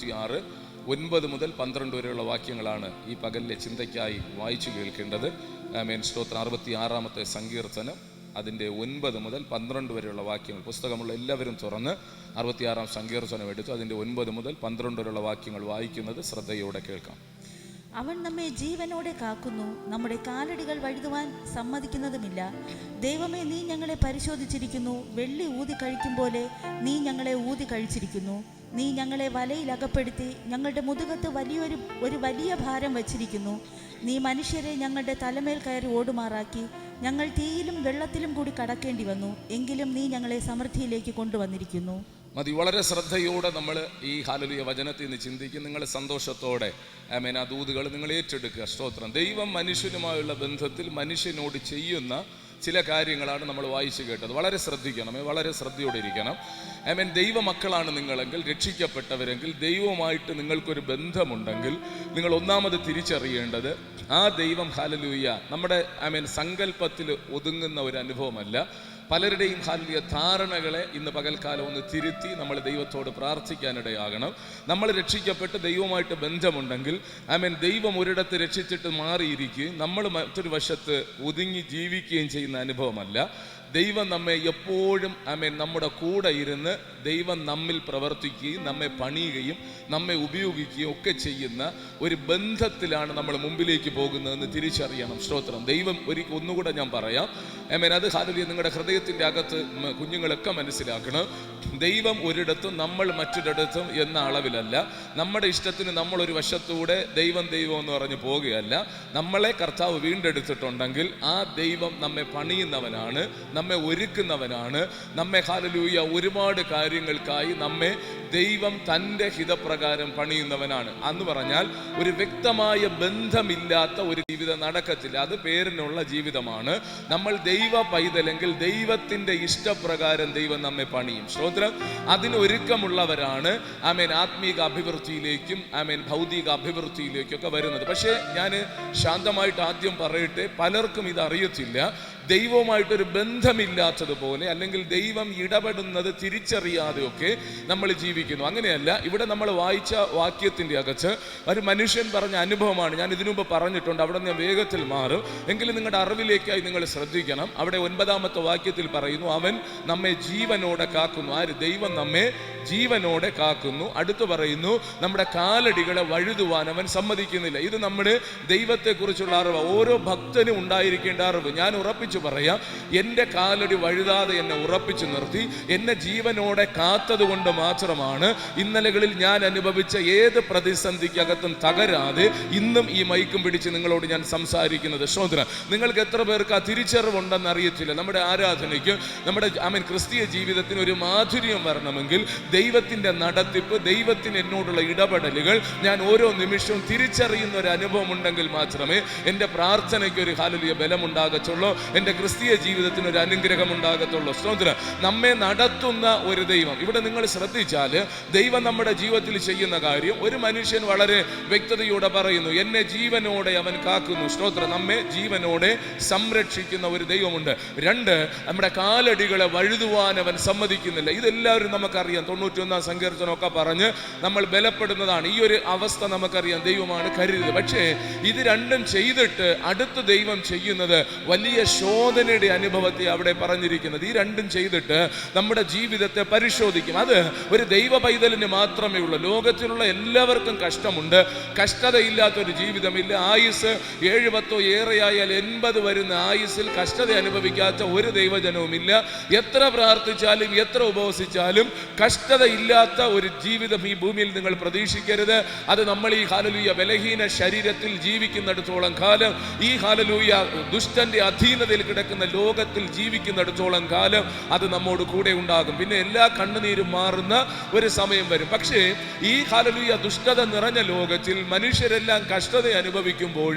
66 9 മുതൽ 12 വരെയുള്ള വാക്യങ്ങളാണ് ഈ പകലിലെ ചിന്തയ്ക്കായി വായിച്ചു കേൾക്കേണ്ടത്. ആമേൻ. സ്തോത്രം. 66-ാമത്തെ സങ്കീർത്തനം അതിൻ്റെ 9 മുതൽ 12 വരെയുള്ള വാക്യങ്ങൾ. പുസ്തകമുള്ള എല്ലാവരും തുറന്ന് 66-ാം സങ്കീർത്തനം എടുത്തു അതിൻ്റെ 9 മുതൽ 12 വരെയുള്ള വാക്യങ്ങൾ വായിക്കുന്നത് ശ്രദ്ധയോടെ കേൾക്കാം. അവൻ നമ്മെ ജീവനോടെ കാക്കുന്നു, നമ്മുടെ കാലടികൾ വഴുതുവാൻ സമ്മതിക്കുന്നതുമില്ല. ദൈവമേ, നീ ഞങ്ങളെ പരിശോധിച്ചിരിക്കുന്നു, വെള്ളി ഊതി കഴിക്കും പോലെ നീ ഞങ്ങളെ ഊതി കഴിച്ചിരിക്കുന്നു. നീ ഞങ്ങളെ വലയിൽ അകപ്പെടുത്തി ഞങ്ങളുടെ മുതുകത്ത് ഒരു വലിയ ഭാരം വച്ചിരിക്കുന്നു. നീ മനുഷ്യരെ ഞങ്ങളുടെ തലമേൽ കയറി ഓടുമാറാക്കി. ഞങ്ങൾ തീയിലും വെള്ളത്തിലും കൂടി കടക്കേണ്ടി വന്നു, എങ്കിലും നീ ഞങ്ങളെ സമൃദ്ധിയിലേക്ക് കൊണ്ടുവന്നിരിക്കുന്നു. മതി. വളരെ ശ്രദ്ധയോടെ നമ്മൾ ഈ ഹല്ലേലൂയ വചനത്തിൽ നിന്ന് ചിന്തിക്കും. നിങ്ങൾ സന്തോഷത്തോടെ ആമേൻ ആ ദൂതുകൾ നിങ്ങൾ ഏറ്റെടുക്കുക. സ്തോത്രം. ദൈവം മനുഷ്യനുമായുള്ള ബന്ധത്തിൽ മനുഷ്യനോട് ചെയ്യുന്ന ചില കാര്യങ്ങളാണ് നമ്മൾ വായിച്ചു കേട്ടത്. വളരെ ശ്രദ്ധിക്കണം, വളരെ ശ്രദ്ധയോടെ ഇരിക്കണം. ആമേൻ. ദൈവമക്കളാണ് നിങ്ങളെങ്കിൽ, രക്ഷിക്കപ്പെട്ടവരെങ്കിൽ, ദൈവവുമായിട്ട് നിങ്ങൾക്കൊരു ബന്ധമുണ്ടെങ്കിൽ നിങ്ങൾ ഒന്നാമത് തിരിച്ചറിയേണ്ടത് ആ ദൈവം ഹല്ലേലൂയ നമ്മുടെ ആമേൻ സങ്കല്പത്തിൽ ഒതുങ്ങുന്ന ഒരു അനുഭവമല്ല. പലരുടെയും ഹല്ലേലൂയ ധാരണകളെ ഇന്ന് പകൽക്കാലം ഒന്ന് തിരുത്തി നമ്മൾ ദൈവത്തോട് പ്രാർത്ഥിക്കാനിടയാകണം. നമ്മൾ രക്ഷിക്കപ്പെട്ട് ദൈവവുമായിട്ട് ബന്ധമുണ്ടെങ്കിൽ ആമേൻ ദൈവം ഒരിടത്ത് രക്ഷിച്ചിട്ട് മാറിയിരിക്കുകയും നമ്മൾ മറ്റൊരു വശത്ത് ഒതുങ്ങി ജീവിക്കുകയും ചെയ്യുന്ന അനുഭവമല്ല. ദൈവം നമ്മെ എപ്പോഴും ആമേൻ നമ്മുടെ കൂടെ ഇരുന്ന് ദൈവം നമ്മിൽ പ്രവർത്തിക്കുകയും നമ്മെ പണിയുകയും നമ്മെ ഉപയോഗിക്കുകയും ഒക്കെ ചെയ്യുന്ന ഒരു ബന്ധത്തിലാണ് നമ്മൾ മുമ്പിലേക്ക് പോകുന്നതെന്ന് തിരിച്ചറിയണം. സ്തോത്രം. ദൈവം ഒന്നുകൂടെ ഞാൻ പറയാം. ആമേൻ. അത് ഹല്ലേലൂയ നിങ്ങളുടെ ഹൃദയത്തിൻ്റെ അകത്ത് കുഞ്ഞുങ്ങളൊക്കെ മനസ്സിലാക്കണം. ദൈവം ഒരിടത്തും നമ്മൾ മറ്റൊരിടത്തും എന്ന അളവിലല്ല. നമ്മുടെ ഇഷ്ടത്തിന് നമ്മളൊരു വശത്തൂടെ ദൈവം എന്ന് പറഞ്ഞ് പോവുകയല്ല. നമ്മളെ കർത്താവ് വീണ്ടെടുത്തിട്ടുണ്ടെങ്കിൽ ആ ദൈവം നമ്മെ പണിയുന്നവനാണ്, നമ്മെ ഒരുക്കുന്നവനാണ്, നമ്മെ ഹല്ലേലൂയ ഒരുപാട് കാര്യങ്ങൾക്കായി നമ്മെ ദൈവം തൻ്റെ ഹിതപ്രകാരം പണിയുന്നവനാണ്. എന്ന് പറഞ്ഞാൽ ഒരു വ്യക്തമായ ബന്ധമില്ലാത്ത ഒരു ജീവിതം നടക്കത്തില്ല. അത് പേരിനുള്ള ജീവിതമാണ്. നമ്മൾ ദൈവ പൈതലെങ്കിൽ ദൈവത്തിൻ്റെ ഇഷ്ടപ്രകാരം ദൈവം നമ്മെ പണിയും. സ്തോത്രം. അതിന് ഒരുക്കമുള്ളവരാണ് ആമേൻ ആത്മീക അഭിവൃദ്ധിയിലേക്കും ആമേൻ ഭൗതിക അഭിവൃദ്ധിയിലേക്കും ഒക്കെ വരുന്നത്. പക്ഷേ ഞാൻ ശാന്തമായിട്ട് ആദ്യം പറയട്ടെ, പലർക്കും ഇത് അറിയത്തില്ല. ദൈവവുമായിട്ടൊരു ബന്ധമില്ലാത്തതുപോലെ അല്ലെങ്കിൽ ദൈവം ഇടപെടുന്നത് തിരിച്ചറിയാതെയൊക്കെ നമ്മൾ ജീവിക്കുന്നു. അങ്ങനെയല്ല. ഇവിടെ നമ്മൾ വായിച്ച വാക്യത്തിൻ്റെ അകത്ത് ഒരു മനുഷ്യൻ പറഞ്ഞ അനുഭവമാണ്. ഞാൻ ഇതിനു മുമ്പ് പറഞ്ഞിട്ടുണ്ട്, അവിടെ ഞാൻ വേഗത്തിൽ മാറും. എങ്കിലും നിങ്ങളുടെ അറിവിലേക്കായി നിങ്ങൾ ശ്രദ്ധിക്കണം. അവിടെ 9-ാമത്തെ വാക്യത്തിൽ പറയുന്നു, അവൻ നമ്മെ ജീവനോടെ കാക്കുന്നു. ആര്? ദൈവം നമ്മെ ജീവനോടെ കാക്കുന്നു. അടുത്ത് പറയുന്നു, നമ്മുടെ കാലടികളെ വഴുതുവാൻ അവൻ സമ്മതിക്കുന്നില്ല. ഇത് നമ്മുടെ ദൈവത്തെക്കുറിച്ചുള്ള അറിവ്, ഓരോ ഭക്തനും ഉണ്ടായിരിക്കേണ്ട അറിവ്. ഞാൻ ഉറപ്പിച്ചു പറയാം, എൻ്റെ കാലടി വഴുതാതെ എന്നെ ഉറപ്പിച്ചു നിർത്തി എന്നെ ജീവനോടെ കാത്തത് കൊണ്ട് മാത്രമാണ് ഇന്നലകളിൽ ഞാൻ അനുഭവിച്ച ഏത് പ്രതിസന്ധിക്കകത്തും തകരാതെ ഇന്നും ഈ മൈക്കും പിടിച്ച് നിങ്ങളോട് ഞാൻ സംസാരിക്കുന്നത്. ശ്രോതന, നിങ്ങൾക്ക് എത്ര പേർക്ക് ആ തിരിച്ചറിവുണ്ടെന്ന് അറിയത്തില്ല. നമ്മുടെ ആരാധനയ്ക്ക്, നമ്മുടെ ക്രിസ്തീയ ജീവിതത്തിന് ഒരു മാധുര്യം വരണമെങ്കിൽ ദൈവത്തിൻ്റെ നടത്തിപ്പ്, ദൈവത്തിന് എന്നോടുള്ള ഇടപെടലുകൾ ഞാൻ ഓരോ നിമിഷവും തിരിച്ചറിയുന്ന ഒരു അനുഭവം ഉണ്ടെങ്കിൽ മാത്രമേ എൻ്റെ പ്രാർത്ഥനയ്ക്ക് ഒരു ഹല്ലേലൂയ ബലമുണ്ടാകത്തുള്ളൂ, എൻ്റെ ക്രിസ്തീയ ജീവിതത്തിന് ഒരു അനുഗ്രഹം ഉണ്ടാകത്തുള്ളൂ. സ്തോത്രം. നമ്മെ നടത്തുന്ന ഒരു ദൈവം. ഇവിടെ നിങ്ങൾ ശ്രദ്ധിച്ചാൽ ദൈവം നമ്മുടെ ജീവിതത്തിൽ ചെയ്യുന്ന കാര്യം ഒരു മനുഷ്യൻ വളരെ വ്യക്തതയോടെ പറയുന്നു, എന്നെ ജീവനോടെ അവൻ കാക്കുന്നു. സ്തോത്രം. നമ്മെ ജീവനോടെ സംരക്ഷിക്കുന്ന ഒരു ദൈവമുണ്ട്. 2, നമ്മുടെ കാലടികളെ വഴുതുവാൻ അവൻ സമ്മതിക്കുന്നില്ല. ഇതെല്ലാവരും നമുക്കറിയാം. 91-ാം സങ്കീർത്തനമൊക്കെ പറഞ്ഞ് നമ്മൾ ബലപ്പെടുന്നതാണ്. ഈ ഒരു അവസ്ഥ നമുക്കറിയാം, ദൈവമാണ് കരുതിയത്. പക്ഷേ ഇത് രണ്ടും ചെയ്തിട്ട് അടുത്ത ദൈവം ചെയ്യുന്നത് വലിയ ശോധനയുടെ അനുഭവത്തെ അവിടെ പറഞ്ഞിരിക്കുന്നത്. ഈ രണ്ടും ചെയ്തിട്ട് നമ്മുടെ ജീവിതത്തെ പരിശോധിക്കും. അത് ഒരു ദൈവ പൈതലിന് മാത്രമേ ഉള്ളൂ. ലോകത്തിലുള്ള എല്ലാവർക്കും കഷ്ടമുണ്ട്. കഷ്ടതയില്ലാത്തൊരു ജീവിതമില്ല. ആയുസ് 70 ഏറെയായാൽ 80 വരുന്ന ആയുസിൽ കഷ്ടത അനുഭവിക്കാത്ത ഒരു ദൈവജനവുമില്ല. എത്ര പ്രാർത്ഥിച്ചാലും എത്ര ഉപവസിച്ചാലും കഷ്ടതയില്ലാത്ത ഒരു ജീവിതം ഈ ഭൂമിയിൽ നിങ്ങൾ പ്രതീക്ഷിക്കരുത്. അത് നമ്മൾ ഈ ഹല്ലേലൂയ ബലഹീന ശരീരത്തിൽ ജീവിക്കുന്നിടത്തോളം കാലം, ഈ ഹല്ലേലൂയ ദുഷ്ടന്റെ അധീനതയിൽ കിടക്കുന്ന ലോകത്തിൽ ജീവിക്കുന്നിടത്തോളം കാലം അത് നമ്മോട് കൂടെ ഉണ്ടാകും. പിന്നെ എല്ലാ കണ്ണുനീരും മാറുന്ന ഒരു സമയം വരും. പക്ഷേ ഈ ഹല്ലേലൂയ ദുഷ്ടത നിറഞ്ഞ ലോകത്തിൽ മനുഷ്യരെല്ലാം കഷ്ടത അനുഭവിക്കുമ്പോൾ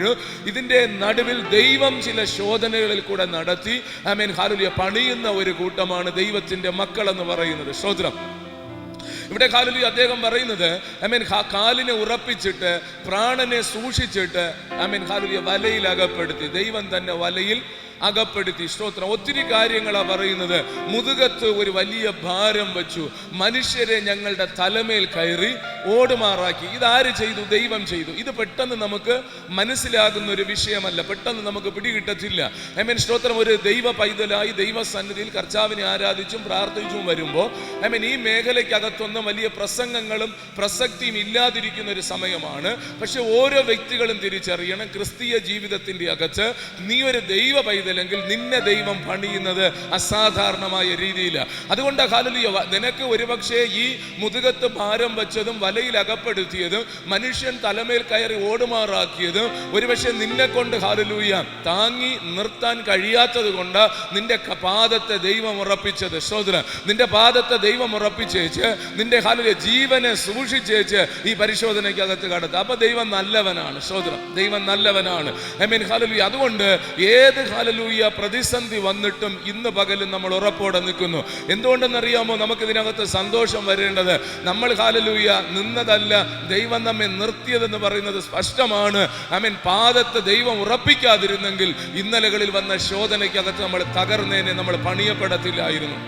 ഇതിന്റെ നടുവിൽ ദൈവം ചില ശോധനകളിൽ കൂടെ നടത്തി ആമേൻ ഹല്ലേലൂയ പണിയുന്ന ഒരു കൂട്ടമാണ് ദൈവത്തിന്റെ മക്കൾ എന്ന് പറയുന്നത്. സ്തോത്രം. ഇവിടെ ഹല്ലേലൂയ അദ്ദേഹം പറയുന്നത് കാലിനെ ഉറപ്പിച്ചിട്ട് പ്രാണനെ സൂക്ഷിച്ചിട്ട് ഹല്ലേലൂയ വലയിൽ അകപ്പെടുത്തി. ദൈവം തന്നെ വലയിൽ അകപ്പെടുത്തി. സ്തോത്രം. ഒത്തിരി കാര്യങ്ങളാ പറയുന്നത്. മുതുകത്ത് ഒരു വലിയ ഭാരം വെച്ചു, മനുഷ്യരെ ഞങ്ങളുടെ തലമേൽ കയറി ഓടുമാറാക്കി. ഇതാര് ചെയ്തു? ദൈവം ചെയ്തു. ഇത് പെട്ടെന്ന് നമുക്ക് മനസ്സിലാകുന്ന ഒരു വിഷയമല്ല, പെട്ടെന്ന് നമുക്ക് പിടികിട്ടത്തില്ല. സ്തോത്രം. ഒരു ദൈവ പൈതലായി ദൈവസന്നിധിയിൽ കർത്താവിനെ ആരാധിച്ചും പ്രാർത്ഥിച്ചും വരുമ്പോൾ ഈ മേഖലയ്ക്കകത്തൊന്നും വലിയ പ്രസംഗങ്ങളും പ്രസക്തിയും ഇല്ലാതിരിക്കുന്ന ഒരു സമയമാണ്. പക്ഷെ ഓരോ വ്യക്തികളും തിരിച്ചറിയണം, ക്രിസ്തീയ ജീവിതത്തിന്റെ അകത്ത് നീ ഒരു ദൈവ പൈതലെങ്കിൽ നിന്നെ ദൈവം പണിയുന്നത് അസാധാരണമായ രീതിയിലാണ്. അതുകൊണ്ട് ഹല്ലേലൂയ, നിനക്ക് ഒരുപക്ഷെ ഈ മുതുകത്ത് ഭാരം വെച്ചതും വലയിൽ അകപ്പെടുത്തിയതും മനുഷ്യൻ തലമേൽ കയറി ഓടുമാറാക്കിയതും ഒരുപക്ഷെ നിന്നെ കൊണ്ട് ഹല്ലേലൂയ താങ്ങി നിർത്താൻ കഴിയാത്തത് കൊണ്ട് നിന്റെ പാദത്തെ ദൈവം ഉറപ്പിച്ചത്. സ്തോത്രം. നിന്റെ പാദത്തെ ദൈവം ഉറപ്പിച്ചേച്ച് നിന്റെ ഹല്ലേലൂയ ജീവനെ സൂക്ഷിച്ചേച്ച് ഈ പരിശോധനയ്ക്കകത്ത് കടത്തുക. അപ്പൊ ദൈവം നല്ലവനാണ്. സ്തോത്രം. ദൈവം നല്ലവനാണ്. ഹല്ലേലൂയ. അതുകൊണ്ട് ഏത് ഹല്ലേലൂയ പ്രതിസന്ധി വന്നിട്ടും ഇന്ന് പകലും നമ്മൾ ഉറപ്പോടെ നിൽക്കുന്നു. എന്തുകൊണ്ടെന്നറിയാമോ? നമുക്ക് ഇതിനകത്ത് സന്തോഷം വരേണ്ടത് നമ്മൾ ഹല്ലേലൂയ നിന്നതല്ല, ദൈവം നമ്മെ നിർത്തിയതെന്ന് പറയുന്നത് സ്പഷ്ടമാണ്. പാദത്തെ ദൈവം ഉറപ്പിക്കാതിരുന്നെങ്കിൽ ഇന്നലകളിൽ വന്ന ശോധനയ്ക്കകത്ത് നമ്മൾ തകർന്നേനെ, നമ്മൾ പണിയപ്പെടത്തില്ലായിരുന്നു.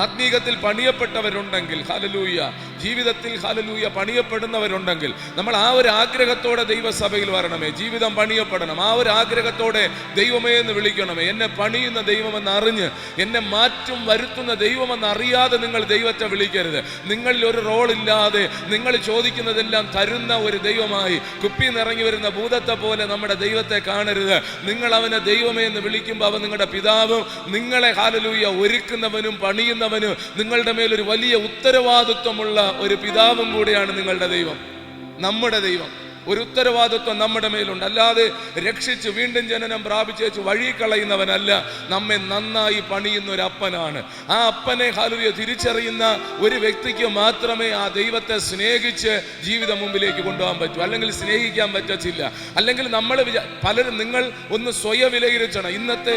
ആത്മീകത്തിൽ പണിയപ്പെട്ടവരുണ്ടെങ്കിൽ ഹല്ലേലൂയ, ജീവിതത്തിൽ ഹല്ലേലൂയ പണിയപ്പെടുന്നവരുണ്ടെങ്കിൽ നമ്മൾ ആ ഒരു ആഗ്രഹത്തോടെ ദൈവസഭയിൽ വരണമേ. ജീവിതം പണിയപ്പെടണം. ആ ഒരു ആഗ്രഹത്തോടെ ദൈവമേ എന്ന് വിളിക്കണമേ. എന്നെ പണിയുന്ന ദൈവമെന്ന് അറിഞ്ഞ്, എന്നെ മാറ്റം വരുത്തുന്ന ദൈവമെന്ന് അറിയാതെ നിങ്ങൾ ദൈവത്തെ വിളിക്കരുത്. നിങ്ങളിൽ ഒരു റോളില്ലാതെ നിങ്ങൾ ചോദിക്കുന്നതെല്ലാം തരുന്ന ഒരു ദൈവമായി കുപ്പി നിറങ്ങി വരുന്ന ഭൂതത്തെ പോലെ നമ്മുടെ ദൈവത്തെ കാണരുത്. നിങ്ങൾ അവനെ ദൈവമേ എന്ന് വിളിക്കുമ്പോൾ അവൻ നിങ്ങളുടെ പിതാവും നിങ്ങളെ ഹല്ലേലൂയ ഒരുക്കുന്നവനും പണിയുന്ന നിങ്ങളുടെ മേൽ ഒരു വലിയ ഉത്തരവാദിത്വമുള്ള ഒരു പിതാവും കൂടെയാണ് നിങ്ങളുടെ ദൈവം, നമ്മുടെ ദൈവം. ഒരു ഉത്തരവാദിത്വം നമ്മുടെ മേലുണ്ട്. അല്ലാതെ രക്ഷിച്ച് വീണ്ടും ജനനം പ്രാപിച്ചേച്ച് വഴി കളയുന്നവനല്ല, നമ്മെ നന്നായി പണിയുന്ന ഒരു അപ്പനാണ്. ആ അപ്പനെ ഹല്ലേലൂയ തിരിച്ചറിയുന്ന ഒരു വ്യക്തിക്ക് മാത്രമേ ആ ദൈവത്തെ സ്നേഹിച്ച് ജീവിതം മുമ്പിലേക്ക് കൊണ്ടുപോകാൻ പറ്റൂ. അല്ലെങ്കിൽ സ്നേഹിക്കാൻ പറ്റത്തില്ല. അല്ലെങ്കിൽ നമ്മൾ പലരും, നിങ്ങൾ ഒന്ന് സ്വയം വിലയിരുത്തണം. ഇന്നത്തെ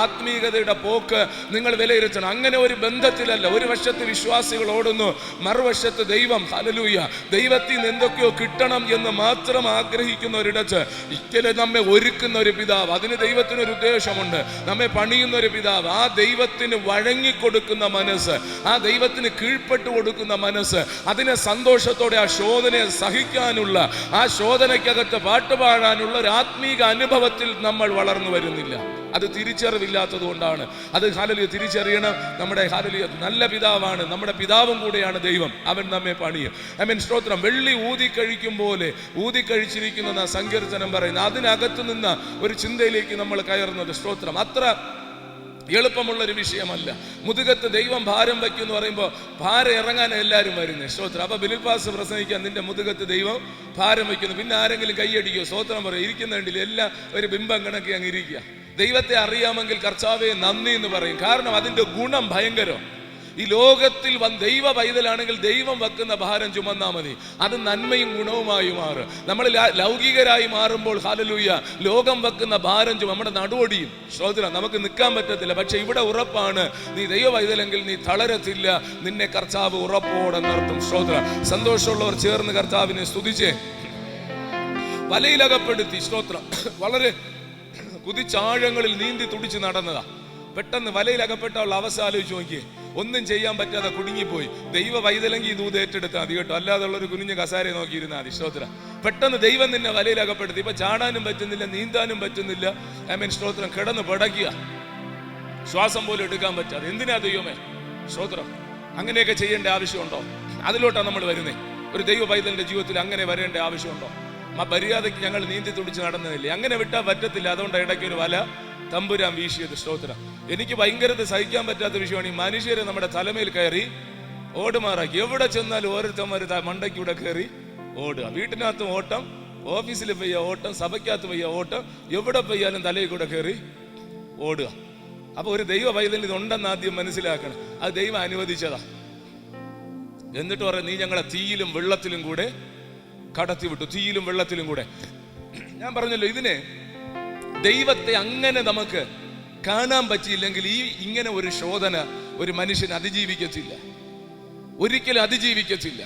ആത്മീയതയുടെ പോക്ക് നിങ്ങൾ വിലയിരുത്തണം. അങ്ങനെ ഒരു ബന്ധത്തിലല്ല. ഒരു വശത്ത് വിശ്വാസികൾ ഓടുന്നു, മറുവശത്ത് ദൈവം ഹല്ലേലൂയ ദൈവത്തിൽ നിന്ന് എന്തൊക്കെയോ കിട്ടണം എന്ന് മാത്രം ആഗ്രഹിക്കുന്ന ഒരിടത്ത് ഇക്കലെ നമ്മെ ഒരുക്കുന്ന ഒരു പിതാവ്, അതിന് ദൈവത്തിനൊരു ഉദ്ദേശമുണ്ട്. നമ്മെ പണിയുന്ന ഒരു പിതാവ്, ആ ദൈവത്തിന് വഴങ്ങിക്കൊടുക്കുന്ന മനസ്സ്, ആ ദൈവത്തിന് കീഴ്പ്പെട്ടു കൊടുക്കുന്ന മനസ്സ്, അതിനെ സന്തോഷത്തോടെ ആ ശോധനയെ സഹിക്കാനുള്ള, ആ ശോധനയ്ക്കകത്ത് പാട്ടുപാടാനുള്ള ഒരു ആത്മീക അനുഭവത്തിൽ നമ്മൾ വളർന്നു വരുന്നില്ല. അത് തിരിച്ചറിവില്ലാത്തത് കൊണ്ടാണ്. അത് ഹല്ലേലൂയ തിരിച്ചറിയണം. നമ്മുടെ ഹല്ലേലൂയ നല്ല പിതാവാണ്, നമ്മുടെ പിതാവും കൂടെയാണ് ദൈവം. അവൻ നമ്മെ പണിയും. സ്തോത്രം. വെള്ളി ഊതിക്കഴിക്കും പോലെ ഊതിക്കഴിച്ചിരിക്കുന്ന സങ്കീർത്തനം പറയുന്നത്. അതിനകത്ത് നിന്ന് ഒരു ചിന്തയിലേക്ക് നമ്മൾ കയറുന്നത് സ്തോത്രം അത്ര എളുപ്പമുള്ളൊരു വിഷയമല്ല. മുതുകത്ത് ദൈവം ഭാരം വയ്ക്കും എന്ന് പറയുമ്പോൾ ഭാരം ഇറങ്ങാൻ എല്ലാവരും വരുന്നത്. സ്തോത്രം. അപ്പൊ ബിലിൽ പാസ് പ്രസംഗിക്കാൻ നിന്റെ മുതുകത്ത് ദൈവം ഭാരം വയ്ക്കുന്നു. പിന്നെ ആരെങ്കിലും കൈയടിക്കോ? സ്തോത്രം പറയും. ഇരിക്കുന്നുണ്ടില്ല, എല്ലാം ഒരു ബിംബം കണക്കി അങ്ങ് ഇരിക്കുക. ദൈവത്തെ അറിയാമെങ്കിൽ കർത്താവേ നന്ദി എന്ന് പറയും. കാരണം അതിന്റെ ഗുണം ഭയങ്കരം. ഈ ലോകത്തിൽ ദൈവ പൈതലാണെങ്കിൽ ദൈവം വെക്കുന്ന ഭാരം ചുമന്നാ മതി. അത് നന്മയും ഗുണവുമായി മാറും. നമ്മൾ ലൗകികരായി മാറുമ്പോൾ ഹല്ലേലൂയ ലോകം വെക്കുന്ന ഭാരം നമ്മുടെ നടുവൊടിയും. സ്തോത്രം. നമുക്ക് നിൽക്കാൻ പറ്റത്തില്ല. പക്ഷെ ഇവിടെ ഉറപ്പാണ്, നീ ദൈവ പൈതലെങ്കിൽ നീ തളരത്തില്ല. നിന്നെ കർത്താവ് ഉറപ്പോടെ നിർത്തും. സ്തോത്രം. സന്തോഷമുള്ളവർ ചേർന്ന് കർത്താവിനെ സ്തുതിച്ചേ. വലയിലകപ്പെടുത്തി. സ്തോത്രം. വളരെ കുതിച്ചാഴങ്ങളിൽ നീന്തി തുടിച്ച് നടന്നതാ. പെട്ടെന്ന് വലയിലകപ്പെട്ടുള്ള അവസ്ഥ ആലോചിച്ച് നോക്കിയേ. ഒന്നും ചെയ്യാൻ പറ്റാതെ കുടുങ്ങിപ്പോയി. ദൈവ വൈതലെങ്കിൽ ഇത് ഏറ്റെടുത്താൽ മതി കേട്ടോ, അല്ലാതുള്ള ഒരു കുഞ്ഞു കസാരയെ നോക്കിയിരുന്നാൽ മതി. സ്തോത്രം. പെട്ടെന്ന് ദൈവം നിന്നെ വലയിലകപ്പെടുത്തി. ഇപ്പൊ ചാടാനും പറ്റുന്നില്ല, നീന്താനും പറ്റുന്നില്ല. സ്തോത്രം. കിടന്ന് പടക്കുക, ശ്വാസം പോലും എടുക്കാൻ പറ്റാതെ. എന്തിനാ ദൈവമേ? സ്തോത്രം. അങ്ങനെയൊക്കെ ചെയ്യേണ്ട ആവശ്യമുണ്ടോ? അതിലോട്ടാണ് നമ്മൾ വരുന്നേ. ഒരു ദൈവ പൈതലിന്റെ ജീവിതത്തിൽ അങ്ങനെ വരേണ്ട ആവശ്യമുണ്ടോ? മര്യാദയ്ക്ക് ഞങ്ങൾ നീന്തി തുടിച്ച് നടന്നതില്ലേ? അങ്ങനെ വിട്ടാൽ പറ്റത്തില്ല. അതുകൊണ്ട് ഇടയ്ക്ക് ഒരു വല തമ്പുരാൻ വീശിയത്. സ്തോത്രം. എനിക്ക് ഭയങ്കരത സഹിക്കാൻ പറ്റാത്ത വിഷയമാണ് ഈ മനുഷ്യരെ നമ്മുടെ തലമേൽ കയറി ഓടുമാറാക്കി. എവിടെ ചെന്നാലും ഓരോരുത്തന്മാർ മണ്ടയ്ക്കൂടെ കയറി ഓടുക. വീട്ടിനകത്തും ഓട്ടം, ഓഫീസിൽ പെയ്യ ഓട്ടം, സഭയ്ക്കകത്ത് പെയ്യ ഓട്ടം, എവിടെ പെയ്യാലും തലയിൽ കൂടെ കയറി ഓടുക. അപ്പൊ ഒരു ദൈവ പൈതൽ ഇതുണ്ടെന്ന് ആദ്യം മനസ്സിലാക്കണം. അത് ദൈവം അനുവദിച്ചതാ. എന്നിട്ട് പറയാം, നീ ഞങ്ങളെ തീയിലും വെള്ളത്തിലും കൂടെ കടത്തിവിട്ടു. തീയിലും വെള്ളത്തിലും കൂടെ. ഞാൻ പറഞ്ഞല്ലോ, ഇതിനെ ദൈവത്തെ അങ്ങനെ നമുക്ക് കാണാൻ പറ്റിയില്ലെങ്കിൽ ഇങ്ങനെ ഒരു ശോധന ഒരു മനുഷ്യൻ അതിജീവിക്കത്തില്ല. ഒരിക്കലും അതിജീവിക്കത്തില്ല.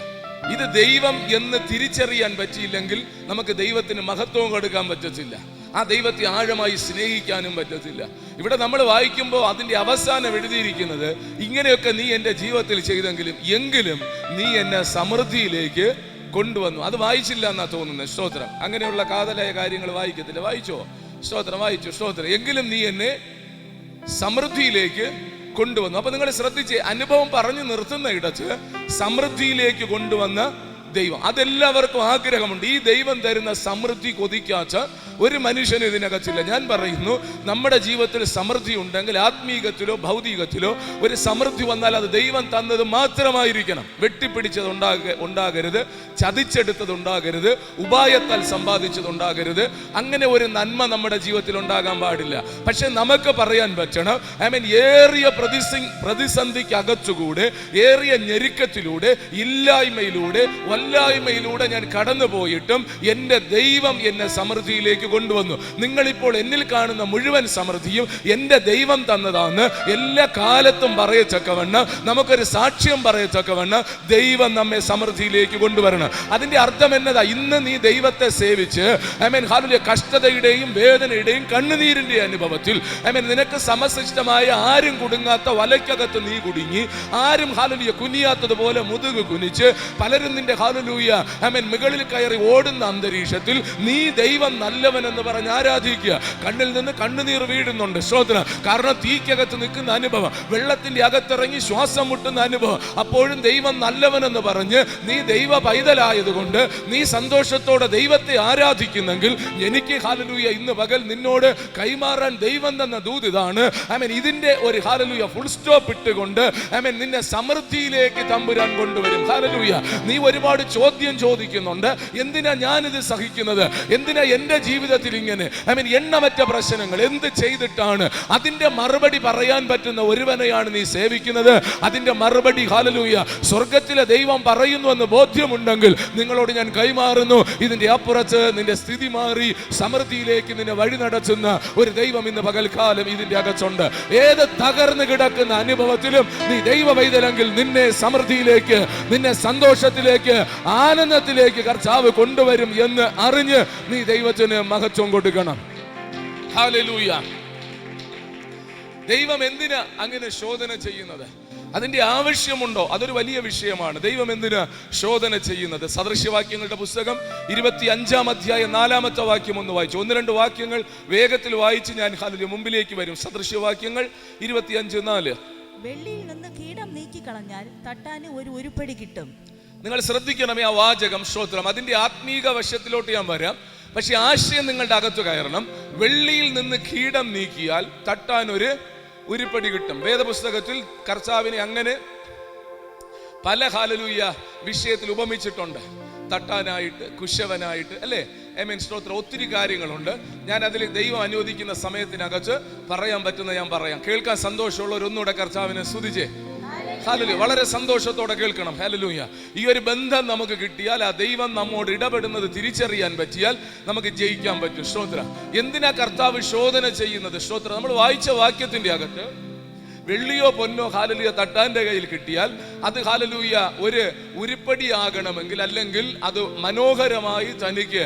ഇത് ദൈവം എന്ന് തിരിച്ചറിയാൻ പറ്റിയില്ലെങ്കിൽ നമുക്ക് ദൈവത്തിന് മഹത്വം കൊടുക്കാൻ പറ്റത്തില്ല. ആ ദൈവത്തെ ആഴമായി സ്നേഹിക്കാനും പറ്റത്തില്ല. ഇവിടെ നമ്മൾ വായിക്കുമ്പോൾ അതിൻ്റെ അവസാനം എഴുതിയിരിക്കുന്നത്, ഇങ്ങനെയൊക്കെ നീ എൻ്റെ ജീവിതത്തിൽ ചെയ്തെങ്കിലും എങ്കിലും നീ എന്നെ സമൃദ്ധിയിലേക്ക് കൊണ്ടുവന്നു. അത് വായിച്ചില്ല എന്നാ തോന്നുന്നത്. സ്തോത്രം. അങ്ങനെയുള്ള കാതലായ കാര്യങ്ങൾ വായിക്കത്തില്ല. വായിച്ചോ? സ്തോത്രം. വായിച്ചു. സ്തോത്രം. എങ്കിലും നീ എന്നെ സമൃദ്ധിയിലേക്ക് കൊണ്ടുവന്നു. അപ്പൊ നിങ്ങൾ ശ്രദ്ധിച്ച്, അനുഭവം പറഞ്ഞു നിർത്തുന്ന ഇടത്ത് സമൃദ്ധിയിലേക്ക് കൊണ്ടുവന്ന ദൈവം, അതെല്ലാവർക്കും ആഗ്രഹമുണ്ട്. ഈ ദൈവം തരുന്ന സമൃദ്ധി കൊതിക്കാത്ത ഒരു മനുഷ്യനും ഇതിനകത്തില്ല. ഞാൻ പറയുന്നു, നമ്മുടെ ജീവിതത്തിൽ സമൃദ്ധി ഉണ്ടെങ്കിൽ ആത്മീകത്തിലോ ഭൗതികത്തിലോ ഒരു സമൃദ്ധി വന്നാൽ അത് ദൈവം തന്നത് മാത്രമായിരിക്കണം. വെട്ടിപ്പിടിച്ചത് ഉണ്ടാകരുത്, ചതിച്ചെടുത്തത് ഉണ്ടാകരുത്, ഉപായത്താൽ സമ്പാദിച്ചത് ഉണ്ടാകരുത്. അങ്ങനെ ഒരു നന്മ നമ്മുടെ ജീവിതത്തിൽ ഉണ്ടാകാൻ പാടില്ല. പക്ഷെ നമുക്ക് പറയാൻ പറ്റണം, ഏറിയ പ്രതിസന്ധിക്ക് അകത്തുകൂടെ, ഏറിയ ഞെരുക്കത്തിലൂടെ, ഇല്ലായ്മയിലൂടെ, വല്ലായ്മയിലൂടെ ഞാൻ കടന്നു പോയിട്ടും എൻ്റെ ദൈവം എന്നെ സമൃദ്ധിയിലേക്ക് കൊണ്ടുവന്നു. നിങ്ങളിപ്പോൾ എന്നിൽ കാണുന്ന മുഴുവൻ സമൃദ്ധിയും എൻ്റെ ദൈവം തന്നതാണ്. എല്ലാ കാലത്തും പറയത്തക്കവണ്ണം, നമുക്കൊരു സാക്ഷ്യം പറയത്തക്കവണ്ണം ദൈവം നമ്മെ സമൃദ്ധിയിലേക്ക് കൊണ്ടുവരണം. അതിന്റെ അർത്ഥം എന്നതാ? ഇന്ന് നീ ദൈവത്തെ സേവിച്ച് ഹാലൂയ കഷ്ടതയുടെയും വേദനയുടെയും കണ്ണുനീരിന്റെ അനുഭവത്തിൽ നിനക്ക് സമശിഷ്ടമായ ആരും കുടുങ്ങാത്ത വലയ്ക്കകത്ത് നീ കുടുങ്ങി, ആരും ഹാലൂയ കുനിയാത്തതുപോലെ മുതുക് കുനിച്ച് പലരും നിന്റെ ഹാലൂയ മുകളിൽ കയറി ഓടുന്ന അന്തരീക്ഷത്തിൽ നീ ദൈവം നല്ലവനെന്ന് പറഞ്ഞ് ആരാധിക്കുക. കണ്ണിൽ നിന്ന് കണ്ണുനീർ വീഴുന്നുണ്ട്. സ്തോത്രം. കാരണം തീക്കകത്ത് നിൽക്കുന്ന അനുഭവം, വെള്ളത്തിന്റെ അകത്തിറങ്ങി ശ്വാസം മുട്ടുന്ന അനുഭവം. അപ്പോഴും ദൈവം നല്ലവനെന്ന് പറഞ്ഞ് നീ ദൈവ പൈതലായതുകൊണ്ട് നീ സന്തോഷത്തോടെ ദൈവത്തെ ആരാധിക്കുന്നെങ്കിൽ എനിക്ക് ഹാലലൂയ ഇന്ന് പകൽ നിന്നോട് കൈമാറാൻ ദൈവം തന്ന ദൂത് ഇതാണ്. ഇതിന്റെ ഒരു ഹാലലൂയ ഫുൾ സ്റ്റോപ്പ് ഇട്ടുകൊണ്ട് നിന്നെ സമൃദ്ധിയിലേക്ക് തമ്പുരാൻ കൊണ്ടുവരും. ഹാലലൂയ. നീ ഒരുപാട് ചോദ്യം ചോദിക്കുന്നുണ്ട്, എന്തിനാ ഞാനിത് സഹിക്കുന്നത്, എന്തിനാ എന്റെ ജീവിതത്തിൽ ഇങ്ങനെ എണ്ണമറ്റ പ്രശ്നങ്ങൾ, എന്ത് ചെയ്തിട്ടാണ്? അതിന്റെ മറുപടി പറയാൻ പറ്റുന്ന ഒരുവനെയാണ് നീ സേവിക്കുന്നത്. അതിന്റെ മറുപടി ഹാലലൂയ സ്വർഗത്തിലെ ദൈവം പറയുന്നുവെന്ന് ബോധ്യമുണ്ടെങ്കിൽ നിങ്ങളോട് ഞാൻ കൈമാറുന്നു. ഇതിന്റെ അപ്പുറത്ത് നിന്റെ സ്ഥിതി മാറി സമൃദ്ധിയിലേക്ക് നിന്നെ വഴി നടത്തുന്ന ഒരു ദൈവം ഇന്ന് പകൽക്കാലം ഇതിന്റെ അകത്തുണ്ട്. ഏത് തകർന്നു കിടക്കുന്ന അനുഭവത്തിലും നീ ദൈവ പൈതലെങ്കിൽ നിന്നെ സമൃദ്ധിയിലേക്ക്, നിന്നെ സന്തോഷത്തിലേക്ക്, ആനന്ദത്തിലേക്ക് കർത്താവ് കൊണ്ടുവരും എന്ന് അറിഞ്ഞ് നീ ദൈവത്തിന് മഹത്വം കൊടുക്കണം. ഹല്ലേലൂയ. ദൈവം എന്തിനാ അങ്ങനെ ശോധന ചെയ്യുന്നത്? അതിന്റെ ആവശ്യമുണ്ടോ? അതൊരു വലിയ വിഷയമാണ്. ദൈവം എന്തിനാ ശോധന ചെയ്യുന്നത്? സദൃശ്യവാക്യങ്ങളുടെ പുസ്തകം 25-ാം അധ്യായം 4-ാമത്തെ വാക്യം ഒന്ന് വായിച്ചു. 1-2 വാക്യങ്ങൾ വേഗത്തിൽ വായിച്ച് ഞാൻ മുമ്പിലേക്ക് വരും. സദൃശ്യവാക്യങ്ങൾ 25:4. വെള്ളിയിൽ നിന്ന് കീടം നീക്കിക്കളഞ്ഞാൽ തട്ടാന് ഒരു ഉരുപ്പടി കിട്ടും. നിങ്ങൾ ശ്രദ്ധിക്കണമേ ആ വാചകം. സ്തോത്രം. അതിന്റെ ആത്മീക വശത്തിലോട്ട് ഞാൻ വരാം. പക്ഷെ ആശയം നിങ്ങളുടെ അകത്ത് കയറണം. വെള്ളിയിൽ നിന്ന് കീടം നീക്കിയാൽ തട്ടാൻ ഒരു ഉരുപ്പടി കിട്ടും. വേദപുസ്തകത്തിൽ കർത്താവിനെ അങ്ങനെ പല ഹല്ലേലൂയ വിഷയത്തിൽ ഉപമിച്ചിട്ടുണ്ട്. തട്ടാനായിട്ട്, കുശവനായിട്ട്, അല്ലേ? സ്തോത്രം. ഒത്തിരി കാര്യങ്ങളുണ്ട്. ഞാൻ അതിൽ ദൈവം അനുവദിക്കുന്ന സമയത്തിനകത്ത് പറയാൻ പറ്റുന്ന ഞാൻ പറയാം. കേൾക്കാൻ സന്തോഷമുള്ളവർ ഒന്നുകൂടെ കർത്താവിനെ സ്തുതിച്ചേ. ഹല്ലേലൂയ. വളരെ സന്തോഷത്തോടെ കേൾക്കണം. ഹല്ലേലൂയ. ഈ ഒരു ബന്ധം നമുക്ക് കിട്ടിയാൽ, ആ ദൈവം നമ്മോട് ഇടപെടുന്നത് തിരിച്ചറിയാൻ പറ്റിയാൽ നമുക്ക് ജയിക്കാൻ പറ്റും. സ്തോത്രം. എന്തിനാ കർത്താവ് ശോധന ചെയ്യുന്നത്? സ്തോത്രം. നമ്മൾ വായിച്ച വാക്യത്തിന്റെ അകത്ത് വെള്ളിയോ പൊന്നോ ഹാലലൂയ തട്ടാന്റെ കയ്യിൽ കിട്ടിയാൽ അത് ഹാലലൂയ ഒരു ഉരുപ്പടിയാകണമെങ്കിൽ, അല്ലെങ്കിൽ അത് മനോഹരമായി തനിക്ക്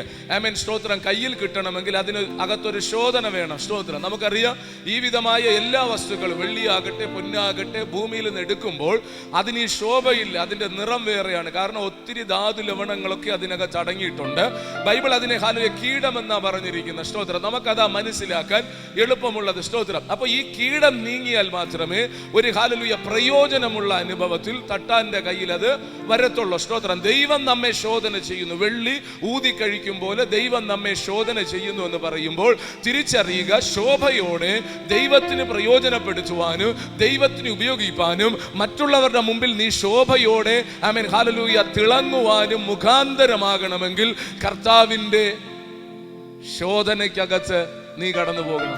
സ്തോത്രം കയ്യിൽ കിട്ടണമെങ്കിൽ അതിന് അകത്തൊരു ശോധന വേണം. സ്തോത്രം. നമുക്കറിയാം, ഈ വിധമായ എല്ലാ വസ്തുക്കളും, വെള്ളിയാകട്ടെ പൊന്നാകട്ടെ, ഭൂമിയിൽ നിന്ന് എടുക്കുമ്പോൾ അതിന് ഈ ശോഭയില്ല, അതിന്റെ നിറം വേറെയാണ്. കാരണം ഒത്തിരി ധാതു ലവണങ്ങളൊക്കെ അതിനകത്ത് അടങ്ങിയിട്ടുണ്ട്. ബൈബിൾ അതിനെ ഹാലലൂയ കീടമെന്നാ പറഞ്ഞിരിക്കുന്നത്. സ്തോത്രം. നമുക്കതാ മനസ്സിലാക്കാൻ എളുപ്പമുള്ളത്. സ്തോത്രം. അപ്പൊ ഈ കീടം നീങ്ങിയാൽ മാത്രമേ ഒരു ഹല്ലേലൂയ പ്രയോജനമുള്ള അനുഭവത്തിൽ തട്ടാന്റെ കയ്യിൽ അത് വരത്തുള്ളൂ. സ്തോത്രം. ദൈവം നമ്മെ ശോധന ചെയ്യുന്നു. വെള്ളി ഊതി കഴിക്കും പോലെ ദൈവം നമ്മെ ശോധന ചെയ്യുന്നു എന്ന് പറയുമ്പോൾ തിരിച്ചറിയുക, ശോഭയോടെ ദൈവത്തിന് പ്രയോജനപ്പെടുത്തുവാനും ദൈവത്തിന് ഉപയോഗിക്കാനും മറ്റുള്ളവരുടെ മുമ്പിൽ നീ ശോഭയോടെ ഹല്ലേലൂയ തിളങ്ങുവാനും മുഖാന്തരമാകണമെങ്കിൽ കർത്താവിന്റെ ശോധനയ്ക്കകത്ത് നീ കടന്നു പോകണം.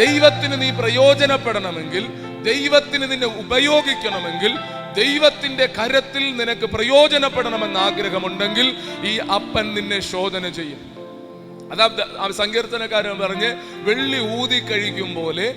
ദൈവത്തിന് നീ പ്രയോജനപ്പെടണമെങ്കിൽ, ദൈവത്തിന് നിന്നെ ഉപയോഗിക്കണമെങ്കിൽ, ദൈവത്തിന്റെ കരത്തിൽ നിനക്ക് പ്രയോജനപ്പെടണമെന്ന് ആഗ്രഹമുണ്ടെങ്കിൽ ഈ അപ്പൻ നിന്നെ ശോധന ചെയ്യും. അതാ സങ്കീർത്തനക്കാരൻ പറഞ്ഞ്, വെള്ളി ഊതി കഴിക്കും പോലെ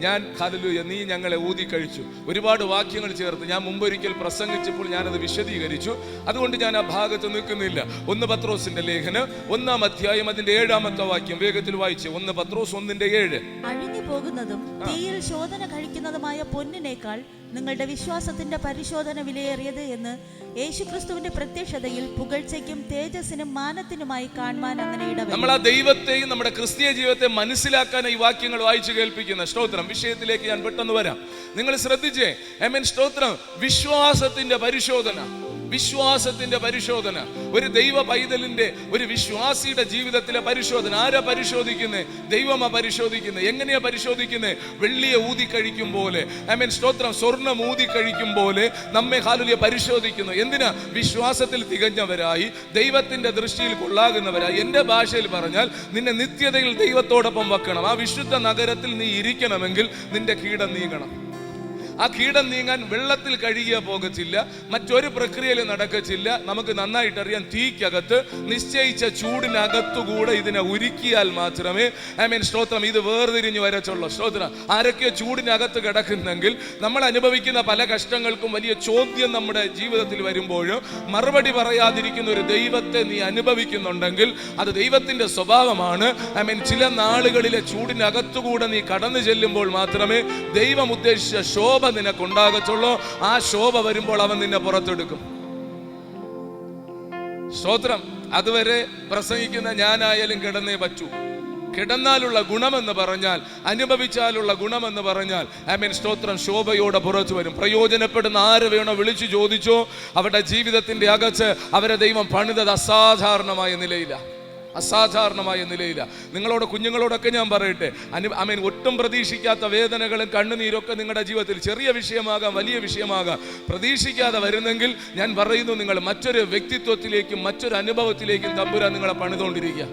ഞാൻ ഹല്ലേലൂയ നീ ഞങ്ങളെ ഊതി കഴിച്ചു. ഒരുപാട് വാക്യങ്ങൾ ചേർത്ത് ഞാൻ മുമ്പൊരിക്കൽ പ്രസംഗിച്ചപ്പോൾ ഞാനത് വിശദീകരിച്ചു. അതുകൊണ്ട് ഞാൻ ആ ഭാഗത്ത് നിൽക്കുന്നില്ല. 1 പത്രോസിന്റെ ലേഖനം 1-ാം അധ്യായം അതിന്റെ 7-ാമത്തെ വാക്യം വേഗത്തിൽ വായിച്ചു. 1 പത്രോസ് 1:7. അഴിഞ്ഞു പോകുന്നതും തീയിൽ ശോധന കഴിക്കുന്നതുമായ പൊന്നിനേക്കാൾ നിങ്ങളുടെ വിശ്വാസത്തിന്റെ പരിശോധന വിലയേറിയത് എന്ന് യേശുക്രിസ്തുവിന്റെ പ്രത്യക്ഷതയിൽ പുകഴ്ചയ്ക്കും തേജസ്സിനും മാനത്തിനുമായി കാണുവാൻ അങ്ങനെ ഇടവരും. നമ്മൾ ആ ദൈവത്തെയും നമ്മുടെ ക്രിസ്തീയ ജീവിതത്തെ മനസ്സിലാക്കാൻ ഈ വാക്യങ്ങൾ വായിച്ചു കേൾപ്പിക്കുന്ന സ്തോത്രം. വിഷയത്തിലേക്ക് ഞാൻ പെട്ടെന്ന് വരാം. നിങ്ങൾ ശ്രദ്ധിച്ചേ. ആമേൻ. സ്തോത്രം. വിശ്വാസത്തിന്റെ പരിശോധന, വിശ്വാസത്തിന്റെ പരിശോധന, ഒരു ദൈവ പൈതലിന്റെ, ഒരു വിശ്വാസിയുടെ ജീവിതത്തിലെ പരിശോധന. ആരാ പരിശോധിക്കുന്നത്? ദൈവമാ പരിശോധിക്കുന്നത്. എങ്ങനെയാ പരിശോധിക്കുന്നത്? വെള്ളിയെ ഊതി കഴിക്കും പോലെ, ആമേൻ സ്തോത്രം, സ്വർണ്ണം ഊതി കഴിക്കും പോലെ നമ്മെ ഹല്ലേലൂയ പരിശോധിക്കുന്നു. എന്തിനാ? വിശ്വാസത്തിൽ തികഞ്ഞവരായി, ദൈവത്തിന്റെ ദൃഷ്ടിയിൽ കൊള്ളാകുന്നവരായി. എന്റെ ഭാഷയിൽ പറഞ്ഞാൽ നിന്നെ നിത്യതയിൽ ദൈവത്തോടൊപ്പം വെക്കണം. ആ വിശുദ്ധ നഗരത്തിൽ നീ ഇരിക്കണമെങ്കിൽ നിന്റെ കീടം നീങ്ങണം. ആ കീടം നീങ്ങാൻ വെള്ളത്തിൽ കഴുകിയാൽ പോകത്തില്ല, മറ്റൊരു പ്രക്രിയയിൽ നടക്കത്തില്ല. നമുക്ക് നന്നായിട്ടറിയാം, തീക്കകത്ത് നിശ്ചയിച്ച ചൂടിനകത്തുകൂടെ ഇതിനെ ഉരുക്കിയാൽ മാത്രമേ ആമേൻ സ്തോത്രം ഇത് വേർതിരിഞ്ഞു വരച്ചുള്ളൂ. സ്തോത്രം. ആരൊക്കെയോ ചൂടിനകത്ത് കിടക്കുന്നെങ്കിൽ നമ്മൾ അനുഭവിക്കുന്ന പല കഷ്ടങ്ങൾക്കും വലിയ ചോദ്യം നമ്മുടെ ജീവിതത്തിൽ വരുമ്പോഴും മറുപടി പറയാതിരിക്കുന്ന ഒരു ദൈവത്തെ നീ അനുഭവിക്കുന്നുണ്ടെങ്കിൽ അത് ദൈവത്തിന്റെ സ്വഭാവമാണ്. ആമേൻ. ചില നാളുകളിലെ ചൂടിനകത്തുകൂടെ നീ കടന്നു ചെല്ലുമ്പോൾ മാത്രമേ ദൈവം ഉദ്ദേശിച്ച ശോഭ നിനക്കുണ്ടാകത്തുള്ളൂ. ആ ശോഭ വരുമ്പോൾ അവൻ നിന്നെ പുറത്തെടുക്കും. സ്തോത്രം. അതുവരെ പ്രസംഗിക്കുന്ന ഞാനായാലും കിടന്നേ പറ്റൂ. കിടന്നാലുള്ള ഗുണമെന്ന് പറഞ്ഞാൽ, അനുഭവിച്ചാലുള്ള ഗുണമെന്ന് പറഞ്ഞാൽ ആമേൻ സ്തോത്രം ശോഭയോടെ പുറത്തു വരും. പ്രയോജനപ്പെടുന്ന ആര് വേണോ വിളിച്ചു ചോദിച്ചോ. അവരുടെ ജീവിതത്തിന്റെ അകത്ത് അവരെ ദൈവം പണിതത് അസാധാരണമായ നിലയിലാണ്, അസാധാരണമായ നിലയില്ല. നിങ്ങളോട് കുഞ്ഞുങ്ങളോടൊക്കെ ഞാൻ പറയട്ടെ, ആമേൻ, ഒട്ടും പ്രതീക്ഷിക്കാത്ത വേദനകളും കണ്ണുനീരൊക്കെ നിങ്ങളുടെ ജീവിതത്തിൽ ചെറിയ വിഷയമാകാം, വലിയ വിഷയമാകാം, പ്രതീക്ഷിക്കാതെ വരുന്നെങ്കിൽ ഞാൻ പറയുന്നു, നിങ്ങൾ മറ്റൊരു വ്യക്തിത്വത്തിലേക്കും മറ്റൊരു അനുഭവത്തിലേക്കും തമ്പുരാൻ നിങ്ങളെ പണിതുകൊണ്ടിരിക്കുക.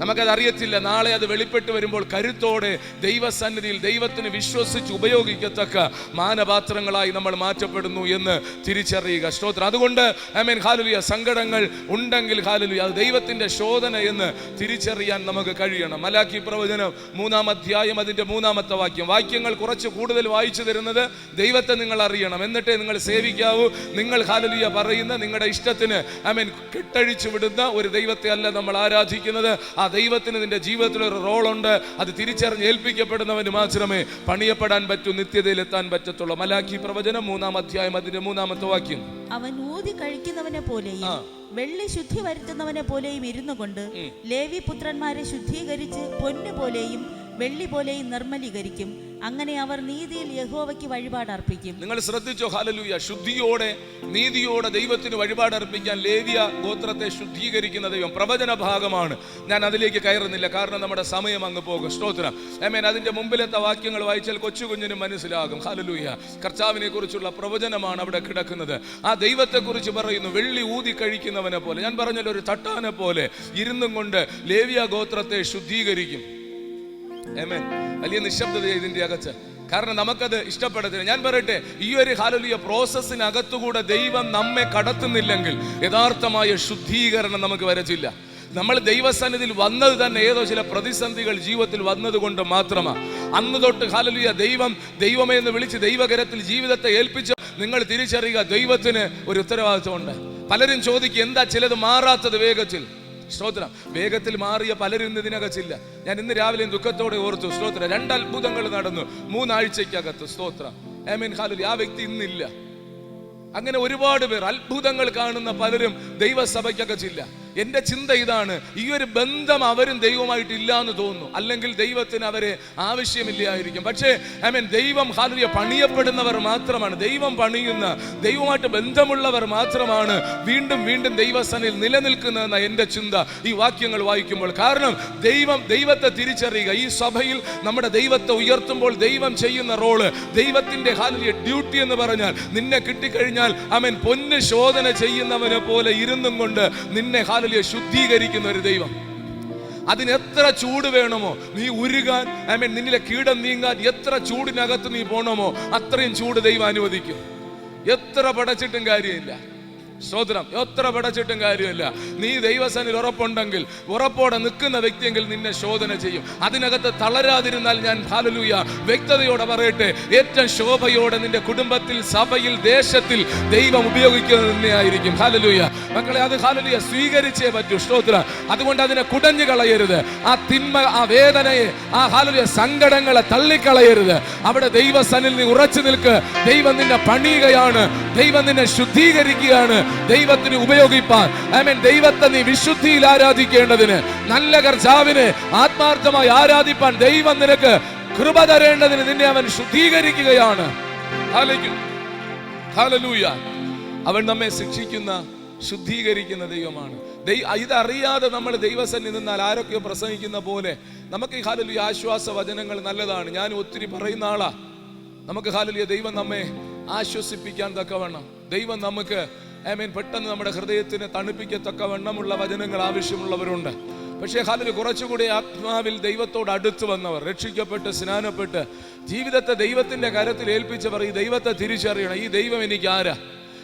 നമുക്കത് അറിയത്തില്ല. നാളെ അത് വെളിപ്പെട്ട് വരുമ്പോൾ കരുത്തോടെ ദൈവസന്നിധിയിൽ ദൈവത്തിന് വിശ്വസിച്ച് ഉപയോഗിക്കത്തക്ക മാനപാത്രങ്ങളായി നമ്മൾ മാറ്റപ്പെടുന്നു എന്ന് തിരിച്ചറിയുക. സ്തോത്രം. അതുകൊണ്ട് ആമേൻ ഹല്ലേലൂയ സങ്കടങ്ങൾ ഉണ്ടെങ്കിൽ ഹല്ലേലൂയ അത് ദൈവത്തിന്റെ ശോധന എന്ന് തിരിച്ചറിയാൻ നമുക്ക് കഴിയണം. മലാക്കി പ്രവചനം 3-ാം അധ്യായം അതിന്റെ 3-ാമത്തെ വാക്യം. വാക്യങ്ങൾ കുറച്ച് കൂടുതൽ വായിച്ചു തരുന്നത് ദൈവത്തെ നിങ്ങൾ അറിയണം, എന്നിട്ടേ നിങ്ങൾ സേവിക്കാവൂ. നിങ്ങൾ ഹല്ലേലൂയ പറയുന്ന നിങ്ങളുടെ ഇഷ്ടത്തിന് ആമേൻ കെട്ടഴിച്ചു വിടുന്ന ഒരു ദൈവത്തെ അല്ല നമ്മൾ ആരാധിക്കുന്നത്. ആ ദൈവത്തിന് നിന്റെ ജീവിതത്തിൽ ഒരു റോളുണ്ട്. അത് തിരിച്ചറിഞ്ഞ് ഏൽപ്പിക്കപ്പെടുന്നവന് മാത്രമേ പണിയപ്പെടാൻ പറ്റൂ, നിത്യതയിൽ എത്താൻ പറ്റത്തുള്ളൂ. മലാക്കി പ്രവചനം 3-ാം അധ്യായം അതിന്റെ 3-ാമത്തെ വാക്യം. അവൻ ഊതി കഴിക്കുന്നവനെ പോലെയും വെള്ളി ശുദ്ധി വരുത്തുന്നവനെ പോലെയും ഇരുന്നു കൊണ്ട് ലേവി പുത്രന്മാരെ ശുദ്ധീകരിച്ച് പൊന്നു പോലെയും വെള്ളി പോലെയും നിർമ്മലീകരിക്കും. അങ്ങനെ അവർ നീതിയിൽ യഹോവയ്ക്ക് വഴിപാട് അർപ്പിക്കും. നിങ്ങൾ ശ്രദ്ധിച്ചോ? ഹല്ലേലൂയ. ശുദ്ധിയോടെ നീതിയോടെ ദൈവത്തിന് വഴിപാട് അർപ്പിക്കാൻ ലേവ്യ ഗോത്രത്തെ ശുദ്ധീകരിക്കുന്ന ദൈവം. പ്രവചന ഭാഗമാണ്, ഞാൻ അതിലേക്ക് കയറുന്നില്ല, കാരണം നമ്മുടെ സമയം അങ്ങ് പോകും. സ്തോത്രം. ആമേൻ. അതിന്റെ മുമ്പിലത്തെ വാക്യങ്ങൾ വായിച്ചാൽ കൊച്ചു കുഞ്ഞിനും മനസ്സിലാകും. ഹല്ലേലൂയ. കർത്താവിനെ കുറിച്ചുള്ള പ്രവചനമാണ് അവിടെ കിടക്കുന്നത്. ആ ദൈവത്തെ കുറിച്ച് പറയുന്നു, വെള്ളി ഊതി കഴിക്കുന്നവനെ പോലെ, ഞാൻ പറഞ്ഞല്ലോ ഒരു തട്ടാനെ പോലെ ഇരുന്നും കൊണ്ട് ലേവ്യ ഗോത്രത്തെ ശുദ്ധീകരിക്കും. ആമേൻ. വലിയ നിശബ്ദത ഇതിന്റെ അകത്ത്, കാരണം നമുക്കത് ഇഷ്ടപ്പെടത്തില്ല. ഞാൻ പറയട്ടെ, ഈ ഒരു ഹല്ലേലൂയ പ്രോസസ്സിനകത്തുകൂടെ ദൈവം നമ്മെ കടത്തുന്നില്ലെങ്കിൽ യഥാർത്ഥമായ ശുദ്ധീകരണം നമുക്ക് വരത്തില്ല. നമ്മൾ ദൈവസന്നിധിയിൽ വന്നത് തന്നെ ഏതോ ചില പ്രതിസന്ധികൾ ജീവിതത്തിൽ വന്നതുകൊണ്ട് മാത്രമാണ്. അന്ന് തൊട്ട് ഹല്ലേലൂയ ദൈവമേ എന്ന് വിളിച്ച് ദൈവകരത്തിൽ ജീവിതത്തെ ഏൽപ്പിച്ച് നിങ്ങൾ തിരിച്ചറിയുക, ദൈവത്തിന് ഒരു ഉത്തരവാദിത്വമുണ്ട്. പലരും ചോദിക്കും, എന്താ ചിലത് മാറാത്തത് വേഗത്തിൽ? സ്തോത്രം. വേഗത്തിൽ മാറിയ പലരും ഇന്ന് ഇതിനകത്തില്ല. ഞാൻ ഇന്ന് രാവിലെ ദുഃഖത്തോടെ ഓർത്തു. സ്തോത്രം. 2 അത്ഭുതങ്ങൾ നടന്നു 3 ആഴ്ചക്കകത്ത്. സ്തോത്രം. Amen hallelujah. ആ വ്യക്തി ഇന്നില്ല. അങ്ങനെ ഒരുപാട് പേർ, അത്ഭുതങ്ങൾ കാണുന്ന പലരും ദൈവസഭയ്ക്കകത്തില്ല. എന്റെ ചിന്ത ഇതാണ്, ഈ ഒരു ബന്ധം അവരും ദൈവമായിട്ടില്ല എന്ന് തോന്നുന്നു, അല്ലെങ്കിൽ ദൈവത്തിന് അവരെ ആവശ്യമില്ലായിരിക്കും. പക്ഷേ ആമേൻ, ദൈവം ഹല്ലേലൂയ പണിയപ്പെടുന്നവർ മാത്രമാണ്, ദൈവം പണിയുന്ന, ദൈവമായിട്ട് ബന്ധമുള്ളവർ മാത്രമാണ് വീണ്ടും വീണ്ടും ദൈവസന്നിധിയിൽ നിലനിൽക്കുന്നതെന്ന എന്റെ ചിന്ത ഈ വാക്യങ്ങൾ വായിക്കുമ്പോൾ. കാരണം ദൈവത്തെ തിരിച്ചറിയുക. ഈ സഭയിൽ നമ്മുടെ ദൈവത്തെ ഉയർത്തുമ്പോൾ ദൈവം ചെയ്യുന്ന റോള്, ദൈവത്തിന്റെ ഹല്ലേലൂയ ഡ്യൂട്ടി എന്ന് പറഞ്ഞാൽ, നിന്നെ കിട്ടിക്കഴിഞ്ഞാൽ ആമേൻ പൊന്ന് ശോധന ചെയ്യുന്നവനെ പോലെ ഇരുന്നും കൊണ്ട് നിന്നെ ശുദ്ധീകരിക്കുന്ന ഒരു ദൈവം. അതിന് എത്ര ചൂട് വേണമോ നീ ഉരുകാൻ, ആമേൻ, നിന്നിലെ കീടം നീങ്ങാൻ എത്ര ചൂടിനകത്ത് നീ പോണമോ അത്രയും ചൂട് ദൈവം അനുവദിക്കും. എത്ര പടച്ചിട്ടും കാര്യമില്ല. സ്തോത്രം. എത്ര പടച്ചിട്ടും കാര്യമില്ല. നീ ദൈവസന്നിധിയിൽ ഉറപ്പുണ്ടെങ്കിൽ, ഉറപ്പോടെ നിൽക്കുന്ന വ്യക്തിയെങ്കിൽ നിന്നെ ശോധന ചെയ്യും. അതിനകത്ത് തളരാതിരുന്നാൽ ഞാൻ ഹല്ലേലൂയ വ്യക്തതയോടെ പറയട്ടെ, ഏറ്റവും ശോഭയോടെ നിന്റെ കുടുംബത്തിൽ, സഭയിൽ, ദേശത്തിൽ ദൈവം ഉപയോഗിക്കുന്നത് തന്നെയായിരിക്കും. ഹല്ലേലൂയ മക്കളെ, അത് ഹല്ലേലൂയ സ്വീകരിച്ചേ പറ്റൂ. സ്തോത്രം. അതുകൊണ്ട് അതിനെ കുടഞ്ഞു കളയരുത്. ആ തിന്മ, ആ വേദനയെ, ആ ഹല്ലേലൂയ സങ്കടങ്ങളെ തള്ളിക്കളയരുത്. അവിടെ ദൈവസന്നിധിയിൽ നീ ഉറച്ചു നിൽക്ക്. ദൈവം നിന്നെ പണിയുകയാണ്, ദൈവം നിന്നെ ശുദ്ധീകരിക്കുകയാണ്, ദൈവത്തിന് ഉപയോഗിപ്പാൻ. ആമേൻ. ദൈവത്തെ നീ വിശുദ്ധിയിൽ ആരാധിക്കേണ്ടതിന്, നല്ല കർത്താവിനെ ആത്മാർത്ഥമായി ആരാധിപ്പാൻ ദൈവം നിനക്ക് കൃപ തരേണ്ടതിന് നിന്നെ അവൻ ശുദ്ധീകരിക്കുകയാണ്. ഹല്ലേലൂയ. അവൻ നമ്മെ ശിക്ഷിക്കുന്ന, ശുദ്ധീകരിക്കുന്ന ദൈവമാണ്. ഇതറിയാതെ നമ്മൾ ദൈവസന്നിധിയിൽ നിന്നാൽ ആരൊക്കെയോ പ്രസംഗിക്കുന്ന പോലെ നമുക്ക് ഈ ഹല്ലേലൂയ ആശ്വാസ വചനങ്ങൾ നല്ലതാണ്. ഞാൻ ഒത്തിരി പറയുന്ന ആളാ. നമുക്ക് ഹല്ലേലൂയ ദൈവം നമ്മെ ആശ്വസിപ്പിക്കാൻ തക്കവണ്ണം, ദൈവം നമുക്ക് ആമേൻ പെട്ടെന്ന് നമ്മുടെ ഹൃദയത്തിന് തണുപ്പിക്കത്തക്കവണ്ണമുള്ള വചനങ്ങൾ ആവശ്യമുള്ളവരുണ്ട്. പക്ഷേ ഹല്ലേലൂയ കുറച്ചുകൂടി ആത്മാവിൽ ദൈവത്തോട് അടുത്ത് വന്നവർ, രക്ഷിക്കപ്പെട്ട് സ്നാനപ്പെട്ട് ജീവിതത്തെ ദൈവത്തിന്റെ കരത്തിൽ ഏൽപ്പിച്ചവർ ഈ ദൈവത്തെ തിരിച്ചറിയണം. ഈ ദൈവം എനിക്ക് ആരാ?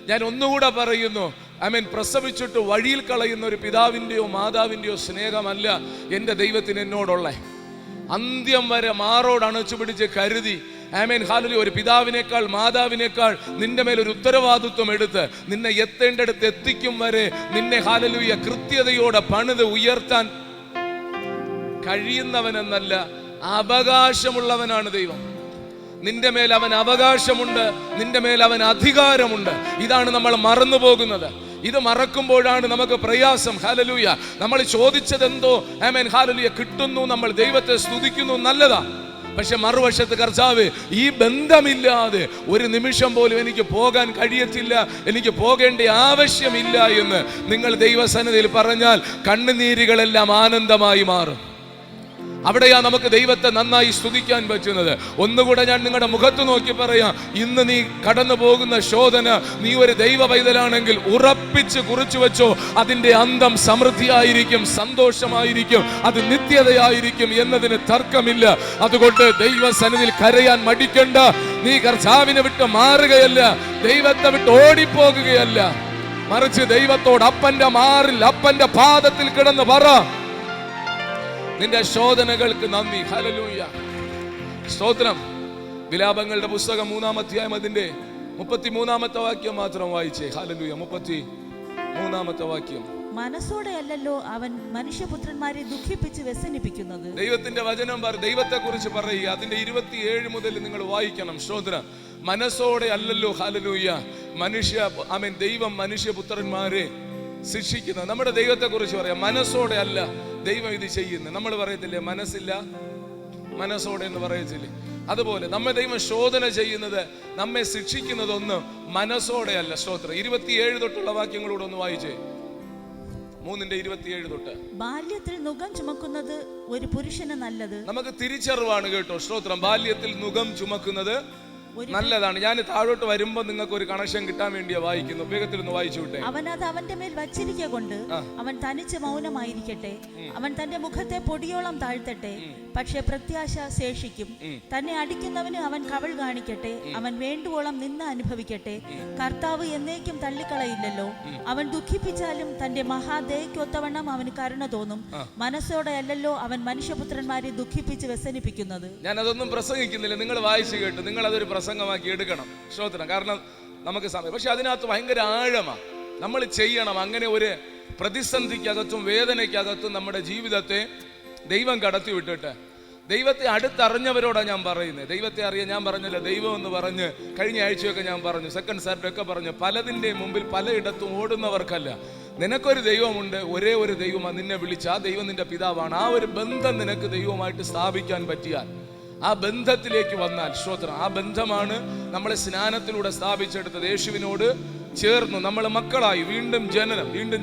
ഞാൻ ഒന്നുകൂടെ പറയുന്നു, ആമേൻ, പ്രസവിച്ചിട്ട് വഴിയിൽ കളയുന്ന ഒരു പിതാവിൻ്റെയോ മാതാവിൻ്റെയോ സ്നേഹമല്ല എൻ്റെ ദൈവത്തിന് എന്നോടുള്ള. അന്ത്യം വരെ മാറോട് അണച്ചു പിടിച്ച് കരുതി, ആമേൻ ഹല്ലേലൂയ, ഒരു പിതാവിനേക്കാൾ മാതാവിനേക്കാൾ നിന്റെ മേലൊരു ഉത്തരവാദിത്വം എടുത്ത് നിന്നെ എത്തേണ്ടടുത്ത് എത്തിക്കും വരെ നിന്നെ ഹല്ലേലൂയ കൃത്യതയോടെ പണിത് ഉയർത്താൻ കഴിയുന്നവനെന്നല്ല, അവകാശമുള്ളവനാണ് ദൈവം. നിന്റെ മേൽ അവൻ അവകാശമുണ്ട്, നിന്റെ മേൽ അവൻ അധികാരമുണ്ട്. ഇതാണ് നമ്മൾ മറന്നു പോകുന്നത്. ഇത് മറക്കുമ്പോഴാണ് നമുക്ക് പ്രയാസം. ഹല്ലേലൂയ. നമ്മൾ ചോദിച്ചതെന്തോ ആമേൻ ഹല്ലേലൂയ കിട്ടുന്നു, നമ്മൾ ദൈവത്തെ സ്തുതിക്കുന്നു, നല്ലതാ. പക്ഷെ മറുവശത്ത് കർത്താവ്, ഈ ബന്ധമില്ലാതെ ഒരു നിമിഷം പോലും എനിക്ക് പോകാൻ കഴിയത്തില്ല, എനിക്ക് പോകേണ്ട ആവശ്യമില്ല എന്ന് നിങ്ങൾ ദൈവസന്നിധിയിൽ പറഞ്ഞാൽ കണ്ണുനീരുകളെല്ലാം ആനന്ദമായി മാറും. അവിടെയാ നമുക്ക് ദൈവത്തെ നന്നായി സ്തുതിക്കാൻ പറ്റുന്നത്. ഒന്നുകൂടെ ഞാൻ നിങ്ങളുടെ മുഖത്ത് നോക്കി പറയാം, ഇന്ന് നീ കടന്നു പോകുന്ന ശോധന, നീ ഒരു ദൈവ പൈതലാണെങ്കിൽ ഉറപ്പിച്ച് കുറിച്ചു വെച്ചോ, അതിന്റെ അന്തം സമൃദ്ധിയായിരിക്കും, സന്തോഷമായിരിക്കും, അത് നിത്യതയായിരിക്കും എന്നതിന് തർക്കമില്ല. അതുകൊണ്ട് ദൈവസന്നിധിയിൽ കരയാൻ മടിക്കണ്ട. നീ കർത്താവിനെ വിട്ട് മാറുകയല്ല, ദൈവത്തെ വിട്ട് ഓടിപ്പോകുകയല്ല, മറിച്ച് ദൈവത്തോട് അപ്പന്റെ മാറിൽ, അപ്പന്റെ പാദത്തിൽ കിടന്ന് പറ, നിന്റെ ശോധനകൾക്ക് നന്ദി. ഹല്ലേലൂയ സ്തോത്രം. വിലാപങ്ങളുടെ പുസ്തകം 3-ാം അധ്യായം അതിന്റെ 33-ാമത്തെ വാക്യം മാത്രം വായിച്ചേ. ഹല്ലേലൂയ 33-ാമത്തെ വാക്യം. മനസ്സോടെ അല്ലല്ലോ അവൻ മനുഷ്യപുത്രന്മാരെ ദുഃഖിപ്പിച്ച് വ്യസനിപ്പിക്കുന്നത്. ദൈവത്തിന്റെ വചനം ദൈവത്തെ കുറിച്ച് പറയുക. അതിന്റെ 27 മുതൽ നിങ്ങൾ വായിക്കണം. സ്തോത്രം. മനസ്സോടെ അല്ലല്ലോ ഹല്ലേലൂയ ദൈവം മനുഷ്യപുത്രന്മാരെ ശിക്ഷിക്കുന്നത്. നമ്മുടെ ദൈവത്തെ കുറിച്ച് പറയാം, മനസ്സോടെ അല്ല ദൈവം ഇത് ചെയ്യുന്നത്. നമ്മൾ പറയത്തില്ലേ മനസ്സില്ല, മനസ്സോടെ എന്ന് പറയത്തില്ലേ? അതുപോലെ നമ്മെ ദൈവം ശോധന ചെയ്യുന്നത്, നമ്മെ ശിക്ഷിക്കുന്നതൊന്നും മനസ്സോടെ അല്ല. സ്തോത്രം. 27 തൊട്ടുള്ള വാക്യങ്ങളൂടെ ഒന്ന് വായിച്ചേ. 3:27 തൊട്ട്. ബാല്യത്തിൽ നുകം ചുമക്കുന്നത് ഒരു പുരുഷന് നല്ലത്. നമുക്ക് തിരിച്ചറിവാണ് കേട്ടോ. സ്തോത്രം. ബാല്യത്തിൽ നുകം ചുമക്കുന്നത് നല്ലതാണ്. ഞാൻ താഴോട്ട് വരുമ്പോ നിങ്ങൾക്ക് ഒരു കണക്ഷൻ കിട്ടാൻ വേണ്ടിയാ വായിക്കുന്നു. വേഗത്തിൽ ഒന്ന് വായിച്ചു വിട്ടെ. അവൻ അത് അവന്റെ മേൽ വച്ചിരിക്ക കൊണ്ട് അവൻ തനിച്ച് മൗനമായിരിക്കട്ടെ, അവൻ തന്റെ മുഖത്തെ പൊടിയോളം താഴ്ത്തട്ടെ, പക്ഷെ പ്രത്യാശ ശേഷിക്കും. തന്നെ അടിക്കുന്നവന് അവൻ കവൾ കാണിക്കട്ടെ, അവൻ വേണ്ടുവോളം നിന്ന് അനുഭവിക്കട്ടെ. കർത്താവ് എന്നേക്കും തള്ളിക്കളയില്ലല്ലോ. അവൻ ദുഃഖിപ്പിച്ചാലും തന്റെ മഹാദയക്കൊത്തവണ്ണം അവന് കരുണ തോന്നും. മനസ്സോടെ അല്ലല്ലോ അവൻ മനുഷ്യപുത്രന്മാരെ ദുഃഖിപ്പിച്ച് വ്യസനിപ്പിക്കുന്നത്. ഞാൻ അതൊന്നും പ്രസംഗിക്കുന്നില്ല, നിങ്ങൾ വായിച്ചു കേട്ടു. നിങ്ങൾ അതൊരു പ്രസംഗമാക്കി എടുക്കണം. സ്തോത്രം. കാരണം നമുക്ക് സമയം, പക്ഷെ അതിനകത്ത് ഭയങ്കര ആഴമാണ്. നമ്മൾ ചെയ്യണം. അങ്ങനെ ഒരു പ്രതിസന്ധിക്കകത്തും വേദനയ്ക്കകത്തും നമ്മുടെ ജീവിതത്തെ ദൈവം കടത്തി വിട്ടിട്ട് ദൈവത്തെ അടുത്തറിഞ്ഞവരോടാണ് ഞാൻ പറയുന്നത്. ദൈവത്തെ അറിയാൻ ഞാൻ പറഞ്ഞല്ലോ, ദൈവം എന്ന് പറഞ്ഞ് കഴിഞ്ഞ ആഴ്ചയൊക്കെ ഞാൻ പറഞ്ഞു, സെക്കൻഡ് സാറ്റർഡേ ഒക്കെ പറഞ്ഞു, പലതിൻ്റെ മുമ്പിൽ പലയിടത്തും ഓടുന്നവർക്കല്ല. നിനക്കൊരു ദൈവമുണ്ട്, ഒരേ ഒരു ദൈവമാണ് നിന്നെ വിളിച്ച. ആ ദൈവം നിന്റെ പിതാവാണ്. ആ ഒരു ബന്ധം നിനക്ക് ദൈവമായിട്ട് സ്ഥാപിക്കാൻ പറ്റിയാൽ, ആ ബന്ധത്തിലേക്ക് വന്നാൽ, സ്തോത്രം, ആ ബന്ധമാണ് നമ്മളെ സ്നാനത്തിലൂടെ സ്ഥാപിച്ചെടുത്തത്. യേശുവിനോട് ചേർന്നു നമ്മൾ മക്കളായി. വീണ്ടും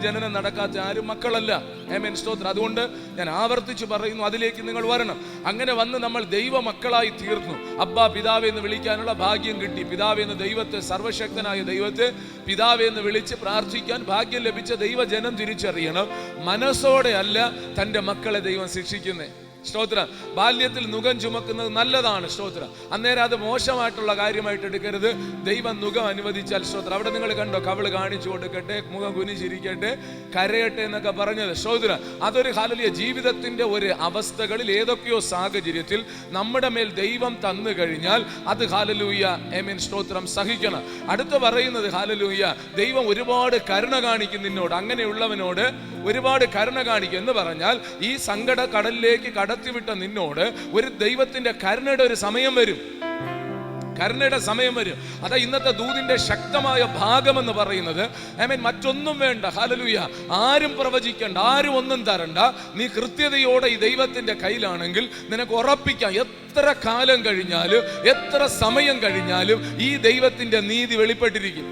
ജനനം നടക്കാത്ത ആരും മക്കളല്ല. ആമേൻ. സ്തോത്രം. അതുകൊണ്ട് ഞാൻ ആവർത്തിച്ച് പറയുന്നു, അതിലേക്ക് നിങ്ങൾ വരണം. അങ്ങനെ വന്ന് നമ്മൾ ദൈവ മക്കളായി തീർന്നു. അബ്ബാ പിതാവേ എന്ന് വിളിക്കാനുള്ള ഭാഗ്യം കിട്ടി. പിതാവേ എന്ന് ദൈവത്തെ, സർവശക്തനായ ദൈവത്തെ പിതാവേ എന്ന് വിളിച്ച് പ്രാർത്ഥിക്കാൻ ഭാഗ്യം ലഭിച്ച ദൈവജനം തിരിച്ചറിയണം, മനസ്സോടെ അല്ല തൻ്റെ മക്കളെ ദൈവം ശിക്ഷിക്കുന്നത്. സ്തോത്രം. ബാല്യത്തിൽ നുകം ചുമക്കുന്നത് നല്ലതാണ്. സ്തോത്രം. അന്നേരം അത് മോശമായിട്ടുള്ള കാര്യമായിട്ട് എടുക്കരുത്. ദൈവം നുകം അനുവദിച്ചാൽ സ്തോത്രം. അവിടെ നിങ്ങൾ കണ്ടോ, കവിള് കാണിച്ചു കൊടുക്കട്ടെ, മുഖം കുനിച്ചിരിക്കട്ടെ, കരയട്ടെ എന്നൊക്കെ പറഞ്ഞത്. സ്തോത്രം. അതൊരു ഹല്ലേലൂയ ജീവിതത്തിന്റെ ഒരു അവസ്ഥകളിൽ ഏതൊക്കെയോ സാഹചര്യത്തിൽ നമ്മുടെ മേൽ ദൈവം തന്നു കഴിഞ്ഞാൽ അത് ഹല്ലേലൂയ ആമേൻ സ്തോത്രം സഹിക്കണം. അടുത്ത് പറയുന്നത് ഹല്ലേലൂയ ദൈവം ഒരുപാട് കരുണ കാണിക്കും നിന്നോട്. അങ്ങനെയുള്ളവനോട് ഒരുപാട് കരുണ കാണിക്കും എന്ന് പറഞ്ഞാൽ ഈ സങ്കട കടലിലേക്ക് കടത്തിവിട്ട നിന്നോട് ഒരു ദൈവത്തിന്റെ കരുണയുടെ ഒരു സമയം വരും. കരുണയുടെ സമയം വരും. അതാ ഇന്നത്തെ ദൂതിന്റെ ശക്തമായ ഭാഗമെന്ന് പറയുന്നത്. ആമേൻ. മറ്റൊന്നും വേണ്ട. ഹല്ലേലൂയ. ആരും പ്രവചിക്കണ്ട, ആരും ഒന്നും തരണ്ട. നീ കൃത്യതയോടെ ഈ ദൈവത്തിന്റെ കയ്യിലാണെങ്കിൽ നിനക്ക് ഉറപ്പിക്കാം, എത്ര കാലം കഴിഞ്ഞാലും എത്ര സമയം കഴിഞ്ഞാലും ഈ ദൈവത്തിന്റെ നീതി വെളിപ്പെട്ടിരിക്കും.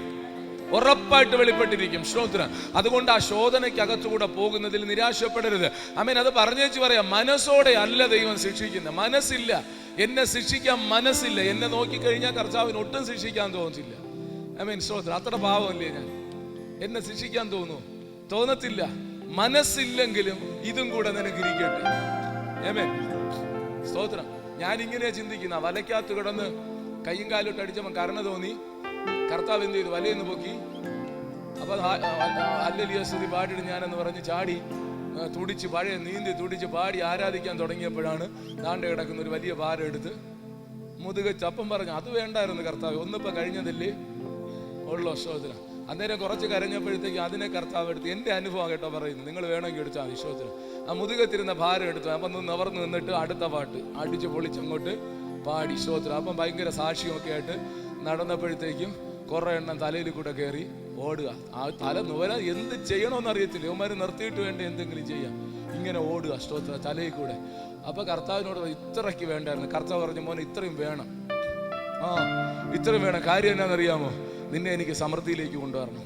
ഉറപ്പായിട്ട് വെളിപ്പെട്ടിരിക്കും. സ്തോത്രം. അതുകൊണ്ട് ആ ശോധനയ്ക്കകത്തുകൂടെ പോകുന്നതിൽ നിരാശപ്പെടരുത്. ആമേൻ. അത് പറഞ്ഞേച്ച് പറയാം, മനസ്സോടെ അല്ല ദൈവം ശിക്ഷിക്കുന്നത്. മനസ്സില്ല, എന്നെ ശിക്ഷിക്കാൻ മനസ്സില്ല. എന്നെ നോക്കിക്കഴിഞ്ഞാൽ കർത്താവിന് ഒട്ടും ശിക്ഷിക്കാൻ തോന്നില്ല. ആമേൻ. സ്തോത്രം. അത്ര പാവമല്ലേ ഞാൻ? എന്നെ ശിക്ഷിക്കാൻ തോന്നത്തില്ല. മനസ്സില്ലെങ്കിലും ഇതും കൂടെ നിനക്ക് ഇരിക്കട്ടെ. ആമേൻ. സ്തോത്രം. ഞാൻ ഇങ്ങനെ ചിന്തിക്കുന്ന, വലയ്ക്കകത്ത് കിടന്ന് കയ്യും കാലോട്ട് അടിച്ചപ്പോൾ കരുണ തോന്നി. കർത്താവ് എന്ത് ചെയ്തു? വലയെന്ന് പൊക്കി. അപ്പൊ ഹല്ലേലൂയ സ്തുതി പാടിയിട്ട് ഞാനെന്ന് പറഞ്ഞ് ചാടി തുടിച്ച് പഴയ നീന്തി തുടിച്ച് പാടി ആരാധിക്കാൻ തുടങ്ങിയപ്പോഴാണ് ദാണ്ട് കിടക്കുന്ന ഒരു വലിയ ഭാരം എടുത്ത് മുതുക ചപ്പം പറഞ്ഞു, അത് വേണ്ടായിരുന്നു കർത്താവ്, ഒന്നിപ്പോ കഴിഞ്ഞതില്ലേ ഉള്ളോ. സ്തോത്രം. അന്നേരം കുറച്ച് കരഞ്ഞപ്പോഴത്തേക്ക് അതിനെ കർത്താവ് എടുത്ത്. എൻ്റെ അനുഭവം കേട്ടോ പറയുന്നത്, നിങ്ങൾ വേണമെങ്കിൽ എടുത്താൽ മതി. സ്തോത്രം. ആ മുതുകത്തിരുന്ന ഭാരം എടുത്തു. അപ്പം നിവർന്ന് നിന്നിട്ട് അടുത്ത പാട്ട് അടിച്ച് പൊളിച്ചങ്ങോട്ട് പാടി. സ്തോത്രം. അപ്പം ഭയങ്കര സാക്ഷിയൊക്കെ ആയിട്ട് നടന്നപ്പോഴത്തേക്കും കുറെ എണ്ണം തലയിൽ കൂടെ കയറി ഓടുക. ആ തല നുവരാൻ എന്ത് ചെയ്യണമെന്ന് അറിയത്തില്ല. ഇവന്മാർ നിർത്തിയിട്ട് വേണ്ട എന്തെങ്കിലും ചെയ്യാം. ഇങ്ങനെ ഓടുക. സ്തോത്രം. തലയിൽ കൂടെ. അപ്പൊ കർത്താവിനോട് ഇത്രയ്ക്ക് വേണ്ടായിരുന്നു. കർത്താവ് പറഞ്ഞു, മോനെ ഇത്രയും വേണം. ഇത്രയും വേണം. കാര്യം എന്നാണെന്നറിയാമോ? നിന്നെ എനിക്ക് സമൃദ്ധിയിലേക്ക് കൊണ്ടുവരണം.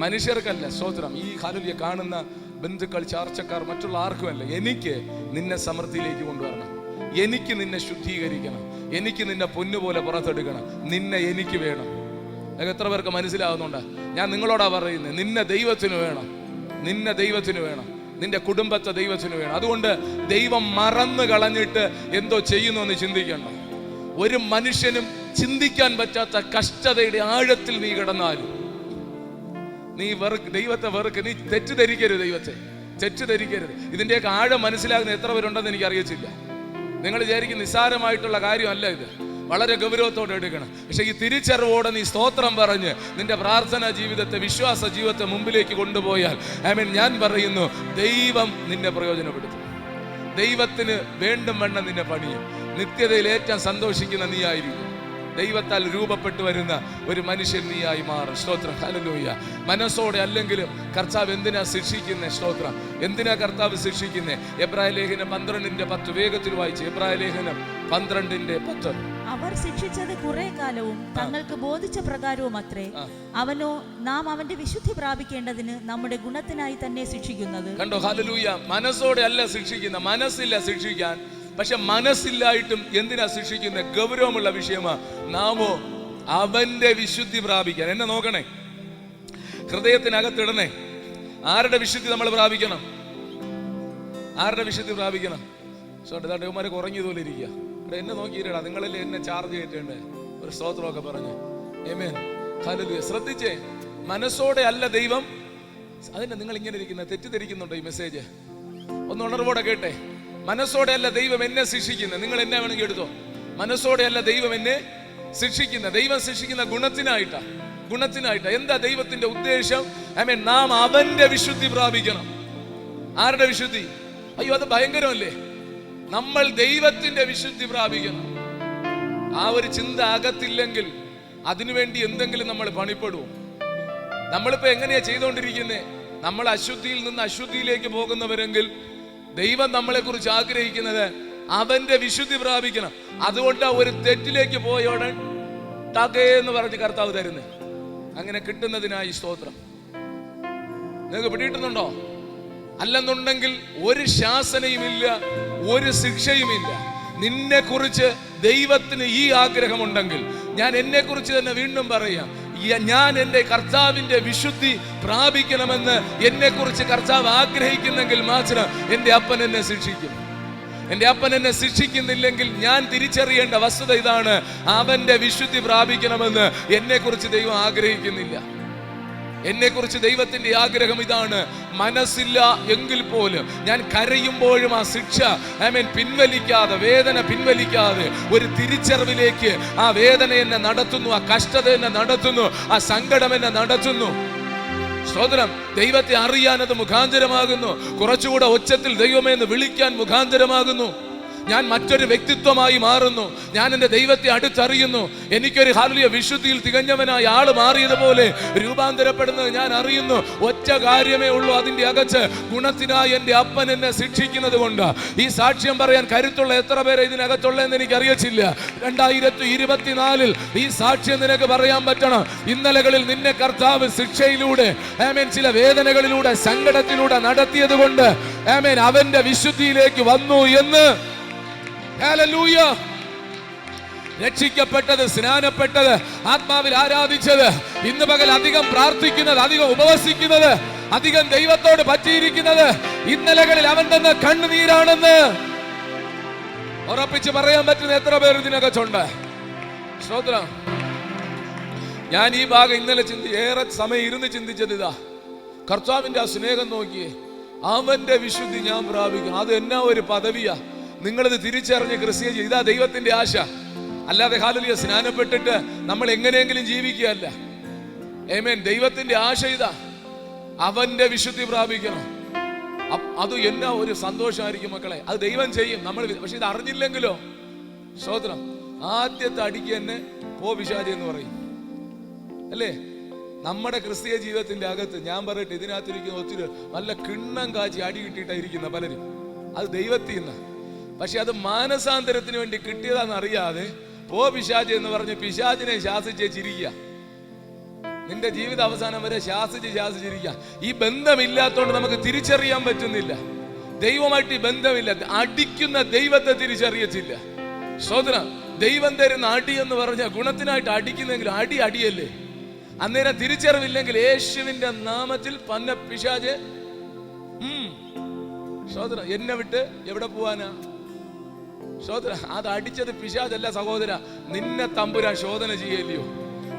മനുഷ്യർക്കല്ല. സ്തോത്രം. ഈ ഹല്ലേലൂയ കാണുന്ന ബന്ധുക്കൾ, ചാർച്ചക്കാർ, മറ്റുള്ള ആർക്കുമല്ല. എനിക്ക് നിന്നെ സമൃദ്ധിയിലേക്ക് കൊണ്ടുവരണം. എനിക്ക് നിന്നെ ശുദ്ധീകരിക്കണം. എനിക്ക് നിന്നെ പൊന്നുപോലെ പുറത്തെടുക്കണം. നിന്നെ എനിക്ക് വേണം. എത്ര പേർക്ക് മനസ്സിലാവുന്നുണ്ട്? ഞാൻ നിങ്ങളോടാ പറയുന്നത്, നിന്നെ ദൈവത്തിന് വേണം. നിന്നെ ദൈവത്തിന് വേണം. നിന്റെ കുടുംബത്തെ ദൈവത്തിന് വേണം. അതുകൊണ്ട് ദൈവം മറന്നു കളഞ്ഞിട്ട് എന്തോ ചെയ്യുന്നു എന്ന് ചിന്തിക്കണ്ട. ഒരു മനുഷ്യനും ചിന്തിക്കാൻ പറ്റാത്ത കഷ്ടതയുടെ ആഴത്തിൽ നീ കിടന്നാലും നീ ദൈവത്തെ വെറുക്ക്. നീ തെറ്റിദ്ധരിക്കരുത്. ദൈവത്തെ തെറ്റിദ്ധരിക്കരുത്. ഇതിന്റെയൊക്കെ ആഴം മനസ്സിലാകുന്ന എത്ര പേരുണ്ടെന്ന് എനിക്ക് അറിയത്തില്ല. നിങ്ങൾ വിചാരിക്കും നിസ്സാരമായിട്ടുള്ള കാര്യമല്ല ഇത്. വളരെ ഗൗരവത്തോടെ എടുക്കണം. പക്ഷെ ഈ തിരിച്ചറിവോടെ നീ സ്തോത്രം പറഞ്ഞ് നിന്റെ പ്രാർത്ഥനാ ജീവിതത്തെ, വിശ്വാസ ജീവിതത്തെ മുമ്പിലേക്ക് കൊണ്ടുപോയാൽ ആമേൻ, ഞാൻ പറയുന്നു, ദൈവം നിന്നെ പ്രയോജനപ്പെടുത്തും. ദൈവത്തിന് വേണ്ടും വണ്ണം നിന്നെ പണിയും. നിത്യതയിൽ ഏറ്റവും സന്തോഷിക്കുന്ന നീ ആയിരിക്കും. ദൈവത്താൽ രൂപപ്പെട്ടു വരുന്ന ഒരു മനുഷ്യൻ നീയായി മാറും. സ്തോത്രം. ഹല്ലേലൂയ. മനസ്സോടെ അല്ലെങ്കിലും കർത്താവ് എന്തിനാ ശിക്ഷിക്കുന്നേ? സ്തോത്രം. എന്തിനാ കർത്താവ് ശിക്ഷിക്കുന്നേ? എബ്രായ ലേഖനം 12:10 വേഗത്തിൽ വായിച്ച്. എബ്രായ ലേഖനം 12:10. അവർ ശിക്ഷിച്ചത് കുറെ കാലവും തങ്ങൾക്ക് ബോധിച്ച പ്രകാരവും അത്രേ. അവനോ നാം അവന്റെ വിശുദ്ധി പ്രാപിക്കേണ്ടതിന് നമ്മുടെ ഗുണത്തിനായി തന്നെ ശിക്ഷിക്കുന്നത്. കണ്ടോ? ഹല്ലേലൂയ. മനസ്സോടെ അല്ല ശിക്ഷിക്കുന്ന. മനസ്സില്ല ശിക്ഷിക്കാൻ. പക്ഷെ മനസ്സില്ലായിട്ടും എന്തിനാ ശിക്ഷിക്കുന്നത്? ഗൗരവമുള്ള വിഷയമാ. നാമോ അവന്റെ വിശുദ്ധി പ്രാപിക്കാൻ. എന്നെ നോക്കണേ, ഹൃദയത്തിനകത്തിടണേ. ആരുടെ വിശുദ്ധി നമ്മൾ പ്രാപിക്കണം? ആരുടെ വിശുദ്ധി പ്രാപിക്കണം? ദേവന്മാരെ കുറഞ്ഞതുപോലെ ഇരിക്കുക. എന്നെ നോക്കിയിട്ടാ, നിങ്ങളല്ലേ എന്നെ ചാർജ് ചെയ്തിട്ടേ ഒരു സ്തോത്രമൊക്കെ പറഞ്ഞു. ആമേൻ. ഹല്ലേലൂയ. ശ്രദ്ധിച്ചേ, മനസ്സോടെ അല്ല ദൈവം. അതിന്റെ നിങ്ങൾ ഇങ്ങനെ ഇരിക്കുന്ന തെറ്റിദ്ധരിക്കുന്നുണ്ടോ? ഈ മെസ്സേജ് ഒന്ന് ഉണർവോടെ കേട്ടെ. മനസ്സോടെ അല്ല ദൈവം എന്നെ ശിക്ഷിക്കുന്നത്. നിങ്ങൾ എന്നെ വേണമെങ്കിൽ എടുത്തോ. മനസ്സോടെ അല്ല ദൈവം എന്നെ ശിക്ഷിക്കുന്നത്. ദൈവം ശിക്ഷിക്കുന്ന ഗുണത്തിനായിട്ടാ. ഗുണത്തിനായിട്ടാ. എന്താ ദൈവത്തിന്റെ ഉദ്ദേശം? ആമേൻ. നാം അവന്റെ വിശുദ്ധി പ്രാപിക്കണം. ആരുടെ വിശുദ്ധി? അയ്യോ, അത് ഭയങ്കരമല്ലേ. നമ്മൾ ദൈവത്തിന്റെ വിശുദ്ധി പ്രാപിക്കണം. ആ ഒരു ചിന്ത അകത്തില്ലെങ്കിൽ അതിനുവേണ്ടി എന്തെങ്കിലും നമ്മൾ പണിപ്പെടുവോ? നമ്മളിപ്പോ എങ്ങനെയാ ചെയ്തുകൊണ്ടിരിക്കുന്നത്? നമ്മൾ അശുദ്ധിയിൽ നിന്ന് അശുദ്ധിയിലേക്ക് പോകുന്നവരെങ്കിൽ ദൈവം നമ്മളെ കുറിച്ച് ആഗ്രഹിക്കുന്നത് അവന്റെ വിശുദ്ധി പ്രാപിക്കണം. അതുകൊണ്ട് ഒരു തെറ്റിലേക്ക് പോയോടെ തകയെന്ന് പറഞ്ഞ് കർത്താവ് തരുന്നേ. അങ്ങനെ കിട്ടുന്നതിനായി സ്തോത്രം. നിങ്ങൾക്ക് പിടിയിട്ടുന്നുണ്ടോ? അല്ലെന്നുണ്ടെങ്കിൽ ഒരു ശാസനയുമില്ല, ഒരു ശിക്ഷയുമില്ല. നിന്നെ കുറിച്ച് ദൈവത്തിന് ഈ ആഗ്രഹമുണ്ടെങ്കിൽ, ഞാൻ എന്നെ കുറിച്ച് തന്നെ വീണ്ടും പറയാം, ഞാൻ എൻ്റെ കർത്താവിന്റെ വിശുദ്ധി പ്രാപിക്കണമെന്ന് എന്നെ കുറിച്ച് കർത്താവ് ആഗ്രഹിക്കുന്നെങ്കിൽ മാത്രം എൻ്റെ അപ്പൻ എന്നെ ശിക്ഷിക്കും. എൻ്റെ അപ്പൻ എന്നെ ശിക്ഷിക്കുന്നില്ലെങ്കിൽ ഞാൻ തിരിച്ചറിയേണ്ട വസ്തുത ഇതാണ്, അവന്റെ വിശുദ്ധി പ്രാപിക്കണമെന്ന് എന്നെ കുറിച്ച് ദൈവം ആഗ്രഹിക്കുന്നില്ല. എന്നെ കുറിച്ച് ദൈവത്തിന്റെ ആഗ്രഹം ഇതാണ്, മനസ്സില്ല എങ്കിൽ പോലും ഞാൻ കരയുമ്പോഴും ആ ശിക്ഷ പിൻവലിക്കാതെ, വേദന പിൻവലിക്കാതെ ഒരു തിരിച്ചറിവിലേക്ക് ആ വേദന എന്നെ നടത്തുന്നു, ആ കഷ്ടത എന്നെ നടത്തുന്നു, ആ സങ്കടം എന്നെ നടത്തുന്നു. സ്തോത്രം. ദൈവത്തെ അറിയാൻ അത് മുഖാന്തരമാകുന്നു. കുറച്ചുകൂടെ ഒച്ചത്തിൽ ദൈവമേ എന്ന് വിളിക്കാൻ മുഖാന്തരമാകുന്നു. ഞാൻ മറ്റൊരു വ്യക്തിത്വമായി മാറുന്നു. ഞാൻ എൻ്റെ ദൈവത്തെ അടുത്തറിയുന്നു. എനിക്കൊരു ഹല്ലേലൂയ വിശുദ്ധിയിൽ തികഞ്ഞവനായ ആള് മാറിയതുപോലെ രൂപാന്തരപ്പെടുന്നത് ഞാൻ അറിയുന്നു. ഒറ്റ കാര്യമേ ഉള്ളൂ അതിൻ്റെ അകത്ത്, ഗുണത്തിനായി എൻ്റെ അപ്പൻ എന്നെ ശിക്ഷിക്കുന്നത് കൊണ്ട്. ഈ സാക്ഷ്യം പറയാൻ കരുത്തുള്ള എത്ര പേരെ ഇതിനകത്തുള്ളതെന്ന് എനിക്കറിയത്തില്ല. 2024 ഈ സാക്ഷ്യം നിനക്ക് പറയാൻ പറ്റണം. ഇന്നലകളിൽ നിന്നെ കർത്താവ് ശിക്ഷയിലൂടെ ചില വേദനകളിലൂടെ സങ്കടത്തിലൂടെ നടത്തിയത് കൊണ്ട് അവന്റെ വിശുദ്ധിയിലേക്ക് വന്നു എന്ന്. ഹല്ലേലൂയ. രക്ഷിക്കപ്പെട്ടത്, സ്നാനപ്പെട്ടത്, ആത്മാവിൽ ആരാധിച്ചത്, ഇന്ന് പകൽ അധികം പ്രാർത്ഥിക്കുന്നത്, അധികം ഉപവസിക്കുന്നത്, അധികം ദൈവത്തോട് പറ്റിയിരിക്കുന്നത് ഇന്നലകളിൽ അവൻ തന്ന കണ്ണുനീരാണെന്ന് ഉറപ്പിച്ച് പറയാൻ പറ്റുന്ന എത്ര പേർ ഇതിനകത്തുണ്ട്? സ്തോത്രം. ഞാൻ ഈ ഭാഗം ഇന്നലെ ഏറെ സമയം ഇരുന്ന് ചിന്തിച്ചത് ഇതാ, കർത്താവിന്റെ ആ സ്നേഹം നോക്കിയേ, അവന്റെ വിശുദ്ധി ഞാൻ പ്രാപിക്കണം. അത് എന്നാ ഒരു പദവിയാ! നിങ്ങളിത് തിരിച്ചറിഞ്ഞ് ക്രിസ്ത്യ ഇതാ ദൈവത്തിന്റെ ആശ. അല്ലാതെ ഹല്ലേലൂയ സ്നാനപ്പെട്ടിട്ട് നമ്മൾ എങ്ങനെയെങ്കിലും ജീവിക്കുകയല്ല. ദൈവത്തിന്റെ ആശ ഇതാ, അവന്റെ വിശുദ്ധി പ്രാപിക്കണം. അത് എന്നാ ഒരു സന്തോഷമായിരിക്കും മക്കളെ. അത് ദൈവം ചെയ്യും നമ്മൾ. പക്ഷെ ഇത് അറിഞ്ഞില്ലെങ്കിലോ? സ്തോത്രം. ആദ്യത്തെ അടിക്ക് തന്നെ പോ പിശാചി എന്ന് പറയും, അല്ലേ? നമ്മുടെ ക്രിസ്തീയ ജീവിതത്തിന്റെ അകത്ത് ഞാൻ പറയട്ടെ, ഇതിനകത്തിരിക്കുന്ന ഒത്തിരി നല്ല കിണ്ണം കാച്ചി അടി കിട്ടിയിട്ടായിരിക്കുന്ന പലരും. അത് ദൈവത്തിൽ നിന്ന്. പക്ഷെ അത് മാനസാന്തരത്തിന് വേണ്ടി കിട്ടിയതാണെന്ന് അറിയാതെ പോ പിശാചി എന്ന് പറഞ്ഞ് പിശാചിനെ ശാസിച്ച് ചിരിക്കുക. നിന്റെ ജീവിത അവസാനം വരെ ശാസിച്ചിരിക്കുക. ഈ ബന്ധമില്ലാത്തതുകൊണ്ട് നമുക്ക് തിരിച്ചറിയാൻ പറ്റുന്നില്ല. ദൈവമായിട്ട് ബന്ധമില്ല. അടിക്കുന്ന ദൈവത്തെ തിരിച്ചറിയത്തില്ല. സ്തോത്രം. ദൈവം തരുന്ന അടി എന്ന് പറഞ്ഞാൽ ഗുണത്തിനായിട്ട് അടിക്കുന്നെങ്കിലും അടിയല്ലേ. അന്നേരം തിരിച്ചറിവില്ലെങ്കിൽ യേശുവിന്റെ നാമത്തിൽ പന്ന പിശാച് സ്തോത്രം എന്നെ വിട്ട് എവിടെ പോവാനാ? സ്തോത്രം. അത് അടിച്ചത് പിശാചല്ല സഹോദര, നിന്നെ തമ്പുരാൻ ശോധന ചെയ്യല്ലയോ.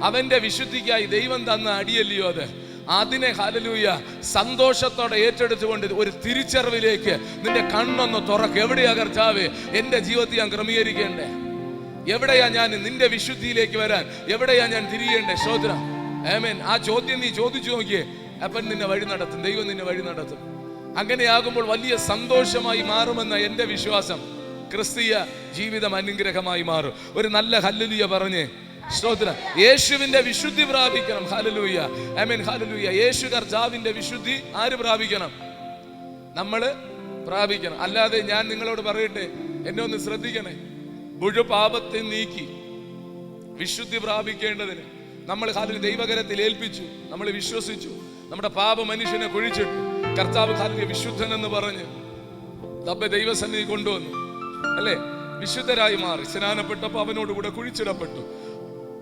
അവന്റെ വിശുദ്ധിക്കായി ദൈവം തന്ന അടിയല്ലയോ അത്. അതിനെ ഹല്ലേലൂയ സന്തോഷത്തോടെ ഏറ്റെടുത്തുകൊണ്ട് ഒരു തിരിച്ചറിവിലേക്ക് നിന്റെ കണ്ണൊന്ന് തുറക്ക്. എവിടെയാ കർത്താവേ എന്റെ ജീവിതത്തിൽ ഞാൻ ക്രമീകരിക്കേണ്ടേ? എവിടെയാ ഞാൻ നിന്റെ വിശുദ്ധിയിലേക്ക് വരാൻ? എവിടെയാ ഞാൻ തിരിയേണ്ടേ? സ്തോത്രം. ആമേൻ. ആ ചോദ്യം നീ ചോദിച്ചു നോക്കിയേ, അപ്പൻ നിന്നെ വഴി നടത്തും. ദൈവം നിന്നെ വഴി നടത്തും. അങ്ങനെയാകുമ്പോൾ വലിയ സന്തോഷമായി മാറുമെന്ന എന്റെ വിശ്വാസം. ക്രിസ്തീയ ജീവിതം അനുഗ്രഹമായി മാറും. ഒരു നല്ല ഹല്ലേലൂയ പറഞ്ഞേ. സ്തോത്രം. യേശുവിന്റെ വിശുദ്ധി പ്രാപിക്കണം. ഹല്ലേലൂയ. ആമേൻ. ഹല്ലേലൂയ. യേശു കർത്താവിന്റെ വിശുദ്ധി ആര് പ്രാപിക്കണം? നമ്മള് പ്രാപിക്കണം. അല്ലാതെ ഞാൻ നിങ്ങളോട് പറയട്ടെ, എന്നെ ഒന്ന് ശ്രദ്ധിക്കണേ. മുഴുപാപത്തെ നീക്കി വിശുദ്ധി പ്രാപിക്കേണ്ടതിന് നമ്മൾ ഹല്ലേലൂയ ദൈവകരത്തിൽ ഏൽപ്പിച്ചു. നമ്മൾ വിശ്വസിച്ചു. നമ്മുടെ പാപ മനുഷ്യനെ കുഴിച്ചിട്ടു. കർത്താവ് ഹല്ലേലൂയ വിശുദ്ധൻ എന്ന് പറഞ്ഞ് നമ്മെ ദൈവസന്നിധി കൊണ്ടുവന്നു, അല്ലേ? വിശുദ്ധരായി മാറി. സ്നാനപ്പെട്ടപ്പോൾ അവനോടുകൂടെ കുഴിച്ചിടപ്പെട്ടു.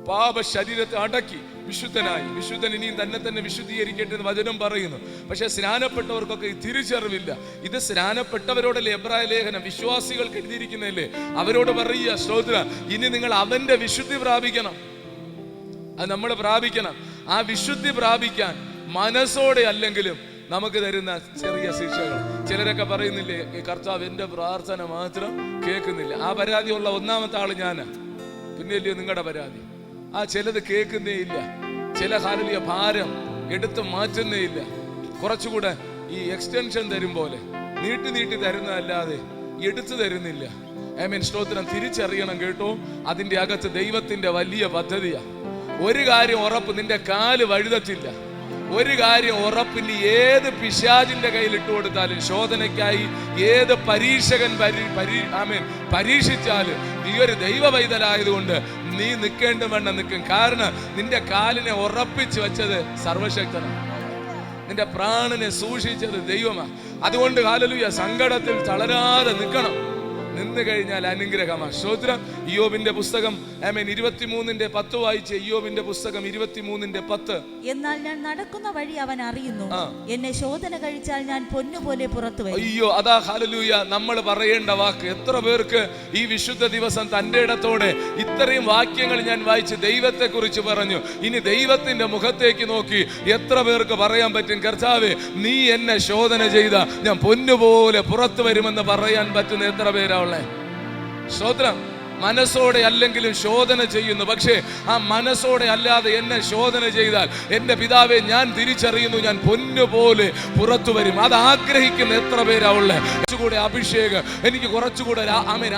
പാപ ശരീരത്തെ അടക്കി വിശുദ്ധനായി. വിശുദ്ധൻ ഇനിയും തന്നെ വിശുദ്ധീകരിക്കട്ടെ എന്ന് വചനം പറയുന്നു. പക്ഷെ സ്നാനപ്പെട്ടവർക്കൊക്കെ ഈ തിരിച്ചറിവില്ല. ഇത് സ്നാനപ്പെട്ടവരോടല്ലേ എബ്രായ ലേഖനം വിശ്വാസികൾക്ക് എഴുതിയിരിക്കുന്നതല്ലേ? അവരോട് പറയുക, സ്തോത്ര, ഇനി നിങ്ങൾ അവന്റെ വിശുദ്ധി പ്രാപിക്കണം. അത് നമ്മൾ പ്രാപിക്കണം. ആ വിശുദ്ധി പ്രാപിക്കാൻ മനസ്സോടെ അല്ലെങ്കിലും നമുക്ക് തരുന്ന ചെറിയ ശിക്ഷകൾ. ചിലരൊക്കെ പറയുന്നില്ലേ, ഈ കർത്താവ് എന്റെ പ്രാർത്ഥന മാത്രം കേൾക്കുന്നില്ല. ആ പരാതിയുള്ള ഒന്നാമത്തെ ആള് ഞാനാ. പിന്നെയല്ലയോ നിങ്ങളുടെ പരാതി? ആ ചിലത് കേൾക്കുന്നേ ഇല്ല. ചില ഹല്ലേലൂയ ഭാരം എടുത്ത് മാറ്റുന്നേ ഇല്ല. കുറച്ചുകൂടെ ഈ എക്സ്റ്റൻഷൻ തരും പോലെ നീട്ടി തരുന്നതല്ലാതെ എടുത്തു തരുന്നില്ല. ആമേൻ. സ്തോത്രം. തിരിച്ചറിയണം കേട്ടോ, അതിന്റെ അകത്ത് ദൈവത്തിന്റെ വലിയ പദ്ധതിയാ. ഒരു കാര്യം ഉറപ്പ്, നിന്റെ കാല് വഴുതത്തില്ല. ഒരു കാര്യം ഉറപ്പിന്, ഏത് പിശാചിന്റെ കയ്യിൽ ഇട്ട് കൊടുത്താലും, ശോധനയ്ക്കായി ഏത് പരീക്ഷകൻ പരീക്ഷിച്ചാലും, നീ ഒരു ദൈവ പൈതലായതുകൊണ്ട് നീ നിൽക്കേണ്ട വണ്ണം നിൽക്കും. കാരണം നിന്റെ കാലിനെ ഉറപ്പിച്ചു വെച്ചത് സർവശക്തനാണ്. നിന്റെ പ്രാണനെ സൂക്ഷിച്ചത് ദൈവമാണ്. അതുകൊണ്ട് ഹല്ലേലൂയ സങ്കടത്തിൽ തളരാതെ നിൽക്കണം. നിന്ന് കഴിഞ്ഞാൽ അനുഗ്രഹമാണ്. സ്തോത്രം. ഇയ്യോബിന്റെ പുസ്തകം 23:10 വായിച്ച്. ഇയ്യോബിന്റെ പുസ്തകം 23:10. എന്നാൽ ഞാൻ നടക്കുന്ന വഴി അവൻ അറിയുന്നു, എന്നെ ശോധന കഴിച്ചാൽ ഞാൻ പൊന്നുപോലെ പുറത്തു വരും. അയ്യോ, അതാ ഹല്ലേലൂയ നമ്മൾ പറയേണ്ട വാക്ക്. എത്ര പേർക്ക് ഈ വിശുദ്ധ ദിവസം തന്റെ ഇടത്തോടെ ഇത്രയും വാക്യങ്ങൾ ഞാൻ വായിച്ച് ദൈവത്തെ കുറിച്ച് പറഞ്ഞു. ഇനി ദൈവത്തിന്റെ മുഖത്തേക്ക് നോക്കി എത്ര പേർക്ക് പറയാൻ പറ്റും, കർത്താവേ നീ എന്നെ ശോധന ചെയ്ത ഞാൻ പൊന്നുപോലെ പുറത്തു വരുമെന്ന് പറയാൻ പറ്റുന്ന എത്ര പേരാ ഉള്ളേ? സ്തോത്രം. മനസ്സോടെ അല്ലെങ്കിലും ശോധന ചെയ്യുന്നു. പക്ഷേ ആ മനസ്സോടെ അല്ലാതെ എന്നെ ശോധന ചെയ്താൽ എൻ്റെ പിതാവെ ഞാൻ തിരിച്ചറിയുന്നു, ഞാൻ പൊന്നുപോലെ പുറത്തു വരും. അത് ആഗ്രഹിക്കുന്ന എത്ര പേരാ ഉള്ളേ? കുറച്ചുകൂടെ അഭിഷേകം, എനിക്ക് കുറച്ചുകൂടെ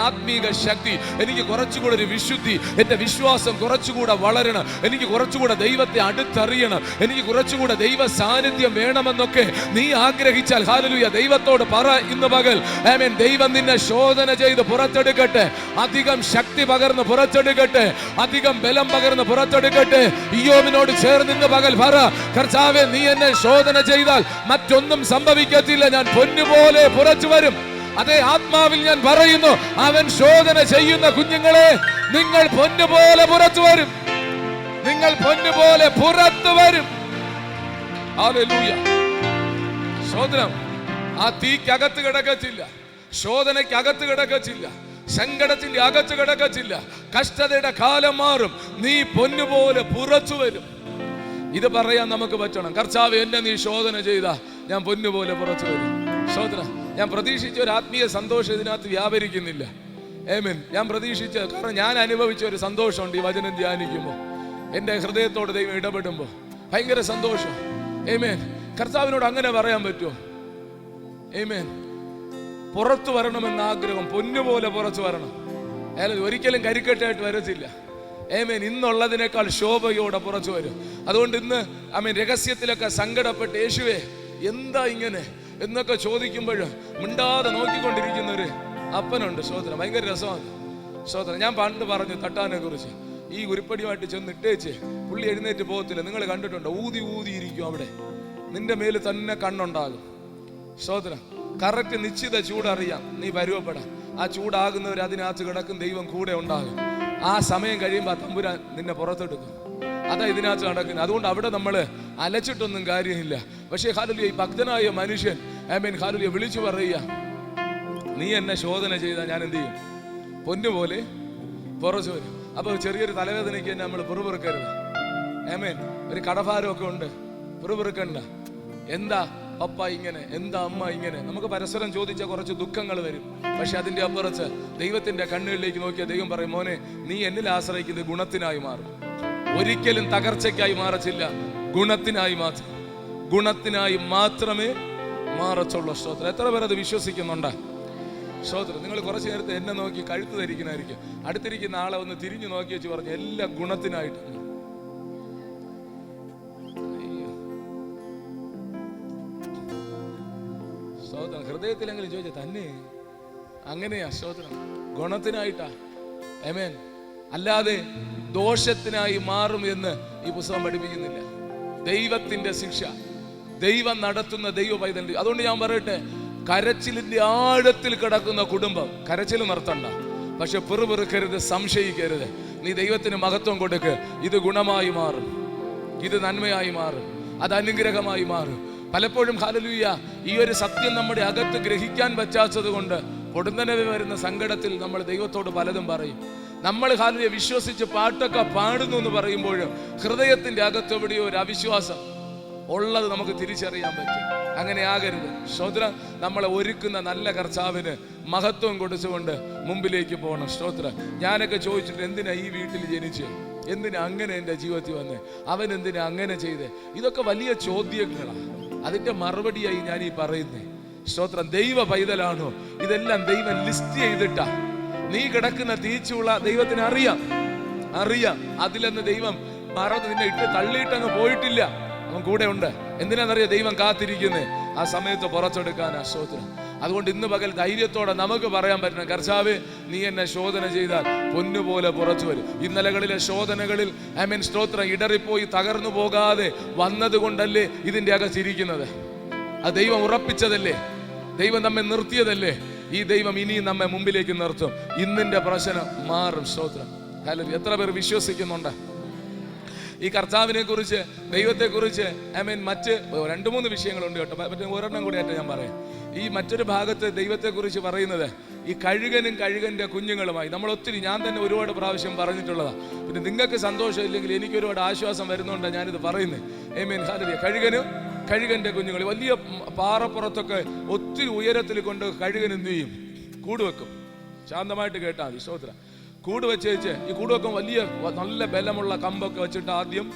ആത്മീക ശക്തി, എനിക്ക് കുറച്ചുകൂടെ ഒരു വിശുദ്ധി, എൻ്റെ വിശ്വാസം കുറച്ചുകൂടെ വളരണം, എനിക്ക് കുറച്ചുകൂടെ ദൈവത്തെ അടുത്തറിയണം, എനിക്ക് കുറച്ചുകൂടെ ദൈവ സാന്നിധ്യം വേണമെന്നൊക്കെ നീ ആഗ്രഹിച്ചാൽ ഹല്ലേലൂയ ദൈവത്തോട് പറ ഇന്ന് പകൽ. ആമേൻ. ദൈവം നിന്നെ ശോധന ചെയ്ത് പുറത്തെടുക്കട്ടെ, അധികം ശക്തി പകർന്ന് പുറത്തെടുക്കട്ടെ, അധികം ബലം പകർന്ന് പുറത്തെടുക്കട്ടെ. ഇയ്യോബിനോട് ചേർന്ന് ഇന്ന് പകൽ പറ, കർത്താവേ നീ എന്നെ ശോധന ചെയ്താൽ മറ്റൊന്നും സംഭവിക്കത്തില്ല, ഞാൻ പൊന്നുപോലെ പുറത്തു വരും. അതേ ആത്മാവിൽ ഞാൻ പറയുന്നു, അവൻ ശോധന ചെയ്യുന്ന കുഞ്ഞുങ്ങളെ, നിങ്ങൾ പൊന്നുപോലെ പുറത്തു വരും, നിങ്ങൾ പൊന്നുപോലെ പുറത്തു വരും. ഹല്ലേലൂയ. ശോധന ആ തീക്കകത്ത് കിടക്കത്തില്ല, ശോധനയ്ക്കകത്ത് കിടക്കത്തില്ല, സങ്കടത്തിന്റെ അകത്ത് കിടക്കത്തില്ല. കഷ്ടതയുടെ കാലം മാറും, നീ പൊന്നുപോലെ പുറത്തു വരും. ഇത് പറയാൻ നമുക്ക് പറ്റണം. കർത്താവേ എന്നെ നീ ശോധന ചെയ്താ ഞാൻ പൊന്നുപോലെ പുറത്തു വരും. ശോധന ഞാൻ പ്രതീക്ഷിച്ച ഒരു ആത്മീയ സന്തോഷം ഇതിനകത്ത് വ്യാപരിക്കുന്നില്ല. ആമേൻ. ഞാൻ പ്രതീക്ഷിച്ച, കാരണം ഞാൻ അനുഭവിച്ച ഒരു സന്തോഷമുണ്ട് ഈ വചനം ധ്യാനിക്കുമ്പോൾ, എൻ്റെ ഹൃദയത്തോട് ദൈവം ഇടപെടുമ്പോൾ ഭയങ്കര സന്തോഷം. ആമേൻ. കർത്താവിനോട് അങ്ങനെ പറയാൻ പറ്റുമോ? ആമേൻ. പുറത്തു വരണമെന്ന ആഗ്രഹം, പൊന്നുപോലെ പുറത്തു വരണം. അയാൾ ഒരിക്കലും കരിക്കെട്ടായിട്ട് വരത്തില്ല. ആമേൻ. ഇന്നുള്ളതിനേക്കാൾ ശോഭയോടെ പുറത്തു വരും. അതുകൊണ്ട് ഇന്ന് ആമേൻ രഹസ്യത്തിലൊക്കെ സങ്കടപ്പെട്ട് യേശുവേ എന്താ ഇങ്ങനെ എന്നൊക്കെ ചോദിക്കുമ്പോഴും മിണ്ടാതെ നോക്കിക്കൊണ്ടിരിക്കുന്ന ഒരു അപ്പനുണ്ട്. സ്തോത്രം. ഭയങ്കര രസമാണ്. സ്തോത്രം. ഞാൻ പണ്ട് പറഞ്ഞു തട്ടാനെ കുറിച്ച്, ഈ ഉരുപ്പടിയുമായിട്ട് ചെന്ന് ഇട്ടേച്ച് പുള്ളി എഴുന്നേറ്റ് പോകത്തില്ല. നിങ്ങൾ കണ്ടിട്ടുണ്ടോ? ഊതി ഊതിയിരിക്കും അവിടെ, നിന്റെ മേല് തന്നെ കണ്ണുണ്ടാകും. സ്തോത്രം. കറക്റ്റ് നിശ്ചിത ചൂടറിയാം, നീ പരുവപ്പെടാം. ആ ചൂടാകുന്നവർ അതിനകത്ത് കിടക്കും, ദൈവം കൂടെ ഉണ്ടാകും. ആ സമയം കഴിയുമ്പോൾ ആ തമ്പുരാൻ നിന്നെ പുറത്തെടുക്കും. അതാ ഇതിനകത്ത് നടക്കുന്നത്. അതുകൊണ്ട് അവിടെ നമ്മൾ അലച്ചിട്ടൊന്നും കാര്യമില്ല. പക്ഷേ ഹല്ലേലൂയ ഈ ഭക്തനായ മനുഷ്യൻ ആമേൻ ഹല്ലേലൂയ വിളിച്ചു പറയുക, നീ എന്നെ ശോധന ചെയ്താൽ ഞാൻ എന്ത് ചെയ്യും? പൊന്നുപോലെ പുറത്തു വരും. അപ്പോൾ ചെറിയൊരു തലവേദനയ്ക്ക് തന്നെ നമ്മൾ പിറുപിറുക്കരുത്. ആമേൻ. ഒരു കടഭാരമൊക്കെ ഉണ്ട്, പിറുപിറുക്കണ്ട. എന്താ പപ്പ ഇങ്ങനെ, എന്താ അമ്മ ഇങ്ങനെ? നമുക്ക് പരസ്പരം ചോദിച്ചാൽ കുറച്ച് ദുഃഖങ്ങൾ വരും. പക്ഷെ അതിന്റെ അപ്പുറത്ത് ദൈവത്തിന്റെ കണ്ണുകളിലേക്ക് നോക്കിയാൽ ദൈവം പറയും, മോനെ നീ എന്നിൽ ആശ്രയിക്കുന്നത് ഗുണത്തിനായി മാറും. ഒരിക്കലും തകർച്ചയ്ക്കായി മാറത്തില്ല, ഗുണത്തിനായി മാത്രം, ഗുണത്തിനായി മാത്രമേ മാറത്തുള്ളൂ. സ്തോത്രം. എത്ര പേർ അത് വിശ്വസിക്കുന്നുണ്ട്? സ്തോത്രം. നിങ്ങൾ കുറച്ച് നേരത്തെ എന്നെ നോക്കി കഴുത്ത് ധരിക്കുന്നതായിരിക്കും, അടുത്തിരിക്കുന്ന ആളെ ഒന്ന് തിരിഞ്ഞു നോക്കി വെച്ച് പറഞ്ഞു എല്ലാം ഗുണത്തിനായിട്ട്. സ്തോത്രം. ഹൃദയത്തിലെങ്കിലും ചോദിച്ച തന്നെ അങ്ങനെയാ. സ്തോത്രം. ഗുണത്തിനായിട്ടാ. ആമേൻ. അല്ലാതെ ദോഷത്തിനായി മാറും എന്ന് ഈ പുസ്തകം പഠിപ്പിക്കുന്നില്ല. ദൈവത്തിന്റെ ശിക്ഷ, ദൈവം നടത്തുന്ന ദൈവ പൈതൽ. അതുകൊണ്ട് ഞാൻ പറയട്ടെ, കരച്ചിലിന്റെ ആഴത്തിൽ കിടക്കുന്ന കുടുംബം കരച്ചിൽ നിർത്തണ്ട. പക്ഷെ പിറുപിറുക്കരുത്, സംശയിക്കരുത്. നീ ദൈവത്തിന് മഹത്വം കൊടുക്ക്. ഇത് ഗുണമായി മാറും, ഇത് നന്മയായി മാറും, അത് അനുഗ്രഹമായി മാറും. പലപ്പോഴും ഹല്ലേലൂയ ഈ ഒരു സത്യം നമ്മുടെ അകത്ത് ഗ്രഹിക്കാൻ പറ്റാത്തത് കൊണ്ട് പൊടുന്നനവി വരുന്ന സങ്കടത്തിൽ നമ്മൾ ദൈവത്തോട് പലതും പറയും. നമ്മൾ ഹല്ലേലൂയ വിശ്വസിച്ച് പാട്ടൊക്കെ പാടുന്നു എന്ന് പറയുമ്പോഴും ഹൃദയത്തിന്റെ അകത്ത് എവിടെയോ ഒരു അവിശ്വാസം ഉള്ളത് നമുക്ക് തിരിച്ചറിയാൻ പറ്റും. അങ്ങനെ ആകരുത്. സ്തോത്രം. നമ്മളെ ഒരുക്കുന്ന നല്ല കർത്താവിന് മഹത്വം കൊടുത്തുകൊണ്ട് മുമ്പിലേക്ക് പോകണം. സ്തോത്രം. ഞാനൊക്കെ ചോദിച്ചിട്ട് എന്തിനാ ഈ വീട്ടിൽ ജനിച്ച്, എന്തിനാ അങ്ങനെ എൻ്റെ ജീവിതത്തിൽ വന്ന്, അവൻ എന്തിനാ അങ്ങനെ ചെയ്ത്? ഇതൊക്കെ വലിയ ചോദ്യങ്ങളാണ്. അതിന്റെ മറുപടിയായി ഞാൻ ഈ പറയുന്നേ. സ്തോത്രം. ദൈവ പൈതലാണോ? ഇതെല്ലാം ദൈവം ലിസ്റ്റ് ചെയ്തിട്ടാ. നീ കിടക്കുന്ന തീച്ചുള്ള ദൈവത്തിന് അറിയാം, അറിയാം. അതിലെന്ന് ദൈവം മറന്ന് നിന്നെ ഇട്ട് തള്ളിയിട്ടങ്ങ് പോയിട്ടില്ല. അവൻ കൂടെ ഉണ്ട്. എന്തിനാണെന്നറിയാം? ദൈവം കാത്തിരിക്കുന്നേ ആ സമയത്ത് പുറത്തെടുക്കാനാ. സ്തോത്രം. അതുകൊണ്ട് ഇന്ന് പകൽ ധൈര്യത്തോടെ നമുക്ക് പറയാൻ പറ്റണം, കർത്താവേ നീ എന്നെ ശോധന ചെയ്താൽ പൊന്നുപോലെ പുറത്തു വരും. ഇന്നലകളിലെ ശോധനകളിൽ ആമേൻ സ്തോത്രം ഇടറിപ്പോയി തകർന്നു പോകാതെ വന്നത് കൊണ്ടല്ലേ ഇതിന്റെ അകത്തിരിക്കുന്നത്. അത് ദൈവം ഉറപ്പിച്ചതല്ലേ, ദൈവം നമ്മെ നിർത്തിയതല്ലേ. ഈ ദൈവം ഇനിയും നമ്മെ മുമ്പിലേക്ക് നിർത്തും. ഇന്നിന്റെ പ്രശ്നം മാറും. സ്തോത്രം. ഹല്ലേലൂയ. എത്ര പേർ വിശ്വസിക്കുന്നുണ്ട് ഈ കർത്താവിനെ കുറിച്ച്, ദൈവത്തെ കുറിച്ച്? മറ്റ് 2-3 വിഷയങ്ങളുണ്ട് കേട്ടോ. മറ്റേ ഒരെണ്ണം കൂടി ആയിട്ട് ഞാൻ പറയാം. ഈ മറ്റൊരു ഭാഗത്ത് ദൈവത്തെ കുറിച്ച് പറയുന്നത് ഈ കഴുകനും കഴുകന്റെ കുഞ്ഞുങ്ങളുമായി. നമ്മൾ ഒത്തിരി, ഞാൻ തന്നെ ഒരുപാട് പ്രാവശ്യം പറഞ്ഞിട്ടുള്ളതാണ്. പിന്നെ നിങ്ങൾക്ക് സന്തോഷമില്ലെങ്കിൽ എനിക്ക് ഒരുപാട് ആശ്വാസം വരുന്നുണ്ട് ഞാനിത് പറയുന്നത്. ഹല്ലേലൂയ. കഴുകനും കഴുകന്റെ കുഞ്ഞുങ്ങൾ വലിയ പാറപ്പുറത്തൊക്കെ ഒത്തിരി ഉയരത്തിൽ കൊണ്ട് കഴുകനും നെയ്യും കൂട് വെക്കും. ശാന്തമായിട്ട് കേട്ടാൽ മതി. സ്തോത്രം. കൂട് വെച്ചേച്ച് ഈ കൂട് വെക്കും വലിയ നല്ല ബലമുള്ള കമ്പൊക്കെ വെച്ചിട്ട് ആദ്യം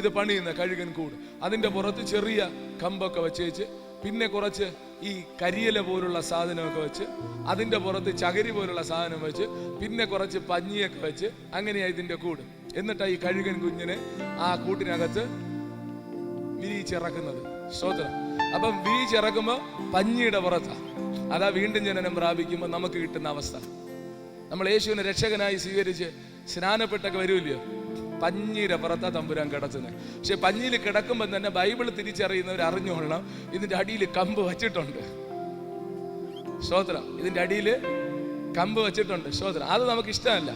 ഇത് പണിയുന്ന കഴുകൻ കൂട്. അതിൻ്റെ പുറത്ത് ചെറിയ കമ്പൊക്കെ വെച്ചേച്ച് പിന്നെ കുറച്ച് ഈ കരിയില പോലുള്ള സാധനമൊക്കെ വെച്ച് അതിൻ്റെ പുറത്ത് ചകിരി പോലുള്ള സാധനം വെച്ച് പിന്നെ കുറച്ച് പഞ്ഞിയൊക്കെ വെച്ച് അങ്ങനെയാ ഇതിൻ്റെ കൂട്. എന്നിട്ടാണ് ഈ കഴുകൻ കുഞ്ഞിനെ ആ കൂട്ടിനകത്ത് വിരിച്ചിറക്കുന്നത്. സ്തോത്രം. അപ്പം വിരിച്ചിറക്കുമ്പോൾ പഞ്ഞിയുടെ പുറത്താണ്. അതാ വീണ്ടും ജനനം പ്രാപിക്കുമ്പോൾ നമുക്ക് കിട്ടുന്ന അവസ്ഥ. നമ്മൾ യേശുവിനെ രക്ഷകനായി സ്വീകരിച്ച് സ്നാനപ്പെട്ടൊക്കെ വരുമല്ലയോ, പഞ്ഞിയുടെ പുറത്താ തമ്പുരാൻ കിടത്തുന്നത്. പക്ഷെ പഞ്ഞിയിൽ കിടക്കുമ്പോൾ തന്നെ ബൈബിൾ തിരിച്ചറിയുന്നവർ അറിഞ്ഞുകൊള്ളണം, ഇതിന്റെ അടിയിൽ കമ്പ് വച്ചിട്ടുണ്ട്. സ്തോത്രം. ഇതിന്റെ അടിയിൽ കമ്പ് വച്ചിട്ടുണ്ട്. സ്തോത്രം. അത് നമുക്ക് ഇഷ്ടമല്ല.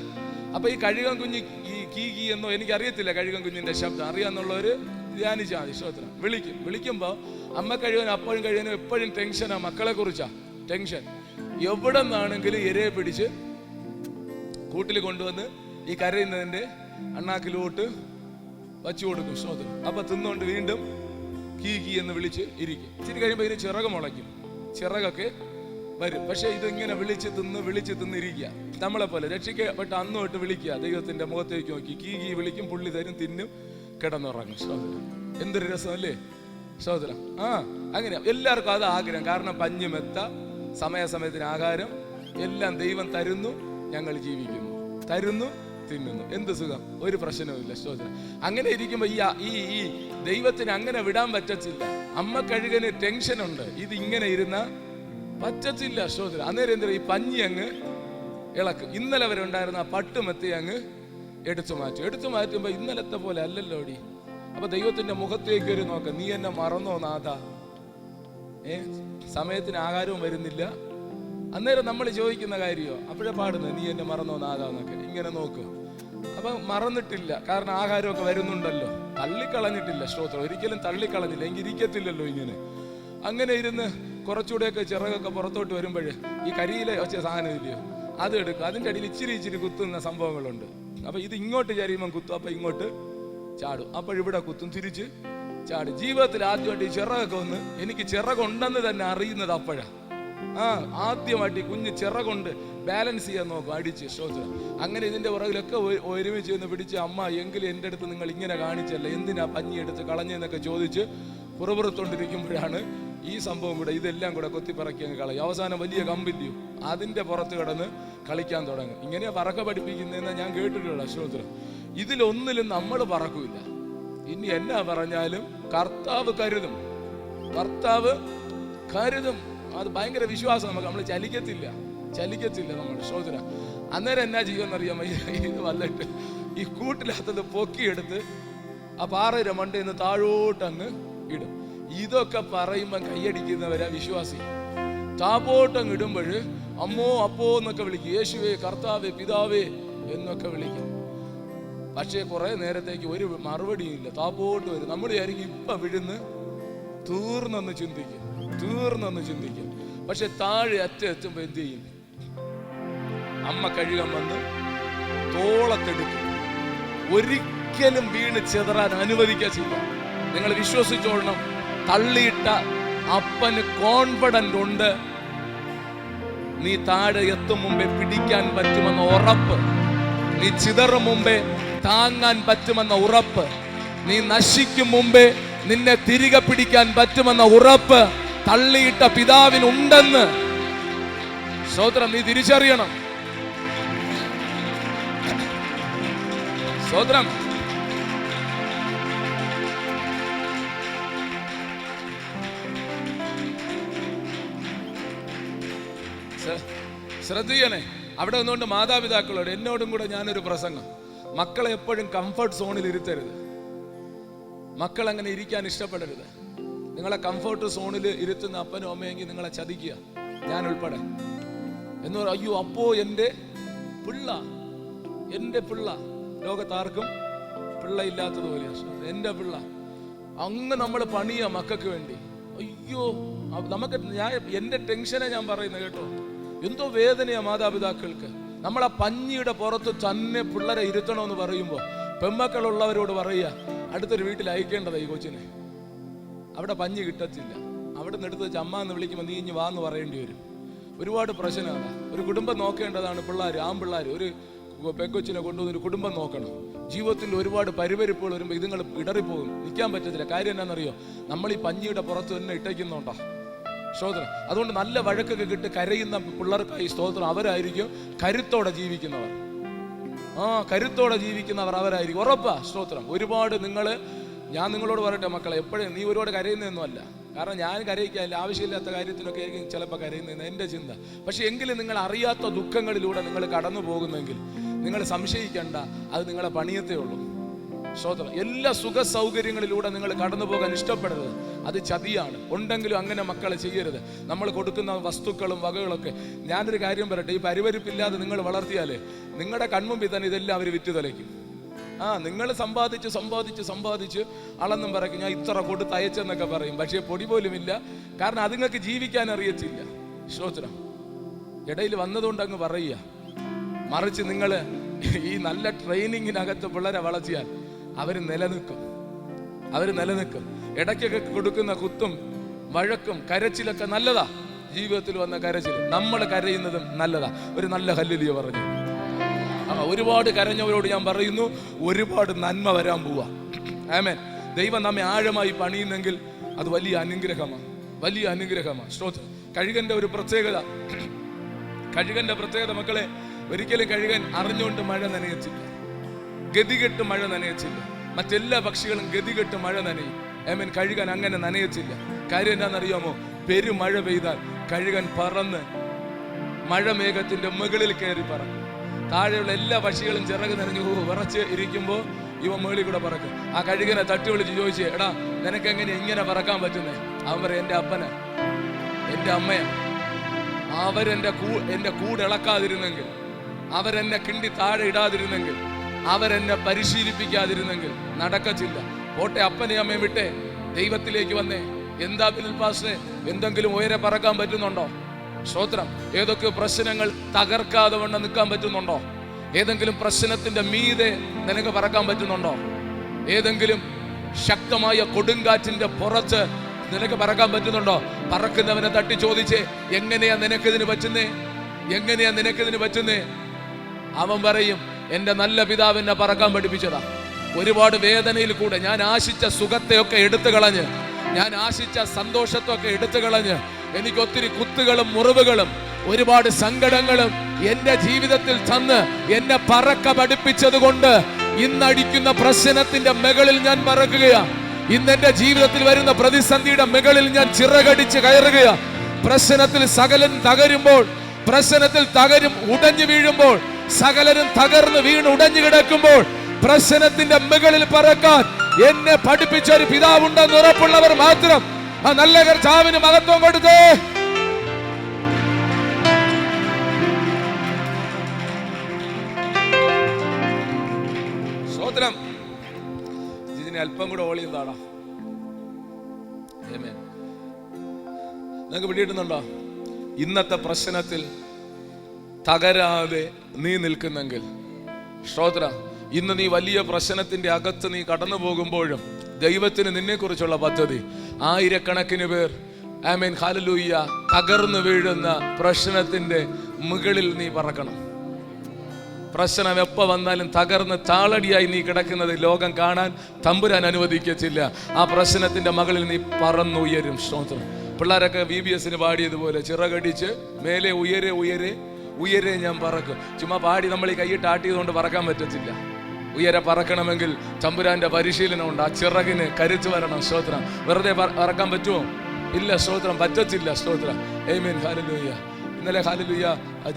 അപ്പൊ ഈ കഴുകൻ കുഞ്ഞ് ഈ കീ എന്നോ എനിക്കറിയത്തില്ല കഴുകൻ കുഞ്ഞിന്റെ ശബ്ദം. അറിയാന്നുള്ളവര് ധ്യാനിച്ചാൽ മതി. സ്തോത്രം. വിളിക്കുമ്പോ അമ്മ കഴുകനും അപ്പോഴും കഴുകനും എപ്പോഴും ടെൻഷനാ, മക്കളെ കുറിച്ചാ ടെൻഷൻ. എവിടെ നിന്നാണെങ്കിലും ഇരയെ പിടിച്ച് കൂട്ടിൽ കൊണ്ടുവന്ന് ഈ കരയുന്നതിന്റെ അണ്ണാക്കിലോട്ട് വച്ചു കൊടുക്കും. സ്തോത്രം. അപ്പൊ തിന്നുകൊണ്ട് വീണ്ടും കീ എന്ന് വിളിച്ച് ഇരിക്കും. ഇച്ചിരി കഴിയുമ്പോൾ ഇതിന് ചിറക് മുളയ്ക്കും, ചിറകൊക്കെ വരും. പക്ഷെ ഇതിങ്ങനെ വിളിച്ച് തിന്ന് ഇരിക്കുക. നമ്മളെ പോലെ രക്ഷിക്കപ്പെട്ട അന്ന് തൊട്ട് വിളിക്കുക, ദൈവത്തിന്റെ മുഖത്തേക്ക് നോക്കി കീ വിളിക്കും, പുള്ളി തരും, തിന്നും, കിടന്നുറങ്ങും. സ്തോത്രം. എന്തൊരു രസമല്ലേ സ്തോത്രം. അങ്ങനെ എല്ലാവർക്കും അത് ആഗ്രഹം. കാരണം പഞ്ഞുമെത്ത, സമയാസമയത്തിന് ആഹാരം എല്ലാം ദൈവം തരുന്നു, ഞങ്ങൾ ജീവിക്കുന്നു, തരുന്നു, തിന്നുന്നു. എന്ത് സുഖം, ഒരു പ്രശ്നവുമില്ല. സ്തോത്രം. അങ്ങനെ ഇരിക്കുമ്പോ ഈ ദൈവത്തിന് അങ്ങനെ വിടാൻ പറ്റത്തില്ല. അമ്മ കഴുകന് ടെൻഷനുണ്ട്, ഇത് ഇങ്ങനെ ഇരുന്ന പറ്റത്തില്ല. സ്തോത്രം. അന്നേരം എന്താ, ഈ പഞ്ഞി അങ്ങ് ഇളക്കും. ഇന്നലെ വരെ ഉണ്ടായിരുന്ന ആ പട്ടുമെത്തി അങ്ങ് എടുത്തു മാറ്റുമ്പോ ഇന്നലത്തെ പോലെ അല്ലല്ലോ അടി. അപ്പൊ ദൈവത്തിന്റെ മുഖത്തേക്ക് ഒരു നോക്ക, നീ എന്നെ മറന്നോ നാഥ? സമയത്തിന് ആഹാരവും വരുന്നില്ല. അന്നേരം നമ്മൾ ചോദിക്കുന്ന കാര്യമോ അപ്പോഴേ പാടുന്നത്, നീ എന്നെ മറന്നോ നാഥ എന്നൊക്കെ ഇങ്ങനെ നോക്കുക. അപ്പൊ മറന്നിട്ടില്ല, കാരണം ആഹാരമൊക്കെ വരുന്നുണ്ടല്ലോ. തള്ളിക്കളഞ്ഞിട്ടില്ല. സ്തോത്രം. ഒരിക്കലും തള്ളിക്കളഞ്ഞില്ല, എങ്കിൽ ഇരിക്കത്തില്ലല്ലോ ഇങ്ങനെ. അങ്ങനെ ഇരുന്ന് കുറച്ചുകൂടെയൊക്കെ ചിറകൊക്കെ പുറത്തോട്ട് വരുമ്പോഴേ ഈ കരിയില വെച്ച സാധനം ഇല്ലയോ, അത് എടുക്കും. അതിൻ്റെ അടിയിൽ ഇച്ചിരി കുത്തുന്ന സംഭവങ്ങളുണ്ട്. അപ്പൊ ഇത് ഇങ്ങോട്ട് ചരിയുമ്പം കുത്തും, അപ്പൊ ഇങ്ങോട്ട് ചാടും, അപ്പോഴിവിടെ കുത്തും, തിരിച്ച് ചാടും. ജീവിതത്തിൽ ആദ്യമായിട്ട് ഈ ചിറകൊക്കെ ഒന്ന് എനിക്ക് ചിറകുണ്ടെന്ന് തന്നെ അറിയുന്നത് അപ്പോഴാ. ആദ്യമായിട്ട് ഈ കുഞ്ഞ് ചിറകൊണ്ട് ബാലൻസ് ചെയ്യാൻ നോക്കും, അടിച്ച്. സ്തോത്രം. അങ്ങനെ ഇതിന്റെ പുറകിലൊക്കെ ഒരുമിച്ച് നിന്ന് പിടിച്ച്, അമ്മ എങ്കിലും എൻ്റെ അടുത്ത് നിങ്ങൾ ഇങ്ങനെ കാണിച്ചല്ല, എന്തിനാ പഞ്ഞി എടുത്ത് കളഞ്ഞെന്നൊക്കെ ചോദിച്ച് പുറപുറത്തോണ്ടിരിക്കുമ്പോഴാണ് ഈ സംഭവം കൂടെ ഇതെല്ലാം കൂടെ കൊത്തിപ്പറക്കി അങ്ങ് കളയും. അവസാനം വലിയ കമ്പില്ലയോ, അതിന്റെ പുറത്ത് കിടന്ന് കളിക്കാൻ തുടങ്ങും. ഇങ്ങനെയാ പറക്ക പഠിപ്പിക്കുന്നതെന്ന് ഞാൻ കേട്ടിട്ടുള്ള. സ്തോത്രം. ഇതിലൊന്നിലും നമ്മൾ പറക്കൂല. ഇനി എന്നാ പറഞ്ഞാലും കർത്താവ് കരുതും, കർത്താവ് കരുതും. അത് ഭയങ്കര വിശ്വാസം നമുക്ക്. നമ്മൾ ചലിക്കത്തില്ല നമ്മൾ. സ്തോത്രം. അന്നേരം എന്നാ ചെയ്യുമെന്നറിയാമോ, ഇത് വന്നിട്ട് ഈ കൂട്ടിനകത്തത് പൊക്കിയെടുത്ത് ആ പാറയുടെ മണ്ടയിൽ നിന്ന് താഴോട്ട് അങ്ങ് ഇടും. ഇതൊക്കെ പറയുമ്പോ കൈയടിക്കുന്നവരാ വിശ്വാസി. താപോട്ടങ്ങ് ഇടുമ്പോൾ അമ്മോ അപ്പോ എന്നൊക്കെ വിളിക്കും, യേശുവേ, കർത്താവേ, പിതാവേ എന്നൊക്കെ വിളിക്കും. പക്ഷേ കുറെ നേരത്തേക്ക് ഒരു മറുപടിയും ഇല്ല, താപോട്ട് വരും. നമ്മൾ വിചാരിക്കും ഇപ്പൊ വിഴുന്ന് തീർന്നെന്ന് ചിന്തിക്കും. പക്ഷെ താഴെ എത്തുമ്പോ എന്ത് ചെയ്യും, അമ്മ കഴുകാൻ വന്ന് തോളത്തെടുക്കും. ഒരിക്കലും വീണ് ചെതറാൻ അനുവദിക്കില്ല. നിങ്ങൾ വിശ്വസിച്ചോളണം. തള്ളിയിട്ട അപ്പന് കോൺഫിഡന്റ് ഉണ്ട്, നീ താഴെ എത്തും മുമ്പേ പിടിക്കാൻ പറ്റുമെന്ന ഉറപ്പ്, നീ ചിതറും മുമ്പേ താങ്ങാൻ പറ്റുമെന്ന ഉറപ്പ്, നീ നശിക്കും മുമ്പേ നിന്നെ തിരികെ പിടിക്കാൻ പറ്റുമെന്ന ഉറപ്പ് തള്ളിയിട്ട പിതാവിനുണ്ടെന്ന്. സ്തോത്രം. നീ തിരിച്ചറിയണം. സ്തോത്രം. ശ്രദ്ധിക്കണേ. അവിടെ നിന്നുകൊണ്ട് മാതാപിതാക്കളോട്, എന്നോടും കൂടെ ഞാനൊരു പ്രസംഗം, മക്കളെ എപ്പോഴും കംഫർട്ട് സോണിൽ ഇരുത്തരുത്. മക്കൾ അങ്ങനെ ഇരിക്കാൻ ഇഷ്ടപ്പെടരുത്. നിങ്ങളെ കംഫർട്ട് സോണിൽ ഇരുത്തുന്ന അപ്പനും അമ്മയെങ്കിൽ നിങ്ങളെ ചതിക്കുക, ഞാൻ ഉൾപ്പെടെ. എന്ന് പറയും. അയ്യോ, അപ്പോ എൻ്റെ പിള്ള ലോകത്താർക്കും പിള്ള ഇല്ലാത്തതുപോലെയാണ് എൻ്റെ പിള്ള. അങ്ങ് നമ്മൾ പണിയാ മക്കൾക്ക് വേണ്ടി. അയ്യോ, നമുക്ക് എൻ്റെ ടെൻഷനെ ഞാൻ പറയുന്നത് കേട്ടോ. എന്തോ വേദനയാ മാതാപിതാക്കൾക്ക്. നമ്മൾ ആ പഞ്ഞിയുടെ പുറത്ത് തന്നെ പിള്ളേരെ ഇരുത്തണമെന്ന് പറയുമ്പോൾ പെമ്മക്കളുള്ളവരോട് പറയുക, അടുത്തൊരു വീട്ടിൽ അയക്കേണ്ടതാ ഈ കൊച്ചിനെ. അവിടെ പഞ്ഞി കിട്ടത്തില്ല. അവിടെ നിന്ന് എടുത്ത് വെച്ച് അമ്മ എന്ന് വിളിക്കുമ്പോൾ നീ ഇഞ്ഞ് വാന്ന് പറയേണ്ടി വരും. ഒരുപാട് പ്രശ്നമാണ്. ഒരു കുടുംബം നോക്കേണ്ടതാണ് പിള്ളേർ, ആൺപിള്ളേർ. ഒരു പെങ്കൊച്ചിനെ കൊണ്ടുവന്ന് ഒരു കുടുംബം നോക്കണം. ജീവിതത്തിൽ ഒരുപാട് പരിവരിപ്പുകൾ വരുമ്പോൾ ഇതുങ്ങൾ ഇടറിപ്പോകും, നിൽക്കാൻ പറ്റത്തില്ല. കാര്യം എന്നാണെന്നറിയോ? നമ്മൾ ഈ പഞ്ഞിയുടെ പുറത്ത് തന്നെ ഇട്ടേക്കുന്നുണ്ടോ സ്തോത്രം. അതുകൊണ്ട് നല്ല വഴക്കൊക്കെ കിട്ടി കരയുന്ന പിള്ളേർക്കായി സ്തോത്രം അവരായിരിക്കും കരുത്തോടെ ജീവിക്കുന്നവർ. കരുത്തോടെ ജീവിക്കുന്നവർ അവരായിരിക്കും, ഉറപ്പാ സ്തോത്രം. ഒരുപാട് ഞാൻ നിങ്ങളോട് പറയട്ടെ മക്കളെ, എപ്പോഴും നീ ഒരുപാട് കരയുന്നതൊന്നും അല്ല. കാരണം ഞാൻ കരയിക്കാൻ ആവശ്യമില്ലാത്ത കാര്യത്തിനൊക്കെ ആയിരിക്കും ചിലപ്പോൾ കരയുന്നതെന്ന് എൻ്റെ ചിന്ത. പക്ഷെ എങ്കിലും നിങ്ങൾ അറിയാത്ത ദുഃഖങ്ങളിലൂടെ നിങ്ങൾ കടന്നു പോകുന്നെങ്കിൽ നിങ്ങൾ സംശയിക്കേണ്ട, അത് നിങ്ങളെ പണിയത്തേ ഉള്ളൂ സ്തോത്രം. എല്ലാ സുഖ സൗകര്യങ്ങളിലൂടെ നിങ്ങൾ കടന്നു പോകാൻ ഇഷ്ടപ്പെടരുത്, അത് ചതിയാണ്. ഉണ്ടെങ്കിലും അങ്ങനെ മക്കളെ ചെയ്യരുത്. നമ്മൾ കൊടുക്കുന്ന വസ്തുക്കളും വകകളൊക്കെ. ഞാനൊരു കാര്യം പറയട്ടെ, ഈ പരിവരിപ്പില്ലാതെ നിങ്ങൾ വളർത്തിയാലേ നിങ്ങളുടെ കൺമുമ്പിൽ തന്നെ ഇതെല്ലാം അവർ വിറ്റ് തലയ്ക്കും. നിങ്ങൾ സമ്പാദിച്ച് അളന്നും പറയും, ഞാൻ ഇത്ര കൊടുത്ത് അയച്ചെന്നൊക്കെ പറയും. പക്ഷേ പൊടി പോലും ഇല്ല. കാരണം അതുങ്ങൾക്ക് ജീവിക്കാൻ അറിയത്തില്ല സ്തോത്രം. ഇടയിൽ വന്നതുകൊണ്ട് അങ്ങ് പറയുക. മറിച്ച് നിങ്ങൾ ഈ നല്ല ട്രെയിനിങ്ങിനകത്ത് പിള്ളേരെ വളർത്തിയാൽ അവർ നിലനിൽക്കും. ഇടയ്ക്കൊക്കെ കൊടുക്കുന്ന കുത്തും വഴക്കും കരച്ചിലൊക്കെ നല്ലതാ. ജീവിതത്തിൽ വന്ന കരച്ചിൽ, നമ്മൾ കരയുന്നതും നല്ലതാ. ഒരു നല്ല ഹല്ലേലൂയ പറഞ്ഞു. ഒരുപാട് കരഞ്ഞവരോട് ഞാൻ പറയുന്നു, ഒരുപാട് നന്മ വരാൻ പോവാ. ആമേൻ. ദൈവം നമ്മെ ആഴമായി പണിയുന്നെങ്കിൽ അത് വലിയ അനുഗ്രഹമാണ് സ്തോത്രം. കഴുകന്റെ പ്രത്യേകത മക്കളെ, ഒരിക്കലും കഴുകൻ അറിഞ്ഞുകൊണ്ട് മഴ നനയച്ചില്ല, ഗതികെട്ട് മഴ നനയച്ചില്ല. മറ്റെല്ലാ പക്ഷികളും ഗതികെട്ട് മഴ നനയും. ആമേൻ. കഴുകൻ അങ്ങനെ നനയച്ചില്ല. കാര്യം എന്താണെന്നറിയാമോ? പെരുമഴ പെയ്താൽ കഴുകൻ പറന്ന് മഴമേഘത്തിന്റെ മുകളിൽ കയറി പറക്കും. താഴെയുള്ള എല്ലാ പക്ഷികളും ചിറക് നിറഞ്ഞു വിറച്ച് ഇരിക്കുമ്പോൾ ഇവ മുകളിൽ കൂടെ പറക്കും. ആ കഴുകനെ തട്ടി വിളിച്ച് ചോദിച്ചേ, എടാ നിനക്ക് എങ്ങനെ ഇങ്ങനെ പറക്കാൻ പറ്റുന്നേ? അവൻ പറയും, എൻ്റെ അപ്പന എൻ്റെ അമ്മയാ. എന്റെ കൂടിളക്കാതിരുന്നെങ്കിൽ, അവരെന്നെ കിണ്ടി താഴെ ഇടാതിരുന്നെങ്കിൽ, അവരെന്നെ പരിശീലിപ്പിക്കാതിരുന്നെങ്കിൽ നടക്കത്തില്ല. പോട്ടെ, അപ്പനെ അമ്മയും വിട്ടേ ദൈവത്തിലേക്ക് വന്നേ. എന്താ ബിൽ പാസ്റ്ററെ, എന്തെങ്കിലും ഉയരെ പറക്കാൻ പറ്റുന്നുണ്ടോ? സ്തോത്രം. ഏതൊക്കെ പ്രശ്നങ്ങൾ തകർക്കാതെ വണ്ണം നിൽക്കാൻ പറ്റുന്നുണ്ടോ? ഏതെങ്കിലും പ്രശ്നത്തിന്റെ മീതെ നിനക്ക് പറക്കാൻ പറ്റുന്നുണ്ടോ? ഏതെങ്കിലും ശക്തമായ കൊടുങ്കാറ്റിന്റെ പുറത്ത് നിനക്ക് പറക്കാൻ പറ്റുന്നുണ്ടോ? പറക്കുന്നവനെ തട്ടി ചോദിച്ചേ, എങ്ങനെയാ നിനക്കിതിന് പറ്റുന്നേ? അവൻ പറയും, എന്റെ നല്ല പിതാവ് എന്നെ പറക്കാൻ പഠിപ്പിച്ചതാ. ഒരുപാട് വേദനയിൽ കൂടെ ഞാൻ ആശിച്ച സുഖത്തെയൊക്കെ എടുത്തു കളഞ്ഞ്, ഞാൻ ആശിച്ച സന്തോഷത്തൊക്കെ എടുത്തു കളഞ്ഞ്, എനിക്ക് ഒത്തിരി കുത്തുകളും മുറിവുകളും ഒരുപാട് സങ്കടങ്ങളും എന്റെ ജീവിതത്തിൽ തന്ന് എന്നെ പറക്ക പഠിപ്പിച്ചത് കൊണ്ട് ഇന്നടിക്കുന്ന പ്രശ്നത്തിന്റെ മുകളിൽ ഞാൻ പറക്കുകയാ. ഇന്നെന്റെ ജീവിതത്തിൽ വരുന്ന പ്രതിസന്ധിയുടെ മുകളിൽ ഞാൻ ചിറകടിച്ച് കയറുകയാ. പ്രശ്നത്തിൽ സകലൻ തകരുമ്പോൾ, ഉടഞ്ഞു വീഴുമ്പോൾ, സകലരും തകർന്ന് വീണ് ഉടഞ്ഞു കിടക്കുമ്പോൾ പ്രശ്നത്തിന്റെ മുകളിൽ പറക്കാൻ എന്നെ പഠിപ്പിച്ച ഒരു പിതാവുണ്ടെന്ന് ഉറപ്പുള്ളവർ മാത്രം ആ നല്ല കർത്താവിന് മഹത്വം കൊടുത്തേ. സ്തോത്രം. ഇതിനെ അല്പം കൂടെ ഓളിയതാടാ. നിങ്ങൾക്ക് പിടിയിട്ടുന്നുണ്ടോ? ഇന്നത്തെ പ്രശ്നത്തിൽ തകരാതെ നീ നിൽക്കുന്നെങ്കിൽ സ്തോത്രം. ഇന്ന് നീ വലിയ പ്രശ്നത്തിന്റെ അകത്ത് നീ കടന്നു പോകുമ്പോഴും ദൈവത്തിന് നിന്നെ കുറിച്ചുള്ള പദ്ധതി. ആയിരക്കണക്കിന് പേർ ആമേൻ ഹല്ലേലൂയ തകർന്നു വീഴുന്ന പ്രശ്നത്തിന്റെ മുകളിൽ നീ പറക്കണം. പ്രശ്നം എപ്പോൾ വന്നാലും തകർന്ന് താളടിയായി നീ കിടക്കുന്നത് ലോകം കാണാൻ തമ്പുരാൻ അനുവദിക്കത്തില്ല. ആ പ്രശ്നത്തിന്റെ മുകളിൽ നീ പറന്നുയരും. സ്തോത്രം. പിള്ളേരൊക്കെ VBS പാടിയതുപോലെ ചിറകടിച്ച് മേലെ ഉയരെ ഞാൻ പറക്കും. ചുമ്മാ പാടി നമ്മൾ ഈ കൈയിട്ട് ആട്ടിയതുകൊണ്ട് പറക്കാൻ പറ്റത്തില്ല. ഉയരെ പറക്കണമെങ്കിൽ തമ്പുരാന്റെ പരിശീലനം ഉണ്ട്. ആ ചിറകിന് കരുത്ത് വരണം. സ്തോത്രം. വെറുതെ പറക്കാൻ പറ്റുമോ? ഇല്ല. സ്തോത്രം. പറ്റത്തില്ല. സ്തോത്രം. ആമേൻ. ഹല്ലേലൂയ. ഇന്നലെ ഹല്ലേലൂയ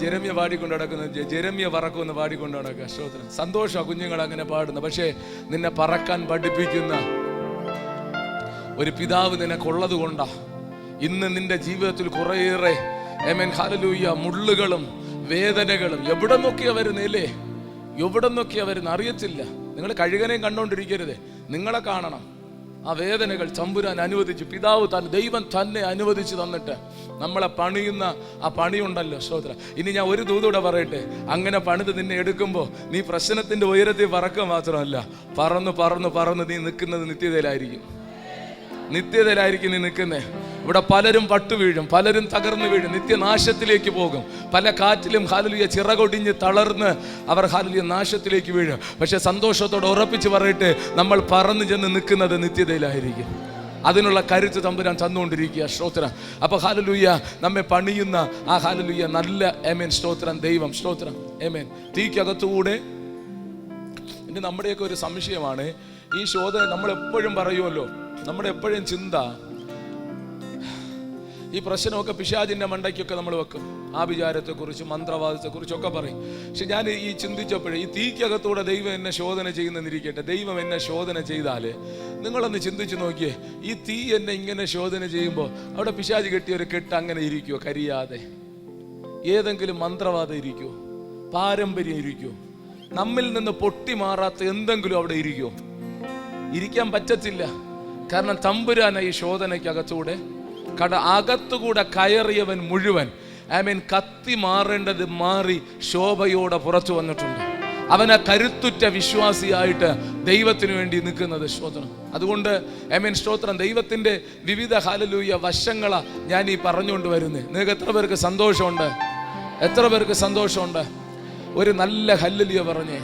ജെരമ്യ പാടിക്കൊണ്ട് നടക്കുന്നത്, ജെരമ്യ പറക്കുമെന്ന് പാടിക്കൊണ്ട് നടക്കുക. സ്തോത്രം. സന്തോഷമാണ് കുഞ്ഞുങ്ങൾ അങ്ങനെ പാടുന്നത്. പക്ഷേ നിന്നെ പറക്കാൻ പഠിപ്പിക്കുന്ന ഒരു പിതാവ് നിനക്കുള്ളത് കൊണ്ടാ ഇന്ന് നിന്റെ ജീവിതത്തിൽ കുറേയേറെ ആമേൻ ഹല്ലേലൂയ. മുള്ളുകളും വേദനകളും എവിടെ നോക്കിയാ വരുന്നില്ലേ, എവിടെ നോക്കിയാ വരുന്ന അറിയത്തില്ല. നിങ്ങൾ കഴുകനെയും കണ്ടോണ്ടിരിക്കരുത്, നിങ്ങളെ കാണണം. ആ വേദനകൾ തമ്പുരാൻ അനുവദിച്ചു, പിതാവ് തന്നെ, ദൈവം തന്നെ അനുവദിച്ചു തന്നിട്ട് നമ്മളെ പണിയുന്ന ആ പണിയുണ്ടല്ലോ. സ്തോത്രം. ഇനി ഞാൻ ഒരു ദൂതൂടെ പറയട്ടെ, അങ്ങനെ പണിത് നിന്നെ എടുക്കുമ്പോൾ നീ പ്രശ്നത്തിന്റെ ഉയരത്തിൽ പറക്കുക മാത്രമല്ല, പറന്ന് പറന്ന് പറന്ന് നീ നിൽക്കുന്നത് നിത്യതയിലായിരിക്കും. നിത്യതയിലായിരിക്കും നീ നിൽക്കുന്നേ. ഇവിടെ പലരും പട്ടുവീഴും, പലരും തകർന്നു വീഴും, നിത്യനാശത്തിലേക്ക് പോകും. പല കാറ്റിലും ഹല്ലേലൂയ ചിറകൊടിഞ്ഞ് തളർന്ന് അവർ ഹല്ലേലൂയ നാശത്തിലേക്ക് വീഴും. പക്ഷെ സന്തോഷത്തോടെ ഉറപ്പിച്ച് പറയട്ടെ, നമ്മൾ പറന്നു ചെന്ന് നിൽക്കുന്നത് നിത്യതയിലായിരിക്കും. അതിനുള്ള കരുത്ത് തമ്പുരാൻ തന്നുകൊണ്ടിരിക്കുക. സ്തോത്രം. അപ്പൊ ഹല്ലേലൂയ നമ്മെ പണിയുന്ന ആ ഹല്ലേലൂയ നല്ല ആമേൻ സ്തോത്രം ദൈവം. സ്തോത്രം. ആമേൻ. തീക്കകത്തുകൂടെ ഇനി നമ്മുടെയൊക്കെ ഒരു സംശയമാണ് ഈ ശോധന. നമ്മൾ എപ്പോഴും പറയുമല്ലോ, നമ്മുടെ എപ്പോഴും ചിന്ത ഈ പ്രശ്നമൊക്കെ പിശാചിന്റെ മണ്ടയ്ക്കൊക്കെ നമ്മൾ വെക്കും. ആഭിചാരത്തെക്കുറിച്ച്, മന്ത്രവാദത്തെക്കുറിച്ചൊക്കെ പറയും. പക്ഷെ ഞാൻ ഈ ചിന്തിച്ചപ്പോഴേ, ഈ തീക്കകത്തൂടെ ദൈവം എന്നെ ശോധന ചെയ്യുന്നെന്നിരിക്കട്ടെ, ദൈവം എന്നെ ശോധന ചെയ്താല് നിങ്ങളൊന്ന് ചിന്തിച്ചു നോക്കിയേ, ഈ തീ എന്നെ ഇങ്ങനെ ശോധന ചെയ്യുമ്പോൾ അവിടെ പിശാച് കെട്ടിയൊരു കെട്ട് അങ്ങനെ ഇരിക്കുവോ? കരിയാതെ ഏതെങ്കിലും മന്ത്രവാദം ഇരിക്കുവോ? പാരമ്പര്യം ഇരിക്കുവോ? നമ്മിൽ നിന്ന് പൊട്ടി മാറാത്ത എന്തെങ്കിലും അവിടെ ഇരിക്കുവോ? ഇരിക്കാൻ പറ്റത്തില്ല. കാരണം തമ്പുരാന ഈ ശോധനയ്ക്കകത്തൂടെ അകത്തുകൂടെ കയറിയവൻ മുഴുവൻ ആമേൻ കത്തി മാറേണ്ടത് മാറി ശോഭയോടെ പുറത്തു വന്നിട്ടുണ്ട്. അവനെ കരുത്തുറ്റ വിശ്വാസിയായിട്ട് ദൈവത്തിന് വേണ്ടി നിൽക്കുന്നത്. സ്തോത്രം. അതുകൊണ്ട് ആമേൻ സ്തോത്രം. ദൈവത്തിന്റെ വിവിധ ഹല്ലേലൂയ വശങ്ങളാ ഞാൻ ഈ പറഞ്ഞുകൊണ്ട് വരുന്നത്. നിങ്ങൾക്ക് എത്ര പേർക്ക് സന്തോഷമുണ്ട്? എത്ര പേർക്ക് സന്തോഷമുണ്ട്? ഒരു നല്ല ഹല്ലേലൂയ പറഞ്ഞേ.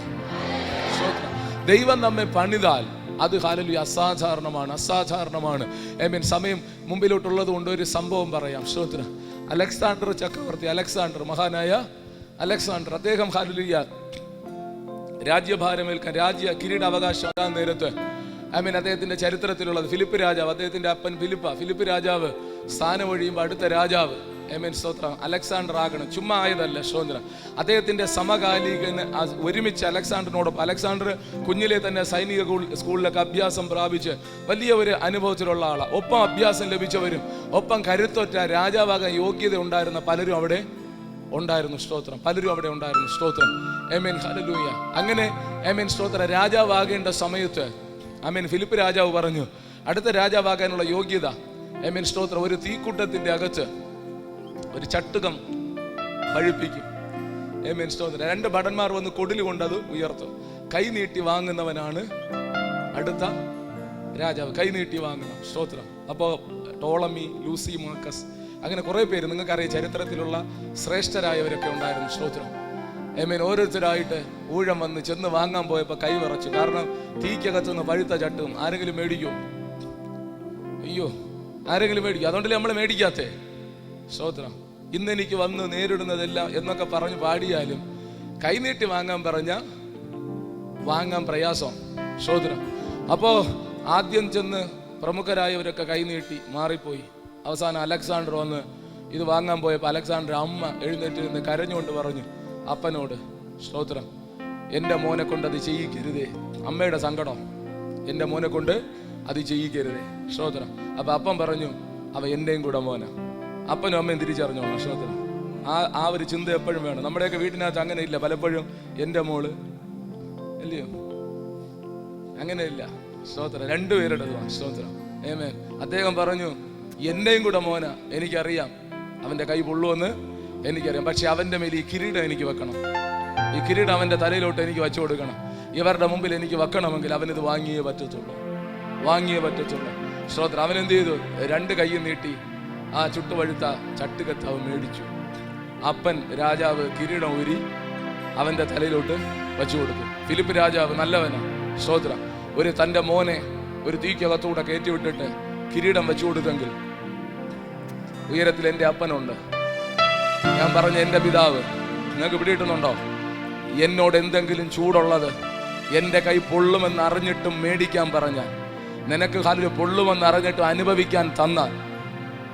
സ്തോത്രം. ദൈവം നമ്മെ പണിതാൽ അത് ഹല്ലേലൂയ അസാധാരണമാണ്, അസാധാരണമാണ്. ആമേൻ. സമയം മുമ്പിലോട്ടുള്ളത് കൊണ്ട് ഒരു സംഭവം പറയാം. സ്തോത്രം. അലക്സാണ്ടർ ചക്രവർത്തി, അലക്സാണ്ടർ, മഹാനായ അലക്സാണ്ടർ, അദ്ദേഹം ഹല്ലേലൂയ രാജ്യഭാരമേൽക്കാൻ, രാജ്യ കിരീടാവകാശം ആകാൻ നേരത്ത് ആമേൻ അദ്ദേഹത്തിന്റെ ചരിത്രത്തിലുള്ളത് ഫിലിപ്പ് രാജാവ്, അദ്ദേഹത്തിന്റെ അപ്പൻ ഫിലിപ്പ് രാജാവ് സ്ഥാനമൊഴിയുമ്പോൾ അടുത്ത രാജാവ് ആമേൻ സ്തോത്രം അലക്സാണ്ടർ ആകണം. ചുമ്മാ ആയതല്ല. സ്തോത്രം. അദ്ദേഹത്തിന്റെ സമകാലികന് ഒരുമിച്ച് അലക്സാണ്ടറിനോടൊപ്പം, അലക്സാണ്ടർ കുഞ്ഞിലെ തന്നെ സൈനിക സ്കൂളിലൊക്കെ അഭ്യാസം പ്രാപിച്ച് വലിയ ഒരു അനുഭവത്തിലുള്ള ആളാണ്. ഒപ്പം അഭ്യാസം ലഭിച്ചവരും ഒപ്പം കരുത്തൊറ്റ രാജാവാകാൻ യോഗ്യത ഉണ്ടായിരുന്ന പലരും അവിടെ ഉണ്ടായിരുന്നു. സ്തോത്രം. പലരും അവിടെ ഉണ്ടായിരുന്നു. സ്തോത്രം. Amen hallelujah. അങ്ങനെ ആമേൻ സ്തോത്രം രാജാവാകേണ്ട സമയത്ത് ആമേൻ ഫിലിപ്പ് രാജാവ് പറഞ്ഞു, അടുത്ത രാജാവാകാനുള്ള യോഗ്യത ആമേൻ സ്തോത്രം ഒരു തീക്കൂട്ടത്തിന്റെ അകത്ത് ഒരു ചട്ടുകം പഴിപ്പിക്കും. ആമേൻ സ്തോത്രം. 2 ഭടന്മാർ വന്ന് കൊടില് കൊണ്ടത് ഉയർത്തും. കൈ നീട്ടി വാങ്ങുന്നവനാണ് അടുത്ത രാജാവ്. കൈ നീട്ടി വാങ്ങണം. സ്തോത്രം. അപ്പോൾ ടോളമി, ലൂസിമാക്കസ്, അങ്ങനെ കുറെ പേര് നിങ്ങൾക്കറിയാം, ചരിത്രത്തിലുള്ള ശ്രേഷ്ഠരായവരൊക്കെ ഉണ്ടായിരുന്നു. സ്തോത്രം. ആമേൻ. ഓരോരുത്തരായിട്ട് ഊഴം വന്ന് ചെന്ന് വാങ്ങാൻ പോയപ്പോൾ കൈ വിറച്ചു. കാരണം തീക്കകത്തുനിന്ന് പഴുത്ത ചട്ടും ആരെങ്കിലും മേടിക്കും? അയ്യോ, ആരെങ്കിലും മേടിക്കും? അതുകൊണ്ടല്ലേ നമ്മൾ മേടിക്കാത്തേ. സ്തോത്രം. ഇന്നെനിക്ക് വന്ന് നേരിടുന്നതെല്ലാം എന്നൊക്കെ പറഞ്ഞ് പാടിയാലും കൈനീട്ടി വാങ്ങാൻ പറഞ്ഞ വാങ്ങാൻ പ്രയാസം. സ്തോത്രം. അപ്പോ ആദ്യം ചെന്ന് പ്രമുഖരായവരൊക്കെ കൈനീട്ടി മാറിപ്പോയി. അവസാനം അലക്സാണ്ടർ വന്ന് ഇത് വാങ്ങാൻ പോയപ്പോൾ അലക്സാണ്ടർ അമ്മ എഴുന്നേറ്റ് നിന്ന് കരഞ്ഞുകൊണ്ട് പറഞ്ഞു അപ്പനോട്, സ്തോത്രം, എൻ്റെ മോനെ കൊണ്ട് അത് ചെയ്യിക്കരുതേ. അമ്മയുടെ സങ്കടം, എൻ്റെ മോനെ കൊണ്ട് അത് ചെയ്യിക്കരുതേ. സ്തോത്രം. അപ്പൊ അപ്പൻ പറഞ്ഞു, അവ എൻ്റെയും കൂടെ മോന. അപ്പനും അമ്മയും തിരിച്ചറിഞ്ഞോളാം. സ്തോത്രം. ആ ഒരു ചിന്ത എപ്പോഴും വേണം. നമ്മുടെയൊക്കെ വീട്ടിനകത്ത് അങ്ങനെ ഇല്ല. പലപ്പോഴും എൻ്റെ മോള് അല്ലയോ, അങ്ങനെയില്ല. സ്തോത്രം. രണ്ടുപേരുടേതുമാണ്. സ്തോത്രം. ആമേൻ. അദ്ദേഹം പറഞ്ഞു, എൻ്റെയും കൂടെ മോന, എനിക്കറിയാം അവൻ്റെ കൈ പൊള്ളുമെന്ന് എനിക്കറിയാം. പക്ഷെ അവൻ്റെ മേൽ ഈ കിരീടം എനിക്ക് വെക്കണം. ഈ കിരീടം അവൻ്റെ തലയിലോട്ട് എനിക്ക് വെച്ചു കൊടുക്കണം. ഇവരുടെ മുമ്പിൽ എനിക്ക് വെക്കണമെങ്കിൽ അവനിത് വാങ്ങിയേ പറ്റത്തുള്ളൂ. സ്തോത്രം. അവൻ എന്ത് ചെയ്തു? 2 കൈയും നീട്ടി ആ ചുട്ടുപഴുത്ത ചട്ടുകത്ത് അവൻ മേടിച്ചു. അപ്പൻ രാജാവ് കിരീടം ഊരി അവന്റെ തലയിലോട്ട് വെച്ചു കൊടുത്തു. ഫിലിപ്പ് രാജാവ് നല്ലവനാണ്. സ്തോത്രം. തൻ്റെ മോനെ ഒരു തീക്കകത്തൂടെ കയറ്റി വിട്ടിട്ട് കിരീടം വെച്ചു കൊടുത്തെങ്കിൽ, ഉയരത്തിൽ എൻ്റെ അപ്പനുണ്ട്, ഞാൻ പറഞ്ഞ എൻ്റെ പിതാവ്, നിങ്ങൾക്ക് പിടിയിട്ടുന്നുണ്ടോ? എന്നോട് എന്തെങ്കിലും ചൂടുള്ളത് എൻ്റെ കൈ പൊള്ളുമെന്ന് അറിഞ്ഞിട്ടും മേടിക്കാൻ പറഞ്ഞാൽ, നിനക്ക് കാലിൽ പൊള്ളുമെന്ന് അറിഞ്ഞിട്ടും അനുഭവിക്കാൻ തന്നാൽ,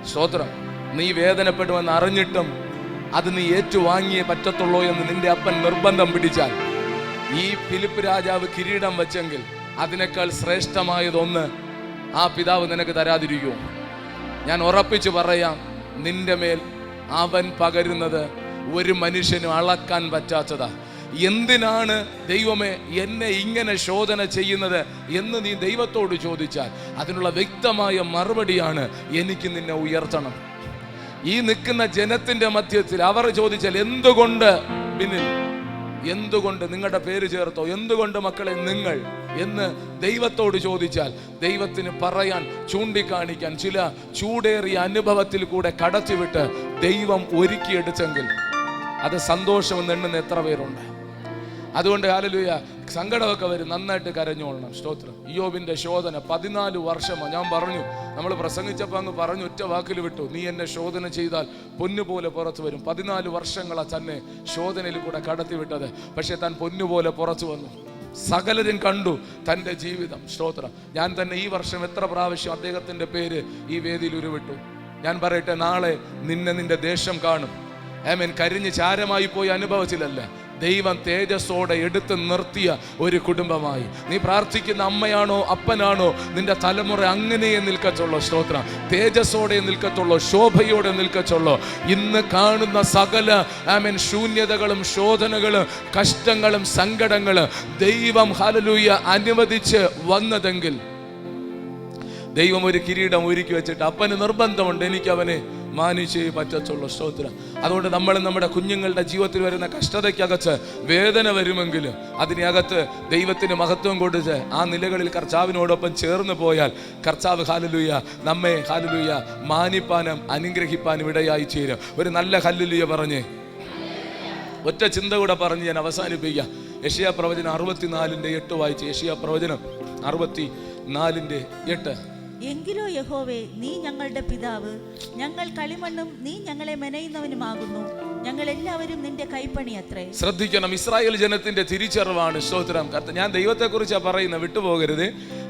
സ്തോത്രം, നീ വേദനപ്പെടുമെന്ന് അറിഞ്ഞിട്ടും അത് നീ ഏറ്റുവാങ്ങിയേ പറ്റത്തുള്ളൂ എന്ന് നിന്റെ അപ്പൻ നിർബന്ധം പിടിച്ചാൽ, ഈ ഫിലിപ്പ് രാജാവ് കിരീടം വെച്ചെങ്കിൽ അതിനേക്കാൾ ശ്രേഷ്ഠമായതൊന്ന് ആ പിതാവ് നിനക്ക് തരാതിരിക്കുമോ? ഞാൻ ഉറപ്പിച്ചു പറയാം, നിന്റെ മേൽ അവൻ പകരുന്നത് ഒരു മനുഷ്യനും അളക്കാൻ പറ്റാത്തതാ. എന്തിനാണ് ദൈവമേ എന്നെ ഇങ്ങനെ ശോധന ചെയ്യുന്നത് എന്ന് നീ ദൈവത്തോട് ചോദിച്ചാൽ അതിനുള്ള വ്യക്തമായ മറുപടിയാണ്, എനിക്ക് നിന്നെ ഉയർത്തണം. ഈ നിൽക്കുന്ന ജനത്തിന്റെ മധ്യത്തിൽ അവർ ചോദിച്ചാൽ എന്തുകൊണ്ട് ബിനിൽ, എന്തുകൊണ്ട് നിങ്ങളുടെ പേര് ചേർത്തോ, എന്തുകൊണ്ട് മക്കളെ നിങ്ങൾ എന്ന് ദൈവത്തോട് ചോദിച്ചാൽ ദൈവത്തിന് പറയാൻ, ചൂണ്ടിക്കാണിക്കാൻ ചില ചൂടേറിയ അനുഭവത്തിൽ കൂടെ കടത്തിവിട്ട് ദൈവം ഒരുക്കിയെടുത്തെങ്കിൽ അത് സന്തോഷമെന്ന് എണ്ണുന്ന എത്ര പേരുണ്ട്? അതുകൊണ്ട് ഹല്ലേലൂയ, സങ്കടമൊക്കെ വരും, നന്നായിട്ട് കരഞ്ഞോളണം. സ്തോത്രം. ഇയ്യോബിന്റെ ശോധന 14 വർഷമോ, ഞാൻ പറഞ്ഞു, നമ്മൾ പ്രസംഗിച്ചപ്പോൾ അങ്ങ് പറഞ്ഞു, ഒറ്റ വാക്കിൽ വിട്ടു, നീ എന്നെ ശോധന ചെയ്താൽ പൊന്നുപോലെ പുറത്തു വരും. 14 വർഷങ്ങളാ തന്നെ ശോധനയിൽ കൂടെ കടത്തിവിട്ടത്. പക്ഷെ താൻ പൊന്നുപോലെ പുറത്തു വന്നു. സകലരും കണ്ടു തൻ്റെ ജീവിതം. സ്തോത്രം. ഞാൻ തന്നെ ഈ വർഷം എത്ര പ്രാവശ്യം അദ്ദേഹത്തിന്റെ പേര് ഈ വേദിയിൽ ഉരുവിട്ടു. ഞാൻ പറയട്ടെ, നാളെ നിന്റെ ദേശം കാണും. ആമേൻ. കരിഞ്ഞ് ചാരമായി പോയ അനുഭവത്തിലല്ല, ദൈവം തേജസ്സോടെ എടുത്ത് നിർത്തിയ ഒരു കുടുംബമായി. നീ പ്രാർത്ഥിക്കുന്ന അമ്മയാണോ അപ്പനാണോ, നിന്റെ തലമുറ അങ്ങനെയേ നിൽക്കത്തുള്ളൂ. സ്തോത്രം. തേജസ്സോടെ നിൽക്കത്തുള്ളൂ, ശോഭയോടെ നിൽക്കത്തുള്ളൂ. ഇന്ന് കാണുന്ന സകല ആമേൻ ശൂന്യതകളും ശോധനകളും കഷ്ടങ്ങളും സങ്കടങ്ങളും ദൈവം ഹല്ലേലൂയ അനുവദിച്ച് വന്നതെങ്കിൽ ദൈവം ഒരു കിരീടം ഒരുക്കി വെച്ചിട്ട്, അപ്പന് നിർബന്ധമുണ്ട് എനിക്ക് അവനെ മാനിച്ചേ പറ്റത്തുള്ളൂ. സ്തോത്രം. അതുകൊണ്ട് നമ്മൾ നമ്മുടെ കുഞ്ഞുങ്ങളുടെ ജീവിതത്തിൽ വരുന്ന കഷ്ടതയ്ക്കകത്ത് വേദന വരുമെങ്കിലും അതിനകത്ത് ദൈവത്തിന് മഹത്വം കൊടുത്ത് ആ നിലകളിൽ കർത്താവിനോടൊപ്പം ചേർന്ന് പോയാൽ കർത്താവ് ഹല്ലേലൂയ നമ്മെ ഹല്ലേലൂയ മാനിപ്പാനും അനുഗ്രഹിപ്പാനും ഇടയായി ചേരും. ഒരു നല്ല ഹല്ലേലൂയ പറഞ്ഞ് ഒറ്റ ചിന്ത കൂടെ പറഞ്ഞ് ഞാൻ അവസാനിപ്പിക്കാം. യെശയ്യാ പ്രവചനം 64:8 വായിച്ച്. യെശയ്യാ പ്രവചനം 64:8. എങ്കിലോ യഹോവേ, നീ ഞങ്ങളുടെ പിതാവ്, ഞങ്ങൾ കളിമണ്ണും നീ ഞങ്ങളെ മെനയുന്നവനുമാകുന്നു, ഞങ്ങൾ എല്ലാവരും നിന്റെ കൈപ്പണി അത്രേ. ശ്രദ്ധിക്കണം, ഇസ്രായേൽ ജനത്തിന്റെ തിരിച്ചറിവാണ്. സ്തോത്രം. ഞാൻ ദൈവത്തെക്കുറിച്ചാണ് പറയുന്നത്, വിട്ടുപോകരുത്.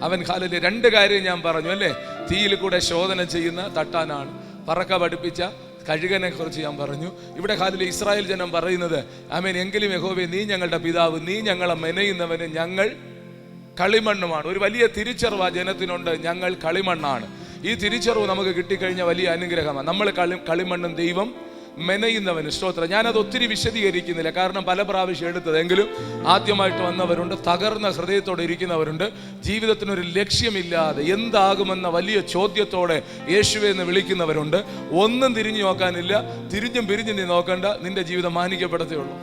അവൻ കാലിൽ 2 കാര്യം ഞാൻ പറഞ്ഞു അല്ലേ. തീയിൽ കൂടെ ശോധന ചെയ്യുന്ന തട്ടാനാണ്. പറക്ക പഠിപ്പിച്ച കഴുകനെ കുറിച്ച് ഞാൻ പറഞ്ഞു. ഇവിടെ കാലിൽ ഇസ്രായേൽ ജനം പറയുന്നത്, ആമേൻ, എങ്കിലും യഹോവേ നീ ഞങ്ങളുടെ പിതാവ്, നീ ഞങ്ങളെ മെനയുന്നവന് ഞങ്ങൾ കളിമണ്ണുമാണ്. ഒരു വലിയ തിരിച്ചറിവ് ആ ജനത്തിനുണ്ട്, ഞങ്ങൾ കളിമണ്ണാണ്. ഈ തിരിച്ചറിവ് നമുക്ക് കിട്ടിക്കഴിഞ്ഞ വലിയ അനുഗ്രഹമാണ്. നമ്മൾ കളിമണ്ണും ദൈവം മെനയുന്നവന്. സ്തോത്രം. ഞാനത് ഒത്തിരി വിശദീകരിക്കുന്നില്ല, കാരണം പല പ്രാവശ്യം എടുത്തതെങ്കിലും ആദ്യമായിട്ട് വന്നവരുണ്ട്, തകർന്ന ഹൃദയത്തോടെ ഇരിക്കുന്നവരുണ്ട്, ജീവിതത്തിനൊരു ലക്ഷ്യമില്ലാതെ എന്താകുമെന്ന വലിയ ചോദ്യത്തോടെ യേശുവെ എന്ന് വിളിക്കുന്നവരുണ്ട്. ഒന്നും തിരിഞ്ഞു നോക്കാനില്ല, തിരിഞ്ഞും പിരിഞ്ഞും നീ നോക്കണ്ട, നിന്റെ ജീവിതം മാനിക്കപ്പെടത്തേ ഉള്ളൂ,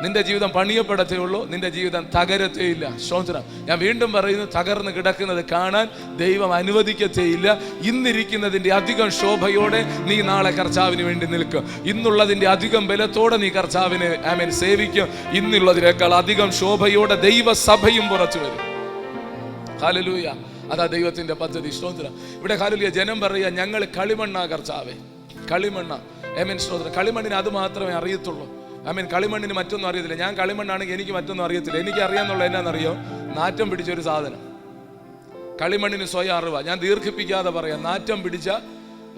നിന്റെ ജീവിതം പണിയപ്പെടത്തേ ഉള്ളൂ, നിന്റെ ജീവിതം തകരത്തേയില്ല. സ്തോത്രം. ഞാൻ വീണ്ടും പറയുന്നു, തകർന്ന് കിടക്കുന്നത് കാണാൻ ദൈവം അനുവദിക്കത്തേയില്ല. ഇന്നിരിക്കുന്നതിൻ്റെ അധികം ശോഭയോടെ നീ നാളെ കർത്താവിന് വേണ്ടി നിൽക്കും. ഇന്നുള്ളതിൻ്റെ അധികം ബലത്തോടെ നീ കർത്താവിനെ ആമേൻ സേവിക്കും. ഇന്നുള്ളതിനേക്കാൾ അധികം ശോഭയോടെ ദൈവസഭയും പുറത്തു വരും. ഹല്ലേലൂയ. അതാ ദൈവത്തിന്റെ പദ്ധതി. സ്തോത്രം. ഇവിടെ ഹല്ലേലൂയ ജനം പറയുക, ഞങ്ങൾ കളിമണ്ണാ കർത്താവേ, കളിമണ്ണ. ആമേൻ. സ്തോത്രം. കളിമണ്ണിന് അത് മാത്രമേ അറിയത്തുള്ളൂ. ആമേൻ. കളിമണ്ണിന് മറ്റൊന്നും അറിയത്തില്ല. ഞാൻ കളിമണ്ണാണെങ്കിൽ എനിക്ക് മറ്റൊന്നും അറിയത്തില്ല. എനിക്ക് അറിയാന്നുള്ള എന്നാന്നറിയോ, നാറ്റം പിടിച്ചൊരു സാധനം. കളിമണ്ണിന് സ്വയം അറിവാ. ഞാൻ ദീർഘിപ്പിക്കാതെ പറയാം, നാറ്റം പിടിച്ച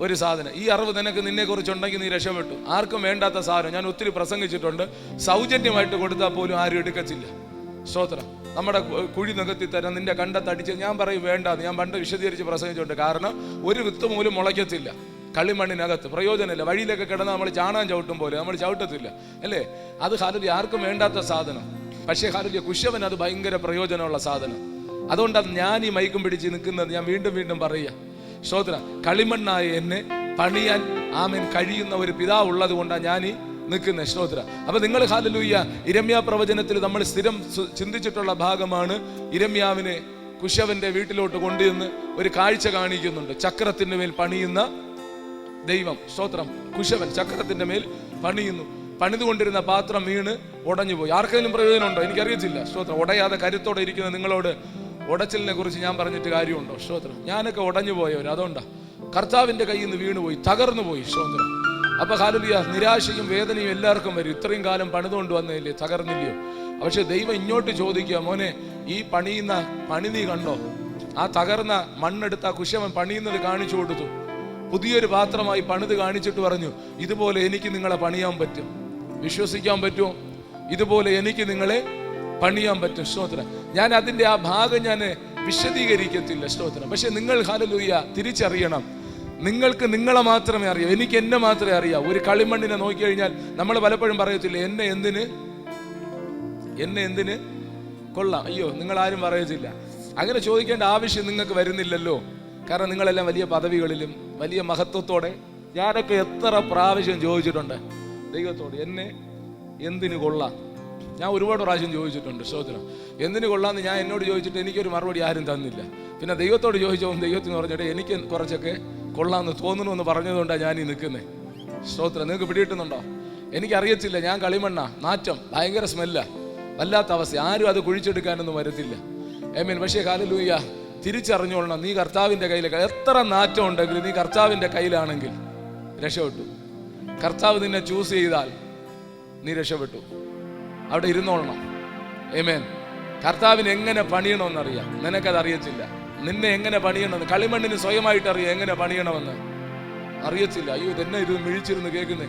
ഒരു സാധനം. ഈ അറിവ് നിന്നെ കുറിച്ചുണ്ടെങ്കിൽ നീ രക്ഷപ്പെട്ടു. ആർക്കും വേണ്ടാത്ത സാധനം. ഞാൻ ഒത്തിരി പ്രസംഗിച്ചിട്ടുണ്ട്, സൗജന്യമായിട്ട് കൊടുത്താൽ പോലും ആരും എടുക്കത്തില്ല. സ്തോത്രം. നമ്മുടെ കുഴി നികത്തി തരാൻ, നിന്റെ കണ്ടത്തടിച്ച്, ഞാൻ പറയും വേണ്ടാന്ന്. ഞാൻ പണ്ട് വിശദീകരിച്ച് പ്രസംഗിച്ചിട്ടുണ്ട്. കാരണം ഒരു വിത്ത് പോലും മുളയ്ക്കത്തില്ല കളിമണ്ണിനകത്ത്. പ്രയോജനമില്ല. വഴിയിലൊക്കെ കിടന്ന് നമ്മൾ ചാണാൻ ചവിട്ടും പോലെ നമ്മൾ ചവിട്ടത്തില്ല അല്ലേ. അത് ഹല്ലേലൂയ ആർക്കും വേണ്ടാത്ത സാധനം. പക്ഷേ ഹല്ലേലൂയ കുശവൻ അത് ഭയങ്കര പ്രയോജനമുള്ള സാധനം. അതുകൊണ്ടാണ് ഞാൻ ഈ മൈക്കും പിടിച്ച് നിൽക്കുന്നത്. ഞാൻ വീണ്ടും വീണ്ടും പറയുക, സ്തോത്രം. കളിമണ്ണായ എന്നെ പണിയാൻ ആമേൻ കഴിയുന്ന ഒരു പിതാവ് ഉള്ളത് കൊണ്ടാണ് ഞാൻ ഈ നിൽക്കുന്നത്. സ്തോത്രം. അപ്പൊ നിങ്ങൾ ഹല്ലേലൂയ ഇരമ്യാ പ്രവചനത്തിൽ നമ്മൾ സ്ഥിരം ചിന്തിച്ചിട്ടുള്ള ഭാഗമാണ്. ഇരമ്യാവിനെ കുശവന്റെ വീട്ടിലോട്ട് കൊണ്ടുവന്ന് ഒരു കാഴ്ച കാണിക്കുന്നുണ്ട്. ചക്രത്തിന് മേൽ പണിയുന്ന ദൈവം. സ്തോത്രം. കുശവൻ ചക്രത്തിന്റെ മേൽ പണിയുന്നു. പണിതുകൊണ്ടിരുന്ന പാത്രം വീണ് ഉടഞ്ഞുപോയി. ആർക്കെങ്കിലും പ്രയോജനമുണ്ടോ? എനിക്കറിയത്തില്ല. സ്തോത്രം. ഉടയാതെ കരുത്തോടെ ഇരിക്കുന്ന നിങ്ങളോട് ഉടച്ചിലിനെ കുറിച്ച് ഞാൻ പറഞ്ഞിട്ട് കാര്യമുണ്ടോ? സ്തോത്രം. ഞാനൊക്കെ ഉടഞ്ഞു പോയവർ. അതുകൊണ്ടാ കർത്താവിന്റെ കയ്യിൽ നിന്ന് വീണുപോയി, തകർന്നു പോയി. സ്തോത്രം. അപ്പൊ ഹല്ലേലൂയ നിരാശയും വേദനയും എല്ലാവർക്കും വരും. ഇത്രയും കാലം പണിതുകൊണ്ട് വന്നില്ലേ, തകർന്നില്ലയോ? പക്ഷെ ദൈവം ഇങ്ങോട്ട് ചോദിക്കുക, മോനെ ഈ പണിയുന്ന പണി നീ കണ്ടോ? ആ തകർന്ന മണ്ണെടുത്ത കുശവൻ പണിയുന്നത് കാണിച്ചു കൊടുത്തു. പുതിയൊരു പാത്രമായി പണിത് കാണിച്ചിട്ട് പറഞ്ഞു, ഇതുപോലെ എനിക്ക് നിങ്ങളെ പണിയാൻ പറ്റും. വിശ്വസിക്കാൻ പറ്റുമോ? ഇതുപോലെ എനിക്ക് നിങ്ങളെ പണിയാൻ പറ്റും. സ്തോത്രം. ഞാൻ അതിൻ്റെ ആ ഭാഗം ഞാൻ വിശദീകരിക്കത്തില്ല. സ്തോത്രം. പക്ഷെ നിങ്ങൾ ഹല്ലേലൂയ തിരിച്ചറിയണം, നിങ്ങൾക്ക് നിങ്ങളെ മാത്രമേ അറിയൂ, എനിക്ക് എന്നെ മാത്രമേ അറിയാവൂ. ഒരു കളിമണ്ണിനെ നോക്കിക്കഴിഞ്ഞാൽ നമ്മൾ പലപ്പോഴും പറയത്തില്ല, എന്നെ എന്തിന് കൊള്ളാം. അയ്യോ, നിങ്ങൾ ആരും പറയത്തില്ല. അങ്ങനെ ചോദിക്കേണ്ട ആവശ്യം നിങ്ങൾക്ക് വരുന്നില്ലല്ലോ. കാരണം നിങ്ങളെല്ലാം വലിയ പദവികളിലും വലിയ മഹത്വത്തോടെ. ഞാനൊക്കെ എത്ര പ്രാവശ്യം ചോദിച്ചിട്ടുണ്ട് ദൈവത്തോട്, എന്നെ എന്തിന് കൊള്ളാം. ഞാൻ ഒരുപാട് പ്രാവശ്യം ചോദിച്ചിട്ടുണ്ട്. സ്തോത്രം. എന്തിന് കൊള്ളാമെന്ന് ഞാൻ എന്നോട് ചോദിച്ചിട്ട് എനിക്കൊരു മറുപടി ആരും തന്നില്ല. പിന്നെ ദൈവത്തോട് ചോദിച്ചപ്പോൾ ദൈവത്തിന് പറഞ്ഞിട്ട് എനിക്ക് കുറച്ചൊക്കെ കൊള്ളാമെന്ന് തോന്നണമെന്ന് പറഞ്ഞതുകൊണ്ടാണ് ഞാൻ ഈ നിൽക്കുന്നത്. സ്തോത്രം. നിങ്ങൾക്ക് പിടികിട്ടുന്നുണ്ടോ? എനിക്കറിയത്തില്ല. ഞാൻ കളിമണ്ണ, നാറ്റം, ഭയങ്കര സ്മെല്ല, വല്ലാത്ത അവസ്ഥ. ആരും അത് കുഴിച്ചെടുക്കാനൊന്നും വരത്തില്ല. ആമേൻ. പക്ഷേ ഹല്ലേലൂയ, തിരിച്ചറിഞ്ഞോളണം, നീ കർത്താവിൻ്റെ കയ്യിലേക്ക്. എത്ര നാറ്റം ഉണ്ടെങ്കിലും നീ കർത്താവിൻ്റെ കയ്യിലാണെങ്കിൽ രക്ഷപ്പെട്ടു. കർത്താവ് നിന്നെ ചൂസ് ചെയ്താൽ നീ രക്ഷപ്പെട്ടു. അവിടെ ഇരുന്നോളണം. ആമേൻ. കർത്താവിന് എങ്ങനെ പണിയണമെന്നറിയാം. നിനക്കത് അറിയത്തില്ല. നിന്നെ എങ്ങനെ പണിയണമെന്ന് കളിമണ്ണിന് സ്വയമായിട്ട് അറിയാം. എങ്ങനെ പണിയണമെന്ന് അറിയത്തില്ല. അയ്യോ, ഇതെന്നെ ഇത് മിഴിച്ചിരുന്ന് കേൾക്കുന്നേ.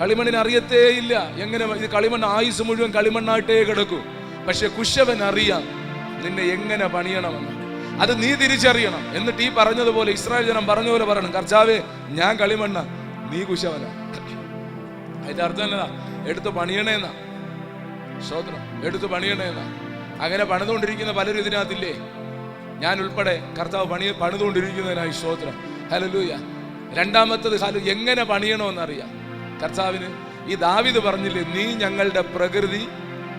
കളിമണ്ണിന് അറിയത്തേ ഇല്ല എങ്ങനെ. ഇത് കളിമണ്ണ് ആയുസ് മുഴുവൻ കളിമണ്ണായിട്ടേ കിടക്കൂ. പക്ഷെ കുശവൻ അറിയാം നിന്നെ എങ്ങനെ പണിയണമെന്ന്. അത് നീ തിരിച്ചറിയണം. എന്നിട്ട് ഈ പറഞ്ഞതുപോലെ ഇസ്രായേൽ ജനം പറഞ്ഞതുപോലെ പറയണം, കർത്താവേ, ഞാൻ കളിമണ്ണ, നീ കുശവന. അതിന്റെ അർത്ഥം എന്നതാ? എടുത്ത് പണിയണേന്നാ. സ്തോത്രം. എടുത്ത് പണിയണേന്നാ. അങ്ങനെ പണിതുകൊണ്ടിരിക്കുന്ന പലരും ഇതിനകത്തില്ലേ? ഞാൻ ഉൾപ്പെടെ കർത്താവ് പണിതുകൊണ്ടിരിക്കുന്നതിനായി സ്തോത്രം. ഹല്ലേലൂയ. രണ്ടാമത്തത് എങ്ങനെ പണിയണമെന്നറിയാം കർത്താവിന്. ഈ ദാവീദ് പറഞ്ഞില്ലേ, നീ ഞങ്ങളുടെ പ്രകൃതി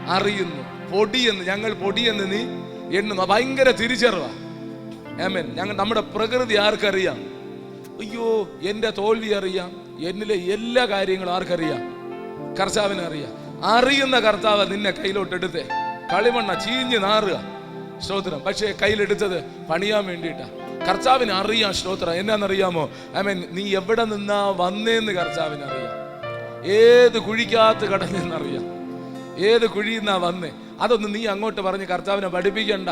അറിയുന്നു, പൊടിയെന്ന്, ഞങ്ങൾ പൊടിയെന്ന് നീ എണ്ണുന്നു. ഭയങ്കര തിരിച്ചറിവാ. ആമേൻ. നമ്മുടെ പ്രകൃതി ആർക്കറിയാം? അയ്യോ, എൻ്റെ തോൽവി അറിയാം, എന്നിലെ എല്ലാ കാര്യങ്ങളും ആർക്കറിയാം? കർത്താവിന് അറിയാം. അറിയുന്ന കർത്താവ് നിന്നെ കയ്യിലോട്ടെടുത്തേ. കളിമണ്ണ ചീഞ്ഞ് നാറുക. സ്തോത്രം. പക്ഷേ കയ്യിലെടുത്തത് പണിയാൻ വേണ്ടിയിട്ടാ. കർത്താവിന് അറിയാം. സ്തോത്രം. എന്നാന്നറിയാമോ? ആമേൻ. നീ എവിടെ നിന്നാ വന്നേന്ന് കർത്താവിന് അറിയാം. ഏത് കുഴിക്കകത്ത് കടന്നെന്നറിയാം. ഏത് കുഴിയിൽ നിന്നാ വന്നേ. അതൊന്നും നീ അങ്ങോട്ട് പറഞ്ഞ് കർത്താവിനെ പഠിപ്പിക്കണ്ട.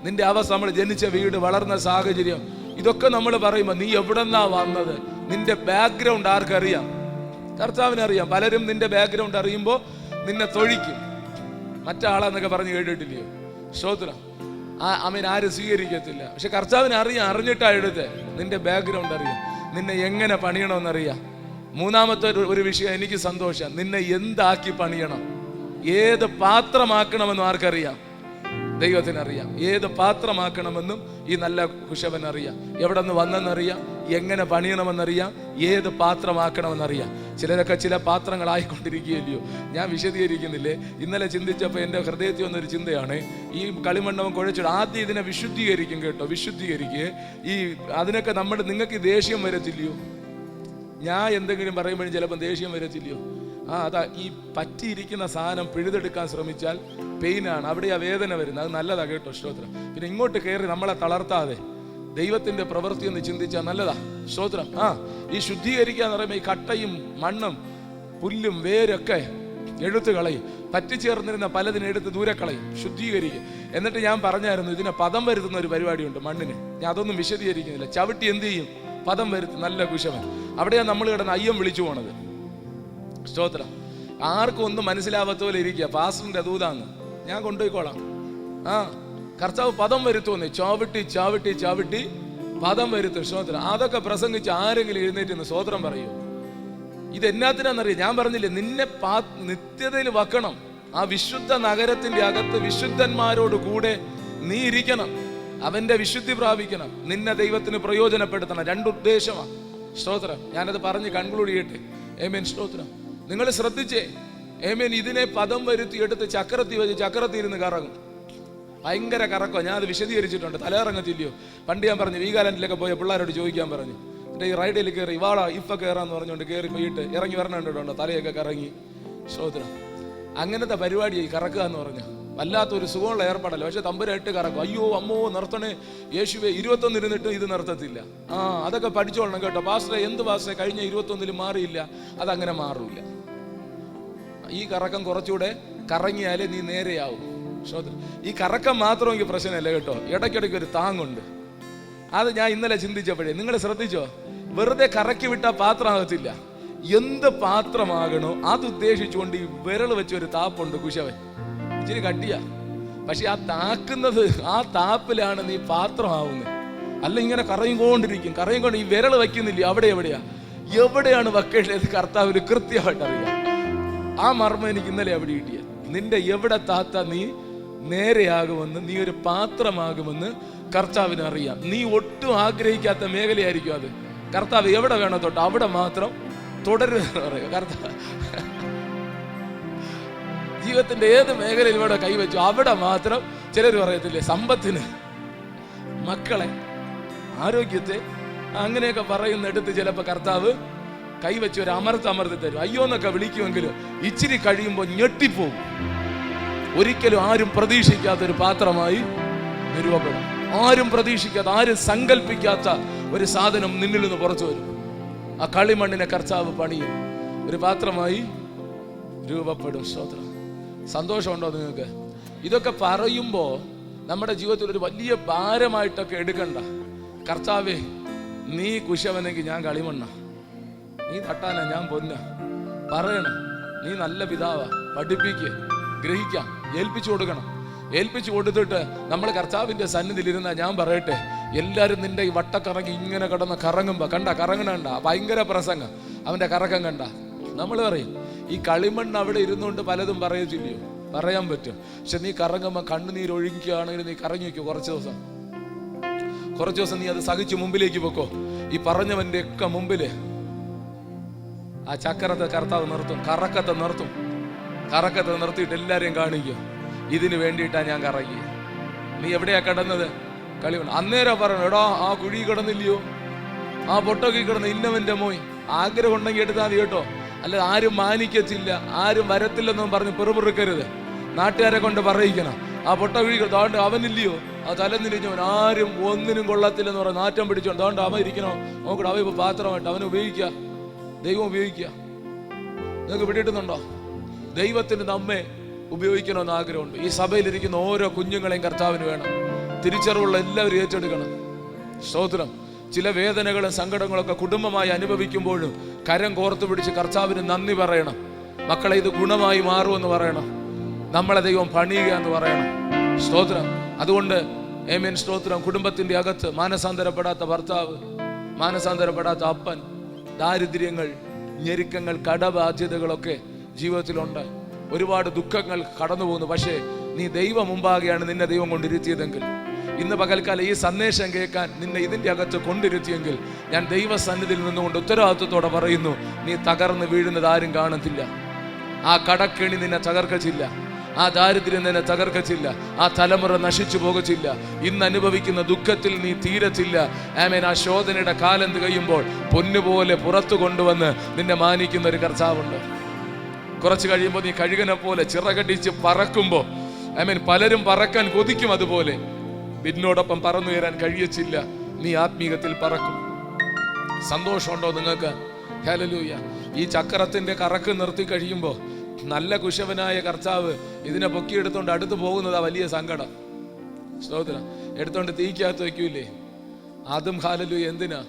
നിന്റെ അവസ്ഥ, നമ്മൾ ജനിച്ച വീട്, വളർന്ന സാഹചര്യം, ഇതൊക്കെ നമ്മൾ പറയുമ്പോൾ നീ എവിടെ നിന്നാ വന്നത്, നിന്റെ ബാക്ക്ഗ്രൗണ്ട് ആർക്കറിയാം? കർത്താവിനറിയാം. പലരും നിന്റെ ബാക്ക്ഗ്രൗണ്ട് അറിയുമ്പോൾ നിന്നെ തൊഴിക്കും. മറ്റാളെന്നൊക്കെ പറഞ്ഞ് കേട്ടിട്ടില്ലയോ? സ്തോത്രം. ആമേൻ. ആരും സ്വീകരിക്കത്തില്ല. പക്ഷെ കർത്താവിനെ അറിയാം. അറിഞ്ഞിട്ടാ എടുത്തേ. നിന്റെ ബാക്ക്ഗ്രൗണ്ട് അറിയാം. നിന്നെ എങ്ങനെ പണിയണമെന്നറിയാം. മൂന്നാമത്തെ ഒരു വിഷയം എനിക്ക് സന്തോഷം. നിന്നെ എന്താക്കി പണിയണം, ഏത് പാത്രമാക്കണമെന്നും ആർക്കറിയാം? ദൈവത്തിനറിയാം. ഏത് പാത്രമാക്കണമെന്നും ഈ നല്ല കുശവൻ അറിയാം. എവിടെ നിന്ന് വന്നെന്നറിയാം, എങ്ങനെ പണിയണമെന്നറിയാം, ഏത് പാത്രമാക്കണമെന്നറിയാം. ചിലരൊക്കെ ചില പാത്രങ്ങളായിക്കൊണ്ടിരിക്കുകയല്ലയോ. ഞാൻ വിശദീകരിക്കുന്നില്ലേ. ഇന്നലെ ചിന്തിച്ചപ്പോൾ എൻ്റെ ഹൃദയത്തിൽ വന്നൊരു ചിന്തയാണ്. ഈ കളിമണ്ണവും കുഴച്ചിട്ട് ആദ്യം ഇതിനെ വിശുദ്ധീകരിക്കും കേട്ടോ. വിശുദ്ധീകരിക്കുക. അതിനൊക്കെ നിങ്ങൾക്ക് ദേഷ്യം വരത്തില്ലയോ? ഞാൻ എന്തെങ്കിലും പറയുമ്പോഴും ചിലപ്പോൾ ദേഷ്യം വരത്തില്ലയോ? അതാ ഈ പറ്റിയിരിക്കുന്ന സാധനം പിഴുതെടുക്കാൻ ശ്രമിച്ചാൽ പെയിനാണ്. അവിടെ ആ വേദന വരുന്നത്. അത് നല്ലതാ കേട്ടോ. സ്തോത്രം. പിന്നെ ഇങ്ങോട്ട് കയറി നമ്മളെ തളർത്താതെ ദൈവത്തിന്റെ പ്രവൃത്തി എന്ന് ചിന്തിച്ചാൽ നല്ലതാ. സ്തോത്രം. ഈ ശുദ്ധീകരിക്കാന്ന് പറയുമ്പോൾ ഈ കട്ടയും മണ്ണും പുല്ലും വേരൊക്കെ എടുത്തു കളയും. പറ്റിച്ചേർന്നിരുന്ന പലതിനെ എടുത്ത് ദൂരെ കളയും. ശുദ്ധീകരിക്കും. എന്നിട്ട് ഞാൻ പറഞ്ഞായിരുന്നു, ഇതിനെ പദം വരുത്തുന്ന ഒരു പരിപാടിയുണ്ട് മണ്ണിന്. ഞാൻ അതൊന്നും വിശദീകരിക്കുന്നില്ല. ചവിട്ടി എന്ത് ചെയ്യും? പദം വരുത്തും. നല്ല കുശവൻ. അവിടെയാണ് നമ്മൾ കിടന്ന് അയ്യം വിളിച്ചു പോണത്. സ്തോത്രം. ആർക്കും ഒന്നും മനസ്സിലാവാത്ത പോലെ ഇരിക്കുക. പാസ്റ്ററിന്റെ ദൂതാന്ന്, ഞാൻ കൊണ്ടുപോയിക്കോളാം. കർത്താവ് പദം വരുത്തുമെന്ന്. ചാവിട്ടി ചാവിട്ടി ചാവിട്ടി പദം വരുത്തും. സ്തോത്രം. അതൊക്കെ പ്രസംഗിച്ച് ആരെങ്കിലും എഴുന്നേറ്റ് സ്തോത്രം പറയൂ? ഇത് എന്നാത്തിനാന്നറിയാം? ഞാൻ പറഞ്ഞില്ലേ, നിന്നെ നിത്യതയിൽ വെക്കണം. ആ വിശുദ്ധ നഗരത്തിന്റെ അകത്ത് വിശുദ്ധന്മാരോട് കൂടെ നീ ഇരിക്കണം. അവന്റെ വിശുദ്ധി പ്രാപിക്കണം. നിന്നെ ദൈവത്തിന് പ്രയോജനപ്പെടുത്തണം. രണ്ടുദ്ദേശമാണ്. സ്തോത്രം. ഞാനത് പറഞ്ഞ് കൺക്ലൂഡ് ചെയ്യട്ടെ. ആമേൻ. സ്തോത്രം. നിങ്ങൾ ശ്രദ്ധിച്ചേ. ആമേൻ. ഇതിനെ പദം വരുത്തി എടുത്ത് ചക്രത്തി വെച്ച് ചക്രത്തി ഇരുന്ന് കറങ്ങും. ഭയങ്കര കറക്കോ. ഞാൻ അത് വിശദീകരിച്ചിട്ടുണ്ട്. തലയിറങ്ങത്തില്ലയോ? പണ്ട് ഞാൻ പറഞ്ഞു, വീഗാലാൻഡിലൊക്കെ പോയ പിള്ളേരോട് ചോദിക്കാൻ പറഞ്ഞു. എന്നിട്ട് ഈ റൈഡിൽ കയറി ഇവാളാ ഇപ്പൊ കയറാന്ന് പറഞ്ഞുകൊണ്ട് കയറി പോയിട്ട് ഇറങ്ങി വരണുണ്ടോ? തലയൊക്കെ കറങ്ങി. സ്തോത്രം. അങ്ങനത്തെ പരിപാടിയായി കറക്കുക എന്ന് പറഞ്ഞ വല്ലാത്തൊരു സുഖമുള്ള ഏർപ്പാടല്ലോ. പക്ഷെ തമ്പുരായിട്ട് കറക്കും. അയ്യോ അമ്മോ നിർത്തണേ യേശുവേ. 21 ഇരുന്നിട്ടും ഇത് നിർത്തത്തില്ല. അതൊക്കെ പഠിച്ചോളണം കേട്ടോ. പാസ്റ്ററെ, എന്ത് പാസ്റ്ററെ, കഴിഞ്ഞ 21 മാറിയില്ല. അതങ്ങനെ മാറൂല. ഈ കറക്കം കുറച്ചുകൂടെ കറങ്ങിയാലേ നീ നേരെയാവും. ഈ കറക്കം മാത്രമെങ്കിൽ പ്രശ്നമല്ല കേട്ടോ. ഇടയ്ക്കിടയ്ക്ക് ഒരു താങ്ങുണ്ട്. അത് ഞാൻ ഇന്നലെ ചിന്തിച്ചപ്പോഴേ, നിങ്ങൾ ശ്രദ്ധിച്ചോ? വെറുതെ കറക്കി വിട്ടാൽ പാത്രമാകത്തില്ല. എന്ത് പാത്രമാകണോ അത് ഉദ്ദേശിച്ചുകൊണ്ട് ഈ വിരൽ വെച്ചൊരു താപ്പുണ്ട് കുശവൻ. ഇച്ചിരി കട്ടിയാ. പക്ഷെ ആ താക്കുന്നത്, ആ താപ്പിലാണ് നീ പാത്രമാവുന്നത്. അല്ല ഇങ്ങനെ കറങ്ങിക്കൊണ്ട് ഈ വിരൽ വയ്ക്കുന്നില്ല, എവിടെയാണ് വെക്കേണ്ടത് കർത്താവിന് കൃത്യമായിട്ട് അറിയാം. ആ മർമ്മം എനിക്ക് ഇന്നലെ അവിടെ കിട്ടിയ. നിന്റെ എവിടെ താത്ത നീ നേരെയാകുമെന്ന്, നീ ഒരു പാത്രമാകുമെന്ന് കർത്താവിന് അറിയാം. നീ ഒട്ടും ആഗ്രഹിക്കാത്ത മേഖലയായിരിക്കും അത്. കർത്താവ് എവിടെ വേണോ തൊട്ട് അവിടെ മാത്രം തുടരുക പറയുക കർത്താവ്. ജീവിതത്തിന്റെ ഏത് മേഖലയിൽ ഇവിടെ കൈവച്ചു അവിടെ മാത്രം. ചിലർ പറയത്തില്ലേ, സമ്പത്തിന്, മക്കളെ, ആരോഗ്യത്തെ, അങ്ങനെയൊക്കെ പറയുന്നിടത്ത് ചിലപ്പോൾ കർത്താവ് കൈവച്ച് ഒരു അമർത്തി തരും. അയ്യോ എന്നൊക്കെ വിളിക്കുമെങ്കിലും ഇച്ചിരി കഴിയുമ്പോൾ ഞെട്ടിപ്പോകും. ഒരിക്കലും ആരും പ്രതീക്ഷിക്കാത്തൊരു പാത്രമായി രൂപപ്പെടും. ആരും പ്രതീക്ഷിക്കാത്ത, ആരും സങ്കല്പിക്കാത്ത ഒരു സാധനം നിന്നിൽ നിന്ന് പുറത്തു വരും. ആ കളിമണ്ണിനെ കർത്താവ് പണിയും, ഒരു പാത്രമായി രൂപപ്പെടും. സ്തോത്രം. സന്തോഷമുണ്ടോ നിങ്ങൾക്ക്? ഇതൊക്കെ പറയുമ്പോൾ നമ്മുടെ ജീവിതത്തിൽ ഒരു വലിയ ഭാരമായിട്ടൊക്കെ എടുക്കണ്ട. കർത്താവേ, നീ കുശവനെങ്കിൽ ഞാൻ കളിമണ്ണ, നീ തട്ടാന ഞാൻ പൊന്ന പറയണം. നീ നല്ല പിതാവാ, പഠിപ്പിക്കുക, ഗ്രഹിക്കാം, ഏൽപ്പിച്ചു കൊടുക്കണം. ഏൽപ്പിച്ചു കൊടുത്തിട്ട് നമ്മൾ കർത്താവിന്റെ സന്നിധിയിൽ ഇരുന്ന, ഞാൻ പറയട്ടെ, എല്ലാവരും നിന്റെ ഈ വട്ടക്കറങ്ങി ഇങ്ങനെ കിടന്ന് കറങ്ങുമ്പോ കറങ്ങണണ്ട, ഭയങ്കര പ്രസംഗം, അവന്റെ കറക്കം കണ്ട. നമ്മൾ പറയും ഈ കളിമണ്ണ് അവിടെ ഇരുന്നുകൊണ്ട് പലതും പറയത്തില്ലയോ? പറയാൻ പറ്റും. പക്ഷെ നീ കറങ്ങുമ്പോൾ കണ്ണുനീരൊഴുകിക്കുകയാണെങ്കിൽ നീ കറങ്ങി വയ്ക്കോ. കുറച്ച് ദിവസം നീ അത് സഹിച്ച് മുമ്പിലേക്ക് വെക്കോ. ഈ പറഞ്ഞവന്റെ ഒക്കെ മുമ്പില് ആ ചക്രത്തെ കർത്താവ് നിർത്തും, കറക്കത്തെ നിർത്തിയിട്ട് എല്ലാരെയും കാണിക്കും, ഇതിന് വേണ്ടിയിട്ടാ ഞാൻ കറങ്ങി. നീ എവിടെയാ കിടന്നത്? കളിമണ്ണ്. അന്നേരം പറഞ്ഞു, എടാ ആ കുഴി കിടന്നില്ലയോ, ആ പൊട്ടൊക്കെ കിടന്ന് ഇന്നവന്റെ മോയ്. ആഗ്രഹം ഉണ്ടെങ്കിൽ എടുത്താൽ മതി കേട്ടോ. അല്ല, ആരും മാനിക്കത്തില്ല, ആരും വരത്തില്ലെന്നും പറഞ്ഞ് പെറുപിറുക്കരുത്. നാട്ടുകാരെ കൊണ്ട് പറയിക്കണം. ആ പൊട്ട കുഴി താണ്ട് അവനില്ലയോ, ആ തലനിരിഞ്ഞവൻ, ആരും ഒന്നിനും കൊള്ളത്തില്ലെന്ന് പറഞ്ഞ് നാറ്റം പിടിച്ചോണ്ട് താണ്ട് അവൻ ഇരിക്കണോ നോക്കട്ടെ. അവൻ ഇപ്പൊ പാത്രമായിട്ട് അവനെ ഉപയോഗിക്കുക, ദൈവം ഉപയോഗിക്കുക. നിങ്ങൾക്ക് പിടിയിട്ടുന്നുണ്ടോ? ദൈവത്തിന് നമ്മെ ഉപയോഗിക്കണമെന്ന് ആഗ്രഹമുണ്ട്. ഈ സഭയിലിരിക്കുന്ന ഓരോ കുഞ്ഞുങ്ങളെയും കർത്താവിന് വേണം. തിരിച്ചറിവുള്ള എല്ലാവരും ഏറ്റെടുക്കണം. സ്തോത്രം. ചില വേദനകളും സങ്കടങ്ങളൊക്കെ കുടുംബമായി അനുഭവിക്കുമ്പോഴും കരം കോർത്തു പിടിച്ച് കർത്താവിന് നന്ദി പറയണം. മക്കളെ, ഇത് ഗുണമായി മാറുമെന്ന് പറയണം. നമ്മളെ ദൈവം പണിയുക എന്ന് പറയണം. സ്തോത്രം. അതുകൊണ്ട് ആമേൻ, സ്തോത്രം. കുടുംബത്തിന്റെ അകത്ത് മാനസാന്തരപ്പെടാത്ത ഭർത്താവ്, മാനസാന്തരപ്പെടാത്ത അപ്പൻ, ദാരിദ്ര്യങ്ങൾ, ഞെരുക്കങ്ങൾ, കടബാധ്യതകളൊക്കെ ജീവിതത്തിലുണ്ട്. ഒരുപാട് ദുഃഖങ്ങൾ കടന്നു പോകുന്നു. പക്ഷേ നീ ദൈവം മുമ്പാകെയാണ് നിന്നെ ദൈവം കൊണ്ടിരുത്തിയതെങ്കിൽ, ഇന്ന് പകൽക്കാലം ഈ സന്ദേശം കേൾക്കാൻ നിന്നെ ഇതിൻ്റെ അകത്ത് കൊണ്ടിരുത്തിയെങ്കിൽ, ഞാൻ ദൈവസന്നിധിയിൽ നിന്നുകൊണ്ട് ഉത്തരവാദിത്വത്തോടെ പറയുന്നു, നീ തകർന്ന് വീഴുന്നത് ആരും കാണത്തില്ല. ആ കടക്കെണി നിന്നെ തകർക്കച്ചില്ല, ആ ദാരിദ്ര്യം നിന്നെ തകർക്കച്ചില്ല, ആ തലമുറ നശിച്ചു പോകച്ചില്ല. ഇന്ന് അനുഭവിക്കുന്ന ദുഃഖത്തിൽ നീ തീരത്തില്ല. ആമേൻ. ആ ശോധനയുടെ കാലം കഴിയുമ്പോൾ പൊന്നുപോലെ പുറത്തു കൊണ്ടുവന്ന് നിന്നെ മാനിക്കുന്ന ഒരു കർത്താവുണ്ട്. കുറച്ച് കഴിയുമ്പോൾ നീ കഴുകനെ പോലെ ചിറകടിച്ച് പറക്കുമ്പോൾ, ആമേൻ, പലരും പറക്കാൻ കൊതിക്കും. അതുപോലെ നിന്നോടൊപ്പം പറന്നുയരാൻ കഴിയച്ചില്ല. നീ ആത്മീകത്തിൽ പറക്കും. സന്തോഷമുണ്ടോ നിങ്ങൾക്ക്? ഹല്ലേലൂയ. ഈ ചക്രത്തിന്റെ കറക്ക് നിർത്തി കഴിയുമ്പോൾ നല്ല കുശവനായ കർത്താവ് ഇതിനെ പൊക്കിയെടുത്തോണ്ട് അടുത്ത് പോകുന്നതാ വലിയ സങ്കടം. സ്തോത്രം. എടുത്തോണ്ട് തീക്കകത്ത് വയ്ക്കൂലേ? അതും ഹല്ലേലൂയ എന്തിനാ?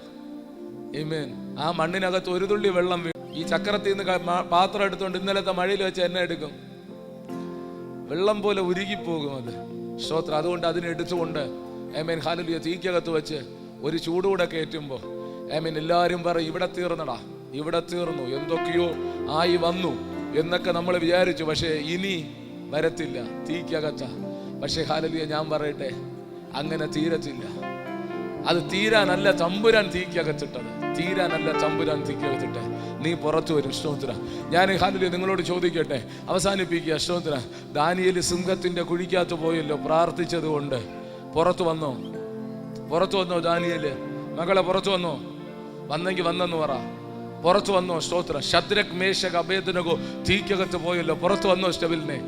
ആമേൻ. ആ മണ്ണിനകത്ത് ഒരു തുള്ളി വെള്ളം വീഴും. ഈ ചക്രത്തിൽ നിന്ന് പാത്രം എടുത്തോണ്ട് ഇന്നലത്തെ മഴയിൽ വെച്ച് എന്നെ എടുക്കും, വെള്ളം പോലെ ഉരുകിപ്പോകും അത്. സ്തോത്രം. അതുകൊണ്ട് അതിനെടുത്തുകൊണ്ട് ആമേൻ, ഹല്ലേലൂയ, തീക്കകത്ത് വെച്ച് ഒരു ചൂടുകൂടെ കയറ്റുമ്പോൾ ആമേൻ, എല്ലാവരും പറയും, ഇവിടെ തീർന്നടാ, ഇവിടെ തീർന്നു, എന്തൊക്കെയോ ആയി വന്നു എന്നൊക്കെ നമ്മൾ വിചാരിച്ചു. പക്ഷേ ഇനി വരത്തില്ല, തീക്കകത്ത. പക്ഷേ ഹല്ലേലൂയ, ഞാൻ പറയട്ടെ, അങ്ങനെ തീരത്തില്ല. അത് തീരാനല്ല തമ്പുരാൻ തീക്കകത്തിട്ടത്, തീരാനല്ല തമ്പുരാൻ തീക്കകത്തിട്ട് നീ പുറത്തു വരും. സ്തോത്രം. ഞാൻ ഹല്ലേലൂയ നിങ്ങളോട് ചോദിക്കട്ടെ, അവസാനിപ്പിക്കുക. സ്തോത്രം. ദാനിയേൽ സിംഹത്തിന്റെ കുഴിക്കകത്ത് പോയല്ലോ, പ്രാർത്ഥിച്ചത് കൊണ്ട്. പുറത്തു വന്നോ? ദാനിയേല് മകളെ പുറത്തു വന്നോ? വന്നെങ്കിൽ വന്നെന്ന് പറ. പുറത്തു വന്നോ? സ്തോത്രം. ശദ്രക്, മേശക്, അബേദ്നെഗോ തീക്കകത്ത് പോയല്ലോ, പുറത്തു വന്നോ? സ്റ്റെബിലിനെ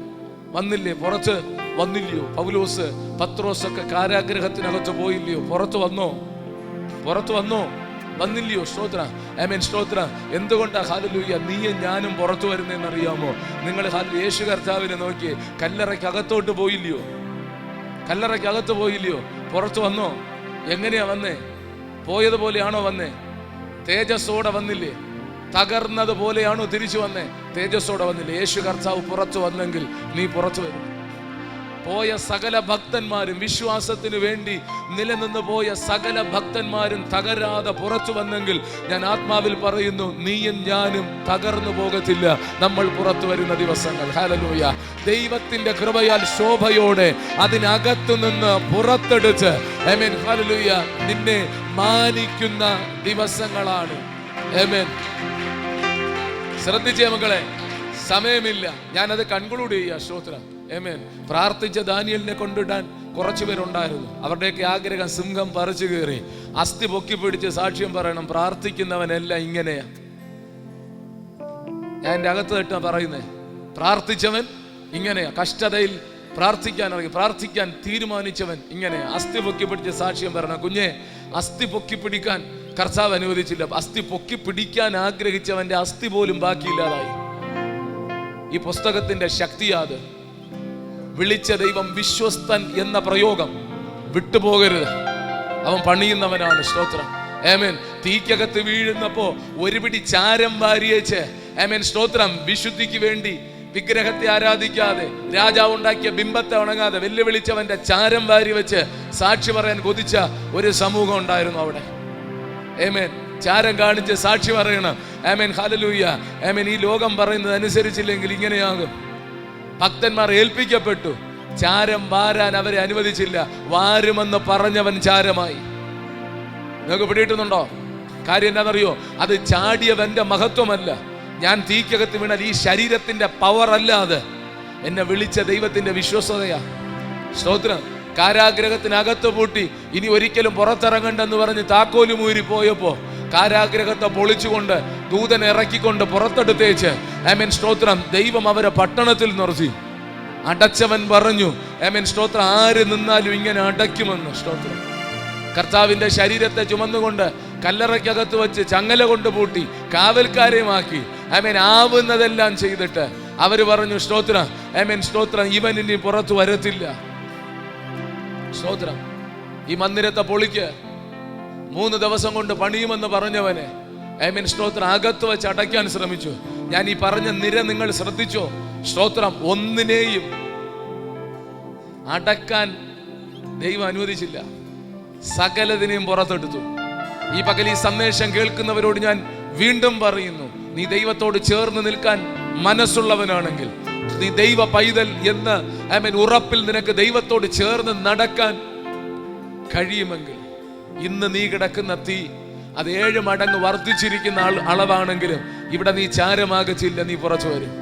വന്നില്ലേ? പുറത്ത് വന്നില്ലയോ? പൗലോസ്, പത്രോസൊക്കെ കാരാഗ്രഹത്തിനകത്ത് പോയില്ലയോ? പുറത്തു വന്നോ? വന്നില്ലയോ? സ്തോത്രം. ആമേൻ. സ്തോത്രം. എന്തുകൊണ്ടാ ഹല്ലേലൂയ നീയും ഞാനും പുറത്തു വരുന്നതെന്ന് അറിയാമോ? നിങ്ങൾ യേശു കർത്താവിനെ നോക്കി കല്ലറയ്ക്ക് അകത്തോട്ട് പോയില്ലയോ? പുറത്തു വന്നോ? എങ്ങനെയാ വന്നേ? പോയതുപോലെയാണോ വന്നേ? തേജസ്സോടെ വന്നില്ലേ? തകർന്നത് പോലെയാണോ തിരിച്ചു വന്നേ? തേജസ്സോടെ വന്നില്ലേ? യേശു കർത്താവ് പുറത്തു വന്നെങ്കിൽ നീ പുറത്തു വരും. പോയ സകല ഭക്തന്മാരും, വിശ്വാസത്തിന് വേണ്ടി നിലനിന്ന് പോയ സകല ഭക്തന്മാരും തകരാതെ പുറത്തു വന്നെങ്കിൽ ഞാൻ ആത്മാവിൽ പറയുന്നു, നീയും ഞാനും തകർന്നു പോകത്തില്ല. നമ്മൾ പുറത്തു വരുന്ന ദിവസങ്ങൾ, ഹല്ലേലൂയ, ദൈവത്തിന്റെ കൃപയാൽ ശോഭയോടെ അതിനകത്തു നിന്ന് പുറത്തെടുത്ത്, ആമേൻ, ഹല്ലേലൂയ, നിന്നെ മാനിക്കുന്ന ദിവസങ്ങളാണ്. ആമേൻ. ശ്രദ്ധിച്ചേ മക്കളെ, സമയമില്ല. ഞാനത് കൺക്ലൂഡ് ചെയ്യുക. സ്തോത്രം. ആമേൻ. പ്രാർത്ഥിച്ച ദാനിയേലിനെ കൊണ്ടിടാൻ കുറച്ചു പേരുണ്ടായിരുന്നു. അവരുടെയൊക്കെ ആഗ്രഹം സിംഹം പറിച്ചു കയറി അസ്ഥി പൊക്കി പിടിച്ച് സാക്ഷ്യം പറയണം. പ്രാർത്ഥിക്കുന്നവനെല്ലാം ഇങ്ങനെയാ. ഞാൻ എൻ്റെ അകത്ത് തട്ടാ പറയുന്നേ, പ്രാർത്ഥിച്ചവൻ ഇങ്ങനെയാ. കഷ്ടതയിൽ പ്രാർത്ഥിക്കാൻ തീരുമാനിച്ചവൻ ഇങ്ങനെയാ. അസ്ഥി പൊക്കി പിടിച്ച് സാക്ഷ്യം പറയണം. കുഞ്ഞെ, അസ്ഥി പൊക്കി പിടിക്കാൻ കർത്താവ് അനുവദിച്ചില്ല. അസ്ഥി പൊക്കി പിടിക്കാൻ ആഗ്രഹിച്ചവന്റെ അസ്ഥി പോലും ബാക്കിയില്ലാതായി. ഈ പുസ്തകത്തിന്റെ ശക്തിയാത്. വിളിച്ച ദൈവം വിശ്വസ്തൻ എന്ന പ്രയോഗം വിട്ടുപോകരുത്. അവൻ പണിയുന്നവനാണ്. സ്തോത്രം. ആമേൻ. തീക്കകത്ത് വീഴുന്നപ്പോ ഒരു പിടി ചാരം വാരിയേച്ച്, ആമേൻ, സ്തോത്രം, വിശുദ്ധിക്ക് വേണ്ടി വിഗ്രഹത്തെ ആരാധിക്കാതെ, രാജാവ് ഉണ്ടാക്കിയ ബിംബത്തെ ഉണങ്ങാതെ വെല്ലുവിളിച്ചവന്റെ ചാരം വാരി വെച്ച് സാക്ഷി പറയാൻ കൊതിച്ച ഒരു സമൂഹം ഉണ്ടായിരുന്നു അവിടെ. ആമേൻ. ചാരം കാണിച്ച് സാക്ഷി പറയണം. ആമേൻ, ഹല്ലേലൂയ. ആമേൻ. ഈ ലോകം പറയുന്നത് അനുസരിച്ചില്ലെങ്കിൽ ഇങ്ങനെയാകും. ഭക്തന്മാർ ഏൽപ്പിക്കപ്പെട്ടു. ചാരം വാരാൻ അവരെ അനുവദിച്ചില്ല. വാരുമെന്ന് പറഞ്ഞവൻ ചാരമായി. നിങ്ങൾക്ക് പിടിയിട്ടുന്നുണ്ടോ? കാര്യം എന്താണെന്നറിയോ? അത് ചാടിയവന്റെ മഹത്വമല്ല. ഞാൻ തീക്കകത്ത് വീണാൽ ഈ ശരീരത്തിന്റെ പവർ അല്ലാതെ എന്നെ വിളിച്ച ദൈവത്തിന്റെ വിശ്വസ്തതയാ. സ്തോത്രം. കാരാഗ്രഹത്തിനകത്ത് പൂട്ടി ഇനി ഒരിക്കലും പുറത്തിറങ്ങണ്ടെന്ന് പറഞ്ഞ് താക്കോല് മൂരി പോയപ്പോ കാരാഗ്രഹത്തെ പൊളിച്ചുകൊണ്ട് ദൂതനെ ഇറക്കിക്കൊണ്ട് പുറത്തെടുത്തേച്ച്, ആമേൻ, സ്തോത്രം, ദൈവം അവരെ പട്ടണത്തിൽ നിർത്തി. അടച്ചവൻ പറഞ്ഞു, ആമേൻ, സ്തോത്രം, ആര് നിന്നാലും ഇങ്ങനെ അടയ്ക്കുമെന്ന്. സ്തോത്രം. കർത്താവിന്റെ ശരീരത്തെ ചുമന്നുകൊണ്ട് കല്ലറയ്ക്കകത്ത് വെച്ച് ചങ്ങല കൊണ്ട് പൂട്ടി കാവൽക്കാരെയുമാക്കി, ആമേൻ, ആവുന്നതെല്ലാം ചെയ്തിട്ട് അവര് പറഞ്ഞു, സ്തോത്രം, ആമേൻ, സ്തോത്രം, ഇവൻ ഇനി പുറത്തു വരത്തില്ല. സ്തോത്രം. ഈ മന്ദിരത്തെ പൊളിക്ക് 3 ദിവസം കൊണ്ട് പണിയുമെന്ന് പറഞ്ഞവനെ, ആമേൻ, സ്തോത്രം, അകത്ത് വെച്ച് അടയ്ക്കാൻ ശ്രമിച്ചു. ഞാൻ ഈ പറഞ്ഞ നിര നിങ്ങൾ ശ്രദ്ധിച്ചോ? സ്തോത്രം. ഒന്നിനെയും അടക്കാൻ ദൈവം അനുവദിച്ചില്ല. സകലതിനെയും പുറത്തെടുത്തു. ഈ പകൽ ഈ സന്ദേശം കേൾക്കുന്നവരോട് ഞാൻ വീണ്ടും പറയുന്നു, നീ ദൈവത്തോട് ചേർന്ന് നിൽക്കാൻ മനസ്സുള്ളവനാണെങ്കിൽ, നീ ദൈവ പൈതൽ എന്ന്, ആമേൻ, ഉറപ്പിൽ നിനക്ക് ദൈവത്തോട് ചേർന്ന് നടക്കാൻ കഴിയുമെങ്കിൽ, ഇന്ന് നീ കിടക്കുന്ന തീ അത് 7 മടങ്ങ് വർദ്ധിച്ചിരിക്കുന്ന അളവാണെങ്കിലും ഇവിടെ നീ ചാരമാകച്ചില്ല. നീ പുറത്തു വരും.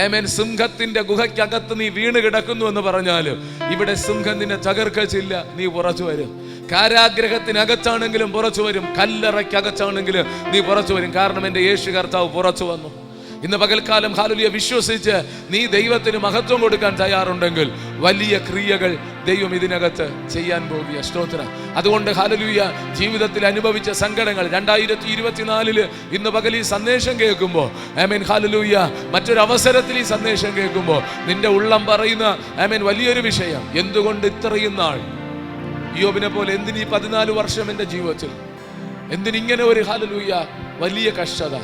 ആമേൻ. സിംഹത്തിന്റെ ഗുഹയ്ക്കകത്ത് നീ വീണ് കിടക്കുന്നു എന്ന് പറഞ്ഞാലും ഇവിടെ സിംഹം നിന്നെ തകർക്കച്ചില്ല. നീ പുറത്തു വരും. കാരാഗ്രഹത്തിനകത്താണെങ്കിലും പുറത്തു വരും. കല്ലറയ്ക്കകത്താണെങ്കിലും നീ പുറത്തു വരും. കാരണം എൻ്റെ യേശു കർത്താവ് പുറത്തു വന്നു. ഇന്ന് പകൽക്കാലം, ഹല്ലേലൂയ, വിശ്വസിച്ച് നീ ദൈവത്തിന് മഹത്വം കൊടുക്കാൻ തയ്യാറുണ്ടെങ്കിൽ വലിയ ക്രിയകൾ ദൈവം ഇതിനകത്ത് ചെയ്യാൻ പോകുക. സ്തോത്രം. അതുകൊണ്ട് ഹല്ലേലൂയ, ജീവിതത്തിൽ അനുഭവിച്ച സങ്കടങ്ങൾ 2024 ഇന്ന് പകൽ ഈ സന്ദേശം കേൾക്കുമ്പോൾ, ആമേൻ, ഹല്ലേലൂയ, മറ്റൊരു അവസരത്തിൽ ഈ സന്ദേശം കേൾക്കുമ്പോൾ നിന്റെ ഉള്ളം പറയുന്ന, ആമേൻ, വലിയൊരു വിഷയം, എന്തുകൊണ്ട് ഇത്രയും നാൾ യോബിനെ പോലെ എന്തിനീ 14 വർഷം എൻ്റെ ജീവിതത്തിൽ, എന്തിനിങ്ങനെ ഒരു, ഹല്ലേലൂയ, വലിയ കഷ്ടത?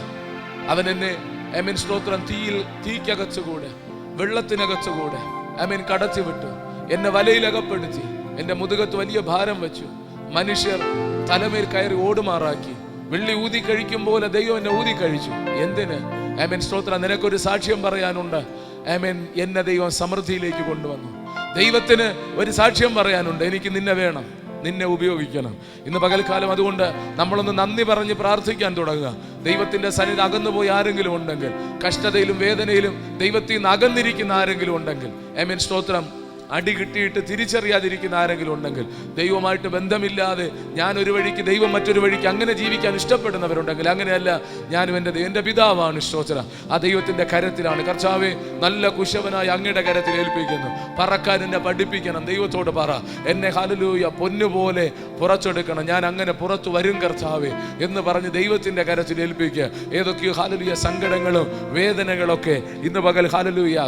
അവൻ എന്നെ, ആമേൻ, സ്തോത്രം, തീക്കകച്ചുകൂടെ വെള്ളത്തിനകച്ചുകൂടെ, ആമേൻ, കടത്തി വിട്ടു. എന്നെ വലയിലകപ്പെടുത്തി. എൻ്റെ മുതുകത്ത് വലിയ ഭാരം വെച്ചു. മനുഷ്യർ തലമേൽ കയറി ഓടുമാറാക്കി. വെള്ളി ഊതി കഴിക്കും പോലെ ദൈവം എന്നെ ഊതി കഴിച്ചു. എന്തിന്? ആമേൻ, സ്തോത്രം, നിനക്കൊരു സാക്ഷ്യം പറയാനുണ്ട്. ആമേൻ. എന്നെ ദൈവം സമൃദ്ധിയിലേക്ക് കൊണ്ടുവന്നു. ദൈവത്തിന് ഒരു സാക്ഷ്യം പറയാനുണ്ട്. എനിക്ക് നിന്നെ വേണം, നിന്നെ ഉപയോഗിക്കണം. ഇന്ന് പകൽക്കാലം അതുകൊണ്ട് നമ്മളൊന്ന് നന്ദി പറഞ്ഞ് പ്രാർത്ഥിക്കാൻ തുടങ്ങുക. ദൈവത്തിന്റെ സന്നിധി അകന്നുപോയി ആരെങ്കിലും ഉണ്ടെങ്കിൽ, കഷ്ടതയിലും വേദനയിലും ദൈവത്തിൽ നിന്ന് അകന്നിരിക്കുന്ന ആരെങ്കിലും ഉണ്ടെങ്കിൽ, ആമേൻ, സ്തോത്രം, അടി കിട്ടിയിട്ട് തിരിച്ചറിയാതിരിക്കുന്ന ആരെങ്കിലും ഉണ്ടെങ്കിൽ, ദൈവമായിട്ട് ബന്ധമില്ലാതെ ഞാൻ ഒരു വഴിക്ക് ദൈവം മറ്റൊരു വഴിക്ക് അങ്ങനെ ജീവിക്കാൻ ഇഷ്ടപ്പെടുന്നവരുണ്ടെങ്കിൽ, അങ്ങനെയല്ല, ഞാനും എൻ്റെ പിതാവാണ്, സ്തോത്രം, ആ ദൈവത്തിന്റെ കരത്തിലാണ്. കർത്താവേ, നല്ല കുശവനായി അങ്ങയുടെ കരത്തിൽ ഏൽപ്പിക്കുന്നു. പറക്കാൻ എന്നെ പഠിപ്പിക്കണം. ദൈവത്തോട് പറ, എന്നെ, ഹല്ലേലൂയ, പൊന്നുപോലെ പുറത്തെടുക്കണം. ഞാൻ അങ്ങനെ പുറത്തു വരും കർത്താവേ എന്ന് പറഞ്ഞ് ദൈവത്തിന്റെ കരത്തിൽ ഏൽപ്പിക്കുക. ഏതൊക്കെയോ, ഹല്ലേലൂയ, സങ്കടങ്ങളും വേദനകളൊക്കെ ഇന്ന് പകൽ, ഹല്ലേലൂയ,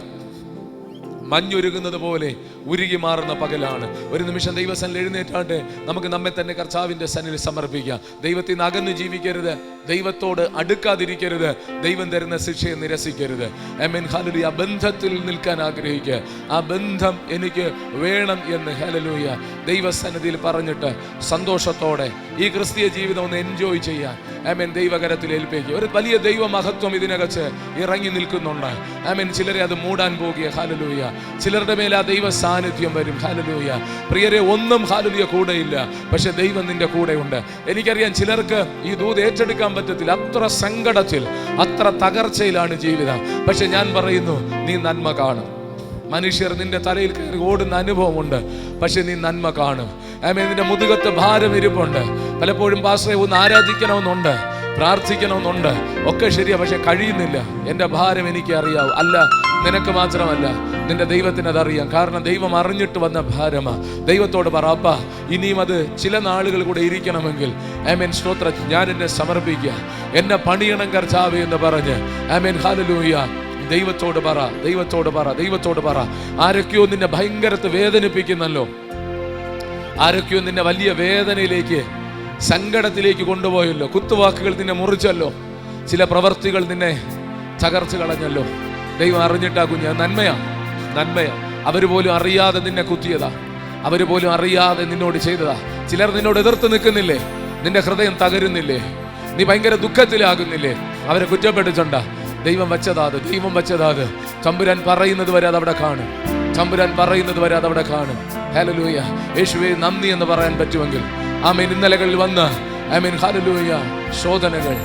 മഞ്ഞുരുകുന്നത് പോലെ ഉരുകി മാറുന്ന പകലാണ്. ഒരു നിമിഷം ദൈവസന്നിധിയിൽ എഴുന്നേറ്റാണ്ട് നമുക്ക് നമ്മെ തന്നെ കർത്താവിന്റെ സന്നിധിയിൽ സമർപ്പിക്കാം. ദൈവത്തിൽ നിന്ന് അകന്ന് ജീവിക്കരുത്, ദൈവത്തോട് അടുക്കാതിരിക്കരുത്, ദൈവം തരുന്ന ശിക്ഷയെ നിരസിക്കരുത്. ആമേൻ, ഹല്ലേലൂയ. ബന്ധത്തിൽ നിൽക്കാൻ ആഗ്രഹിക്കുക, ആ ബന്ധം എനിക്ക് വേണം എന്ന് ഹല്ലേലൂയ ദൈവസന്നിധിയിൽ പറഞ്ഞിട്ട് സന്തോഷത്തോടെ ഈ ക്രിസ്തീയ ജീവിതം ഒന്ന് എൻജോയ് ചെയ്യാൻ ആമേൻ ദൈവകരത്തിൽ ഏൽപ്പിക്കുക. ഒരു വലിയ ദൈവ മഹത്വം ഇതിനകത്ത് ഇറങ്ങി നിൽക്കുന്നുണ്ട്. ആമേൻ, ചിലരെ അത് മൂടാൻ പോകുക. ഹല്ലേലൂയ. ചിലരുടെ മേൽ ആ ദൈവ സാന്നിധ്യം വരും. ഹല്ലേലൂയ. പ്രിയരെ, ഒന്നും ഹല്ലേലൂയ കൂടെയില്ല, പക്ഷെ ദൈവം നിന്റെ കൂടെ ഉണ്ട്. എനിക്കറിയാം ചിലർക്ക് ഈ ദൂത് ഏറ്റെടുക്കാൻ പറ്റത്തില്ല, അത്ര സങ്കടത്തിൽ, അത്ര തകർച്ചയിലാണ് ജീവിതം. പക്ഷെ ഞാൻ പറയുന്നു, നീ നന്മ കാണും. മനുഷ്യർ നിന്റെ തലയിൽ കയറി ഓടുന്ന അനുഭവമുണ്ട്, പക്ഷെ നീ നന്മ കാണും. ആമേൻ, നിന്റെ മുതുകത്ത് ഭാരം ഇരിപ്പുണ്ട്. പലപ്പോഴും പാസ്റ്ററെ ഒന്ന് ആരാധിക്കണമെന്നുണ്ട്, പ്രാർത്ഥിക്കണമെന്നുണ്ട്, ഒക്കെ ശരിയാ, പക്ഷെ കഴിയുന്നില്ല. എൻ്റെ ഭാരം എനിക്ക് അറിയാവൂ. അല്ല, നിനക്ക് മാത്രമല്ല, നിന്റെ ദൈവത്തിന് അതറിയാം. കാരണം ദൈവം അറിഞ്ഞിട്ട് വന്ന ഭാരമാ. ദൈവത്തോട് പറ, അപ്പാ ഇനിയും അത് ചില നാളുകൾ കൂടെ ഇരിക്കണമെങ്കിൽ ആമേൻ സ്തോത്രം, ഞാൻ എന്നെ സമർപ്പിക്കുക, എന്നെ പണിയണം കർത്താവേ എന്ന് പറഞ്ഞ് ആമേൻ ഹല്ലേലൂയ ദൈവത്തോട് പറ, ദൈവത്തോട് പറ, ദൈവത്തോട് പറ. ആരൊക്കെയോ നിന്നെ ഭയങ്കരത്ത് വേദനിപ്പിക്കുന്നല്ലോ, ആരൊക്കെയോ നിന്നെ വലിയ വേദനയിലേക്ക്, സങ്കടത്തിലേക്ക് കൊണ്ടുപോയല്ലോ, കുത്തുവാക്കുകൾ നിന്നെ മുറിച്ചല്ലോ, ചില പ്രവർത്തികൾ നിന്നെ തകർച്ചു കളഞ്ഞല്ലോ. ദൈവം അറിഞ്ഞിട്ടാ കുഞ്ഞ്, നന്മയാ, നന്മയാ. അവര് പോലും അറിയാതെ നിന്നെ കുത്തിയതാ, അവര് പോലും അറിയാതെ നിന്നോട് ചെയ്തതാ. ചിലർ നിന്നോട് എതിർത്ത് നിൽക്കുന്നില്ലേ, നിന്റെ ഹൃദയം തകരുന്നില്ലേ, നീ ഭയങ്കര ദുഃഖത്തിലാകുന്നില്ലേ, അവരെ കുറ്റപ്പെടുത്തുണ്ടാ. ദൈവം വച്ചതാത്, ദൈവം വച്ചതാത്. തമ്പുരാൻ പറയുന്നത് വരെ അതവിടെ കാണും, തമ്പുരാൻ പറയുന്നത് വരെ അതവിടെ കാണും. ഹല്ലേലൂയ. യേശുവേ നന്ദി എന്ന് പറയാൻ പറ്റുമെങ്കിൽ ആമേൻ. ഇന്നലകളിൽ വന്ന ആമേൻ ഹല്ലേലൂയ ശോധനകൾ,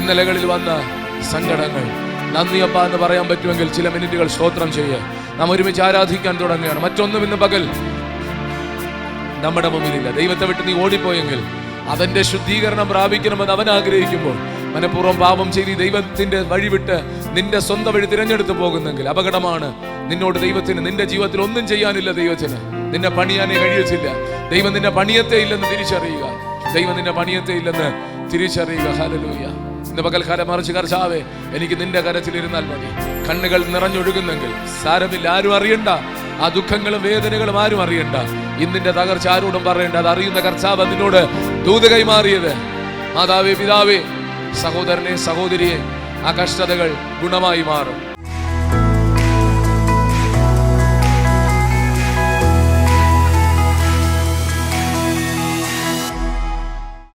ഇന്നലകളിൽ വന്ന സങ്കടങ്ങൾ, നന്ദിയപ്പ എന്ന് പറയാൻ പറ്റുമെങ്കിൽ ചില മിനിറ്റുകൾ സ്തോത്രം ചെയ്യുക. നാം ഒരുമിച്ച് ആരാധിക്കാൻ തുടങ്ങുകയാണ്. മറ്റൊന്നും ഇന്ന് പകൽ നമ്മുടെ മുമ്പിലില്ല. ദൈവത്തെ വിട്ട് നീ ഓടിപ്പോയെങ്കിൽ അവന്റെ ശുദ്ധീകരണം പ്രാപിക്കണമെന്ന് അവൻ ആഗ്രഹിക്കുമ്പോൾ മനഃപൂർവ്വം പാപം ചെയ്ത് ദൈവത്തിന്റെ വഴി വിട്ട് നിന്റെ സ്വന്തം വഴി തിരഞ്ഞെടുത്ത് പോകുന്നെങ്കിൽ അപകടമാണ്. നിന്നോട് ദൈവത്തിന്, നിന്റെ ജീവിതത്തിൽ ഒന്നും ചെയ്യാനില്ല. ദൈവത്തിന് നിന്നെ പണിയാനേ കഴിയത്തില്ല. ദൈവം നിന്നെ പണിയത്തേ ഇല്ലെന്ന് തിരിച്ചറിയുക, ദൈവം നിന്നെ പണിയത്തേ ഇല്ലെന്ന് തിരിച്ചറിയുക. ഹല്ലേലൂയ. ഇന്ന് പകൽക്കാലം മറിച്ച് കർത്താവേ, എനിക്ക് നിന്റെ കരത്തിലിരുന്നാൽ മതി. കണ്ണുകൾ നിറഞ്ഞൊഴുകുന്നെങ്കിൽ സാരമില്ല, ആരും അറിയണ്ട. ആ ദുഃഖങ്ങളും വേദനകളും ആരും അറിയണ്ട. ഇന്നിന്റെ തകർച്ച ആരോടും പറയണ്ട. അത് അറിയുന്ന കർത്താവ് നിന്നോട് ദൂത് കൈമാറിയത്. മാതാവേ, പിതാവേ, സഹോദരനെ, സഹോദരിയെ, ആ കഷ്ടതകൾ ഗുണമായി മാറും.